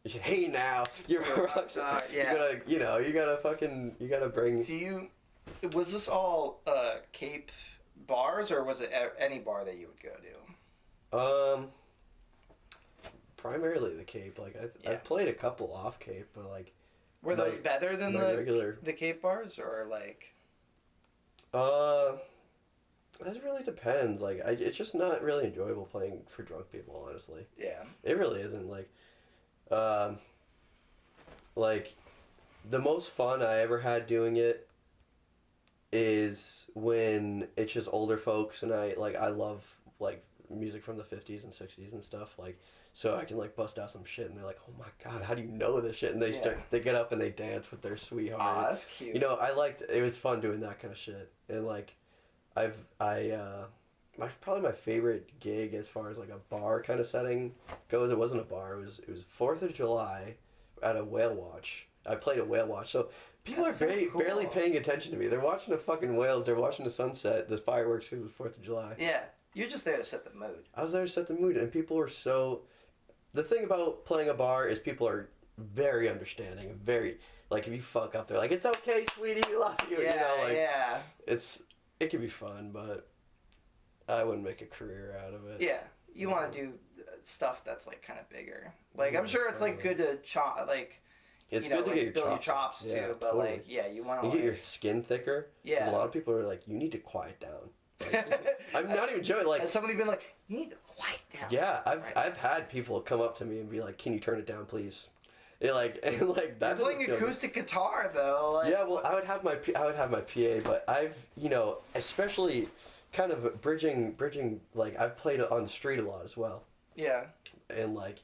Hey now, you're a rock star. Yeah. You gotta bring. Was this all Cape bars, or was it any bar that you would go to? Primarily the Cape. Like I've played a couple off Cape, but like. Were those better than the Cape bars, or like? That really depends. Like it's just not really enjoyable playing for drunk people, honestly. Yeah. It really isn't. Like, the most fun I ever had doing it is when it's just older folks, and I love, like, music from the 50s and 60s and stuff, like, so I can, like, bust out some shit, and they're like, oh my god, how do you know this shit? And they get up and they dance with their sweetheart. Aw, that's cute. You know, it was fun doing that kind of shit, and, like, probably my favorite gig as far as like a bar kind of setting goes. It wasn't a bar. It was 4th of July at a whale watch. I played a whale watch, so people are barely paying attention to me. They're watching the fucking whales. They're watching the sunset, the fireworks because it was 4th of July. Yeah, you're just there to set the mood. I was there to set the mood, and people were so. The thing about playing a bar is people are very understanding, very like if you fuck up, they're like, "It's okay, sweetie, we love you." Yeah, you know, like, yeah. It can be fun, but. I wouldn't make a career out of it. Yeah, you want to do stuff that's like kind of bigger. Like I'm sure it's like good to chop, like it's good to get your chops too. But totally. Like you want to get your skin thicker. Yeah, 'cause a lot of people are like, you need to quiet down. Like, I'm not even joking. Like has somebody been like, you need to quiet down. Yeah, I've had people come up to me and be like, can you turn it down, please? That's you're playing acoustic guitar though. Like, yeah, well, I would have my PA, but I've especially. Kind of bridging, like, I've played on the street a lot as well. Yeah. And, like,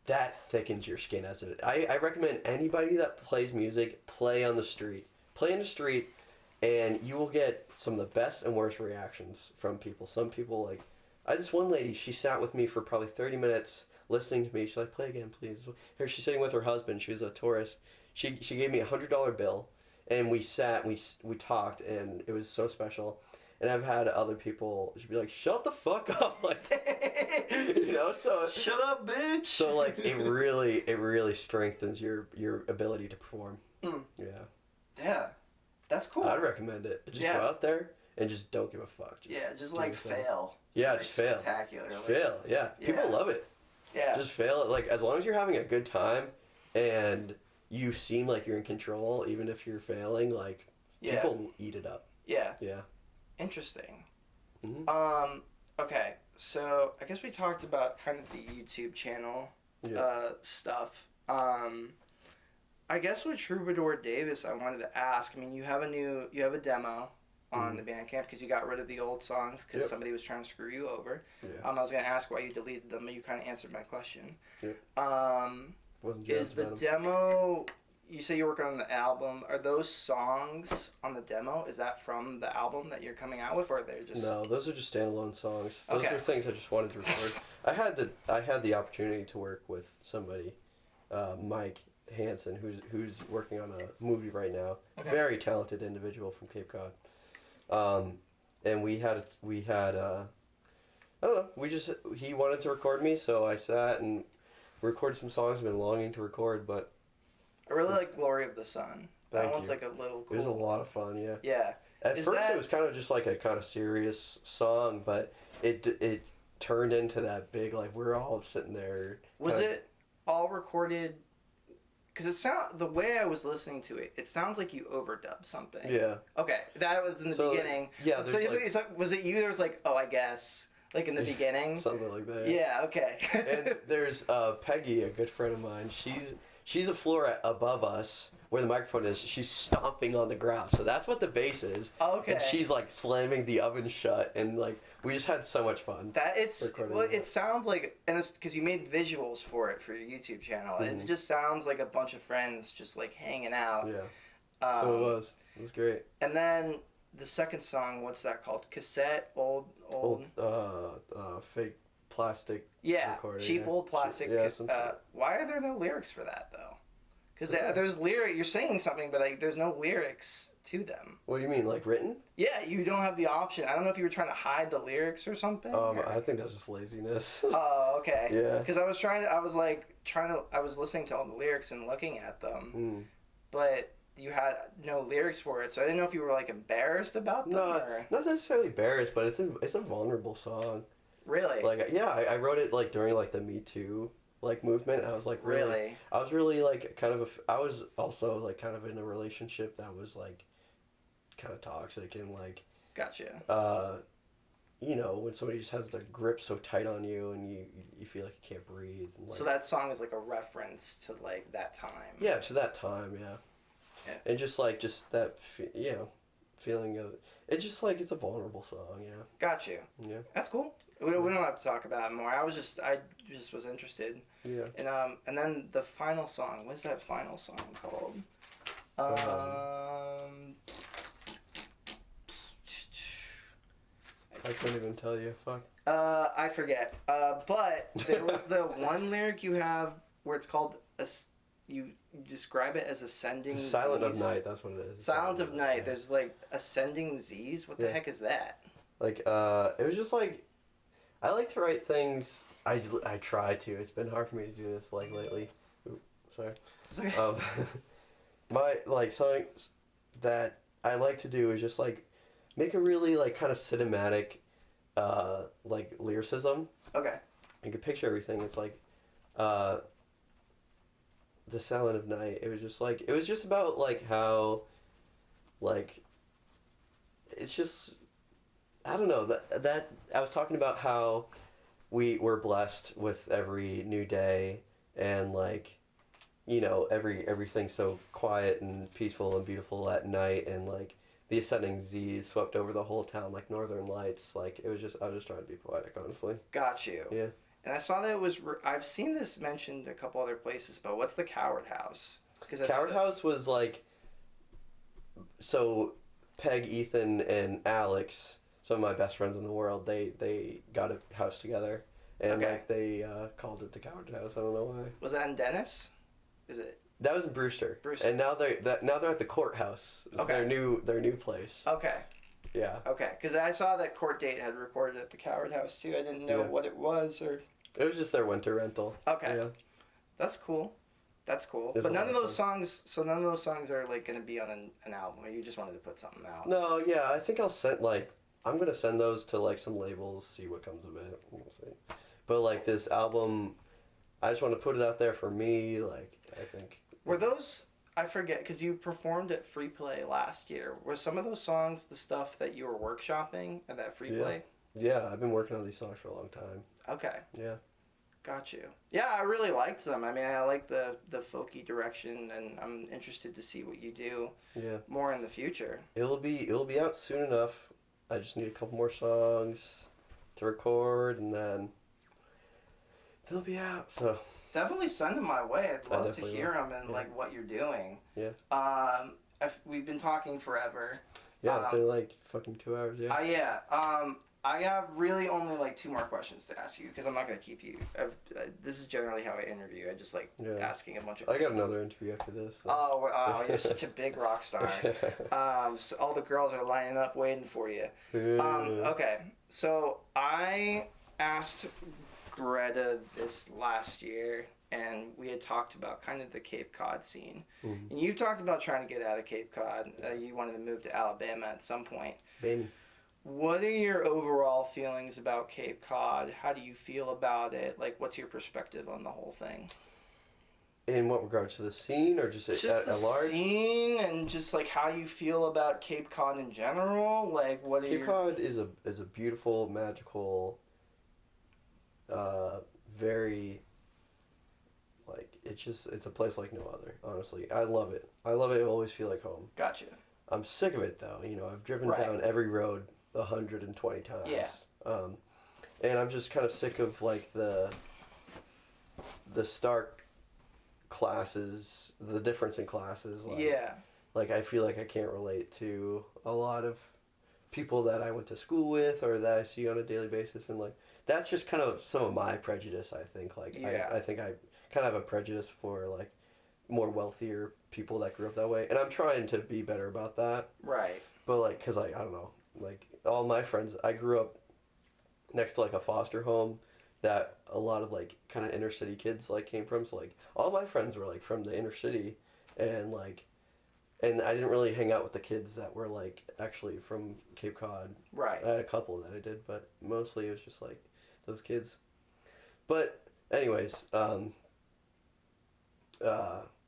that thickens your skin as it... I recommend anybody that plays music, play on the street. Play in the street, and you will get some of the best and worst reactions from people. Some people, like... this one lady, she sat with me for probably 30 minutes listening to me. She's like, play again, please. Here, she's sitting with her husband. She was a tourist. She gave me a $100 bill, and we sat, we talked, and it was so special. And I've had other people just be like, shut the fuck up, like, so... Shut up, bitch! So, like, it really strengthens your ability to perform. Mm. Yeah. Yeah. That's cool. I'd recommend it. Just go out there and just don't give a fuck. Just like, fail. Yeah, like, just fail. Spectacular. Just like, fail. Yeah. People love it. Yeah. Just fail it. Like, as long as you're having a good time and you seem like you're in control, even if you're failing, like, people eat it up. Yeah. Yeah. Interesting. Mm-hmm. Okay, so I guess we talked about kind of the YouTube channel stuff. I guess with Troubadour Davis, I wanted to ask. I mean, you have a demo on the bandcamp because you got rid of the old songs because somebody was trying to screw you over. Yeah. I was going to ask why you deleted them, but you kind of answered my question. Yeah. Is the demo? You say you're working on the album. Are those songs on the demo? Is that from the album that you're coming out with, or are they just? No, those are just standalone songs. Those are things I just wanted to record. I had the opportunity to work with somebody, Mike Hansen, who's working on a movie right now. Okay. Very talented individual from Cape Cod. And we had I don't know. He wanted to record me, so I sat and recorded some songs I've been longing to record, but. I really like Glory of the Sun. That one's like a little cool. It was a lot of fun, yeah. Yeah. At first it was kind of just like a kind of serious song, but it turned into that big, like, we're all sitting there. Was it all recorded? Because the way I was listening to it, it sounds like you overdubbed something. Yeah. Okay, that was in the beginning. Yeah. So was it you that was like, oh, I guess, like in the beginning? Something like that. Yeah, okay. And there's Peggy, a good friend of mine. She's a floor above us where the microphone is. She's stomping on the ground. So that's what the bass is. Okay. And she's like slamming the oven shut, and like we just had so much fun. It sounds like, and it's because you made visuals for it for your YouTube channel. Mm-hmm. It just sounds like a bunch of friends just like hanging out. Yeah. So it was. It was great. And then the second song, what's that called? Cassette, old fake plastic. Yeah, recording, cheap old plastic. Why are there no lyrics for that though? Because there's lyric. You're saying something, but like there's no lyrics to them. What do you mean, like written? Yeah, you don't have the option. I don't know if you were trying to hide the lyrics or something. I think that's just laziness. Oh, okay. Yeah. Because I was listening to all the lyrics and looking at them, but you had no lyrics for it, so I didn't know if you were like embarrassed about them. No, not necessarily embarrassed, but it's a vulnerable song. Really? Like, yeah, I wrote it like during like the Me Too like movement. I was like really? I was really like I was also like kind of in a relationship that was like kind of toxic and like. Gotcha. You know, when somebody just has their grip so tight on you and you feel like you can't breathe. And, like, so that song is like a reference to like that time. Yeah, to that time, yeah. And just that, feeling of it. Just like it's a vulnerable song, yeah. Got you. Yeah. That's cool. We don't have to talk about it more. I just was interested. Yeah. And then the final song. What's that final song called? I couldn't even tell you. Fuck. I forget. But there was the one lyric you have where it's called you describe it as ascending. Silent Z's. Of Night. That's what it is. Silent of Night. Yeah. There's like ascending Z's. What the heck is that? Like it was just like. I like to write things. I try to. It's been hard for me to do this like lately. Oops, sorry. It's okay. My like songs that I like to do is just like make a really like kind of cinematic, like lyricism. Okay. You can picture everything. It's like, the Silent of Night. It was just about like how, like, it's just. I don't know, that I was talking about how we were blessed with every new day and like, you know, everything so quiet and peaceful and beautiful at night, and like the ascending Z's swept over the whole town like northern lights. Like I was just trying to be poetic, honestly. Got you. Yeah. And I saw that it was I've seen this mentioned a couple other places, but what's the Coward House? Coward House was like, so Peg, Ethan, and Alex, some of my best friends in the world, they got a house together, and like they called it the Coward House. I don't know why. Was that in Dennis? Is it? That was in Brewster. And now they're at the courthouse. It's their new place. Okay. Yeah. Okay, because I saw that Court Date had recorded at the Coward House too. I didn't know what it was or. It was just their winter rental. Okay. Yeah. That's cool. But none of those songs. So none of those songs are like going to be on an album. Or you just wanted to put something out. No. Yeah. I think I'm gonna send those to like some labels, see what comes of it. We'll see. But like this album, I just want to put it out there for me. Like I think. Were those? I forget because you performed at Free Play last year. Were some of those songs the stuff that you were workshopping at that Free Play? Yeah, I've been working on these songs for a long time. Okay. Yeah. Got you. Yeah, I really liked them. I mean, I like the folky direction, and I'm interested to see what you do. Yeah. More in the future. It'll be out soon enough. I just need a couple more songs to record, and then they'll be out. So definitely send them my way. I'd love to hear will. them and like what you're doing. Yeah. We've been talking forever. Yeah, it's been like fucking 2 hours. Yeah. Yeah. I have really only like 2 more questions to ask you because I'm not going to keep you. This is generally how I interview. I just like asking a bunch of questions. I got another interview after this. So. Oh, you're such a big rock star. So all the girls are lining up waiting for you. Okay, so I asked Greta this last year, and we had talked about kind of the Cape Cod scene. Mm-hmm. And you talked about trying to get out of Cape Cod. You wanted to move to Alabama at some point. Baby. What are your overall feelings about Cape Cod? How do you feel about it? Like, what's your perspective on the whole thing? In what regards to the scene, or just at large? The scene, and just like how you feel about Cape Cod in general. Like, what are Cape Cod is a beautiful, magical, very, like, it's a place like no other. Honestly, I love it. I always feel like home. Gotcha. I'm sick of it though. I've driven down every road 120 times. Yeah. And I'm just kind of sick of like the stark classes, the difference in classes. Like, yeah. Like I feel like I can't relate to a lot of people that I went to school with or that I see on a daily basis, and like that's just kind of some of my prejudice. I think like I think I kind of have a prejudice for like more wealthier people that grew up that way, and I'm trying to be better about that. Right. But like, cause like I don't know, like all my friends, I grew up next to like a foster home that a lot of like kind of inner city kids like came from. So like all my friends were like from the inner city, and I didn't really hang out with the kids that were like actually from Cape Cod. Right. I had a couple that I did, but mostly it was just like those kids. But anyways,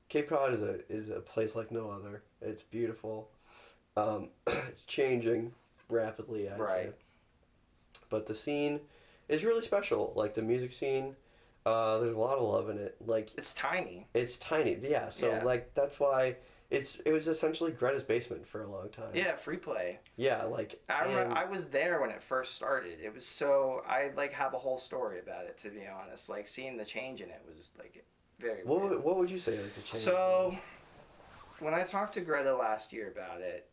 Cape Cod is a place like no other. It's beautiful. It's changing rapidly, I'd say. But the scene is really special. Like the music scene, there's a lot of love in it. Like it's tiny. It's tiny, yeah. So like that's why it was essentially Greta's basement for a long time. Yeah, Free Play. Yeah, like I was there when it first started. It was so I like have a whole story about it, to be honest. Like seeing the change in it was like very weird. What would you say like the change? So when I talked to Greta last year about it,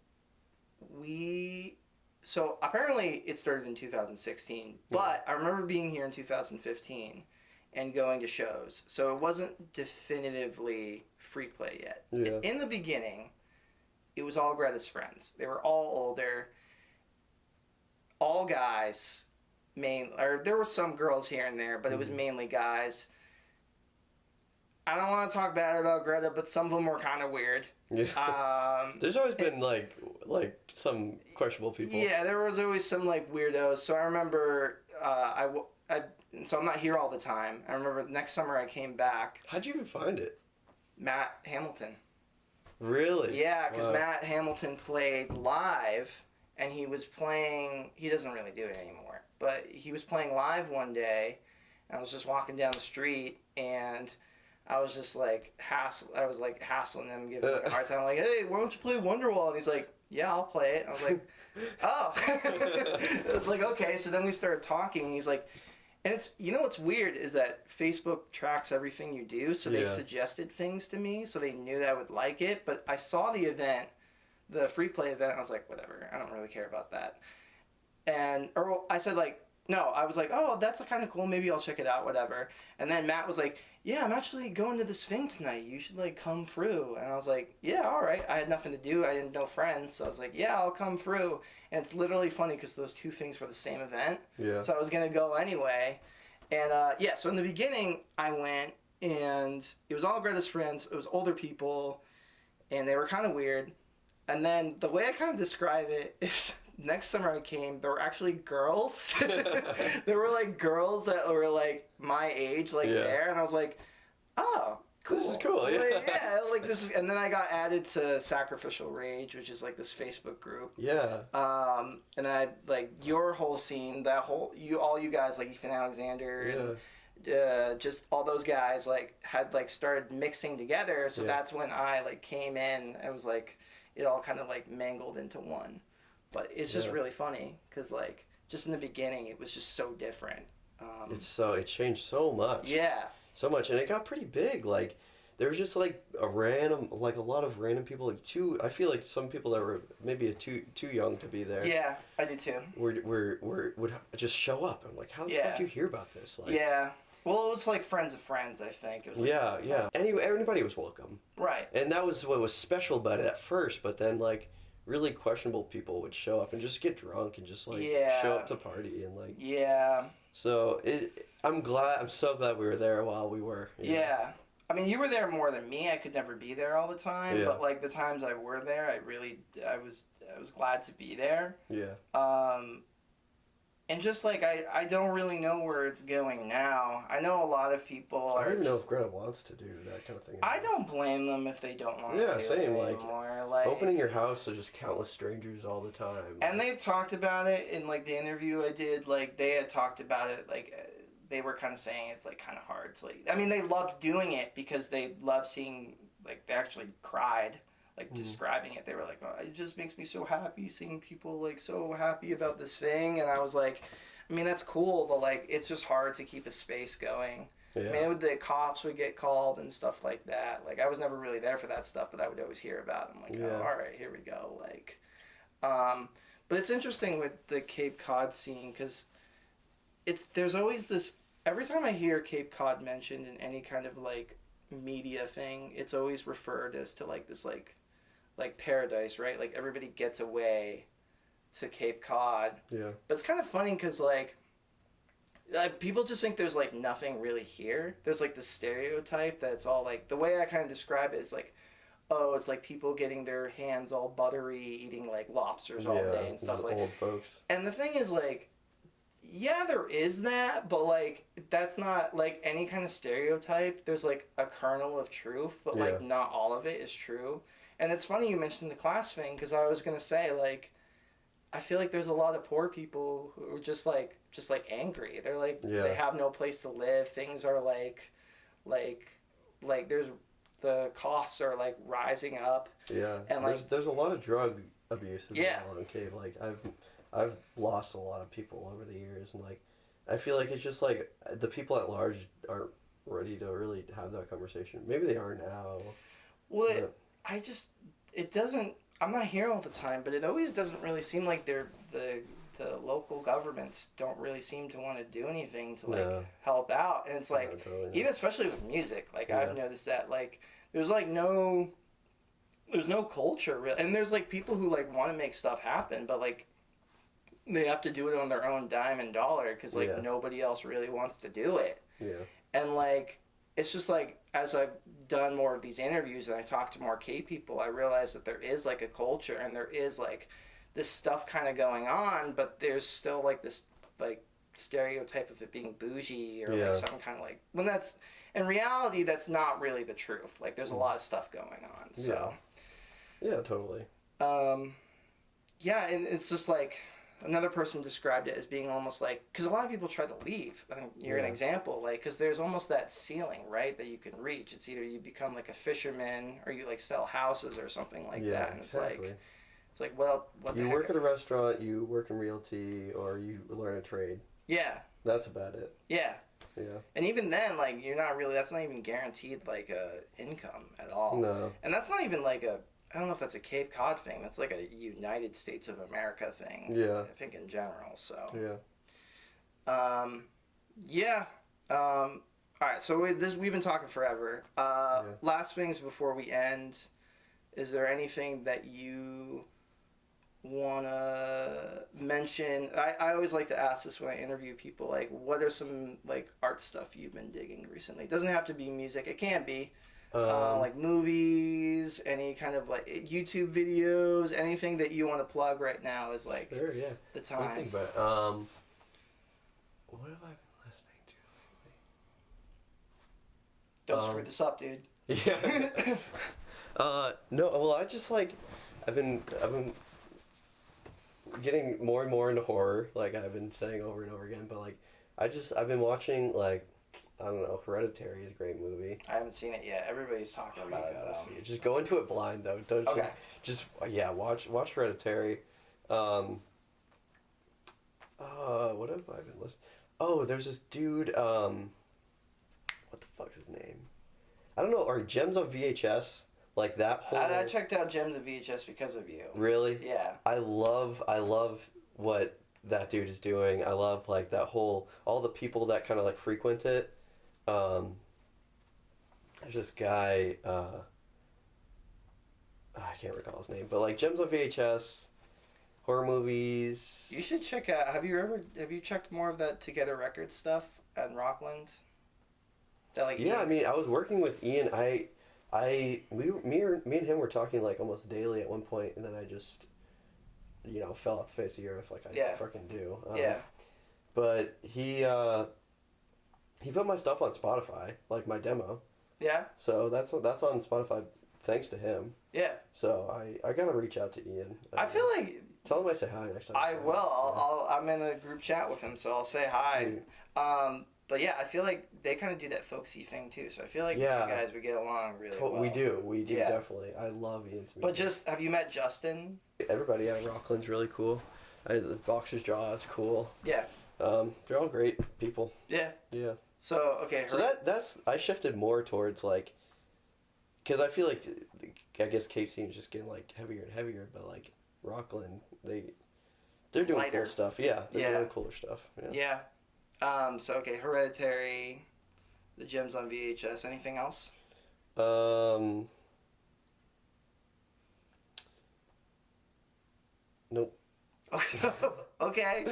so apparently it started in 2016, but I remember being here in 2015 and going to shows. So it wasn't definitively Free Play yet. Yeah. In the beginning, it was all Greta's friends. They were all older, all guys. There were some girls here and there, but it was mainly guys. I don't want to talk bad about Greta, but some of them were kind of weird. Yeah. There's always been like some questionable people. Yeah, there was always some like weirdos. So I remember so I'm not here all the time. I remember next summer I came back. How'd you even find it? Matt Hamilton. Really? Yeah, because Matt Hamilton played live, and he was playing. He doesn't really do it anymore, but he was playing live one day. And I was just walking down the street, and I was just like hassling him, giving him a hard time, like, hey, why don't you play Wonderwall? And he's like, yeah, I'll play it. I was like, oh. It was like, okay. So then we started talking, and he's like, and it's, what's weird is that Facebook tracks everything you do, so they suggested things to me, so they knew that I would like it, but I saw the event, the Free Play event, and I was like, whatever, I don't really care about that. I said, like, no, I was like, oh, that's kind of cool. Maybe I'll check it out, whatever. And then Matt was like, yeah, I'm actually going to this thing tonight. You should, like, come through. And I was like, yeah, all right. I had nothing to do. I didn't know friends. So I was like, yeah, I'll come through. And it's literally funny because those two things were the same event. Yeah. So I was going to go anyway. And, so in the beginning, I went, and it was all Greta's friends. It was older people, and they were kind of weird. And then the way I kind of describe it is next summer I came, there were actually girls. There were like girls that were like my age, like there, and I was like, oh, cool. This is cool, yeah. Like, yeah, like this is, and then I got added to Sacrificial Rage, which is like this Facebook group. Yeah. And I like your whole scene, that whole all you guys like Ethan Alexander and just all those guys like had like started mixing together. So that's when I like came in and was like, it all kind of like mangled into one. But it's just really funny because like just in the beginning it was just so different. It changed so much. Yeah. So much, and it got pretty big. Like there was just like a lot of random people. Like I feel like some people that were maybe too young to be there. Yeah, I do too. Would just show up. I'm like, how the fuck did you hear about this? Like, yeah. Well, it was like friends of friends, I think. It was like, Anyway, everybody was welcome. Right. And that was what was special about it at first, but then like really questionable people would show up and just get drunk and just like show up to party and like So I'm so glad we were there while we were. You know? I mean, you were there more than me. I could never be there all the time, but like the times I were there, I was glad to be there. Yeah. And just like I don't really know where it's going now. I know a lot of people are. I don't even know if Greta wants to do that kind of thing anymore. I don't blame them if they don't want to do same, it like, anymore. Like opening your house to just countless strangers all the time. And they've talked about it in like the interview I did. Like they had talked about it. Like they were kind of saying it's like kind of hard to like. I mean, they loved doing it because they loved seeing like they actually cried. Like describing it, they were like, oh, it just makes me so happy seeing people like so happy about this thing. And I was like, I mean, that's cool, but like it's just hard to keep a space going. Yeah. I mean, the cops would get called and stuff like that. Like I was never really there for that stuff, but I would always hear about it. I'm like, oh, all right, here we go. Like, but it's interesting with the Cape Cod scene because there's always this. Every time I hear Cape Cod mentioned in any kind of like media thing, it's always referred as to like this like paradise, right? Like everybody gets away to Cape Cod. Yeah. But it's kind of funny because like people just think there's like nothing really here. There's like the stereotype that it's all like the way I kind of describe it is like, oh, it's like people getting their hands all buttery, eating like lobsters all day and stuff like. Old folks. And the thing is like, yeah, there is that, but like that's not like any kind of stereotype. There's like a kernel of truth, but like not all of it is true. And it's funny you mentioned the class thing because I was gonna say like, I feel like there's a lot of poor people who are just like angry. They're like they have no place to live. Things are like there's the costs are like rising up. Yeah, and like there's a lot of drug abuse as well in Cape. Like I've lost a lot of people over the years, and like I feel like it's just like the people at large aren't ready to really have that conversation. Maybe they are now. Well, it doesn't. I'm not here all the time, but it always doesn't really seem like the local governments don't really seem to want to do anything to like help out. And it's like totally even especially with music, like I've noticed that like there's no culture really, and there's like people who like want to make stuff happen, but like they have to do it on their own dime and dollar because like nobody else really wants to do it. Yeah, and like. It's just like, as I've done more of these interviews and I talk to more Cape people, I realize that there is like a culture and there is like this stuff kind of going on, but there's still like this like stereotype of it being bougie or like some kind of like, when that's, in reality, that's not really the truth. Like there's a lot of stuff going on, so. Yeah, totally. Yeah, and it's just like, another person described it as being almost like, because a lot of people try to leave. I think you're an example, like, because there's almost that ceiling, right, that you can reach. It's either you become like a fisherman or you like sell houses or something like that. And exactly. It's like, well, what you work at a restaurant, you work in realty, or you learn a trade. Yeah. That's about it. Yeah. Yeah. And even then, like, that's not even guaranteed like a income at all. No. And that's not even like I don't know if that's a Cape Cod thing. That's like a United States of America thing. Yeah. I think in general, so. Yeah. All right, so we've been talking forever. Last things before we end, is there anything that you want to mention? I always like to ask this when I interview people, like, what are some, like, art stuff you've been digging recently? It doesn't have to be music. It can be. Like movies, any kind of like YouTube videos, anything that you want to plug right now is like sure, yeah. the time. What do you think about it? What have I been listening to lately? Don't screw this up, dude. Yeah. No, well, I just like I've been getting more and more into horror, like I've been saying over and over again, but like I've been watching like I don't know, Hereditary is a great movie. I haven't seen it yet. Everybody's talking about it though. See it. Just go into it blind though. Don't Okay. Just watch Hereditary. What have I been listening? Oh, there's this dude. What the fuck's his name? I don't know. Are Gems on VHS like that whole? I checked out Gems of VHS because of you. Really? Yeah. I love what that dude is doing. I love like that whole all the people that kind of like frequent it. There's this guy. I can't recall his name, but like Gems on VHS, horror movies. You should check out. Have you checked more of that Together Records stuff at Rockland? That like. Yeah, I mean, I was working with Ian. Me and him were talking like almost daily at one point, and then I just, fell off the face of the earth like I fucking do. Yeah. But he put my stuff on Spotify, like my demo. Yeah. So that's on Spotify thanks to him. Yeah. So I gotta reach out to Ian. I feel like. Tell him I say hi next time. I will. I'm in a group chat with him, so I'll say hi. Sweet. But yeah, I feel like they kind of do that folksy thing too. So I feel like you guys would get along really well. We do definitely. I love Ian's music. But just have you met Justin? Everybody at Rockland's really cool. The Boxer's Jaw is cool. Yeah. They're all great people. Yeah. Yeah. So okay. So that's I shifted more towards like, because I feel like I guess Cape scene is just getting like heavier and heavier, but like Rockland they're doing lighter. cool stuff. Yeah, they're doing cooler stuff. Yeah. So okay, Hereditary, the Gems on VHS. Anything else? Nope. Okay.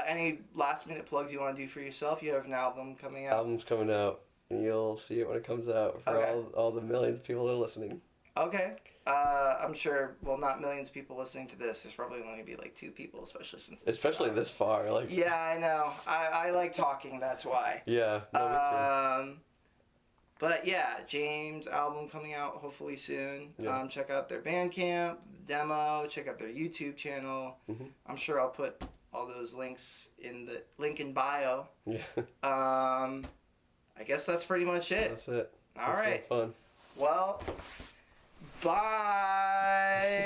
Any last minute plugs you want to do for yourself? You have an album coming out. Album's coming out, and you'll see it when it comes out for all the millions of people that are listening. Okay. I'm sure. Well, not millions of people listening to this. There's probably only be like 2 people, especially this far. Like. Yeah, I know. I like talking. That's why. Yeah. No, me too. But yeah, James' album coming out hopefully soon. Yeah. Check out their bandcamp, demo. Check out their YouTube channel. Mm-hmm. I'm sure I'll put all those links in the link in bio. Yeah. I guess that's pretty much it. That's it. All right. Been fun. Well, bye.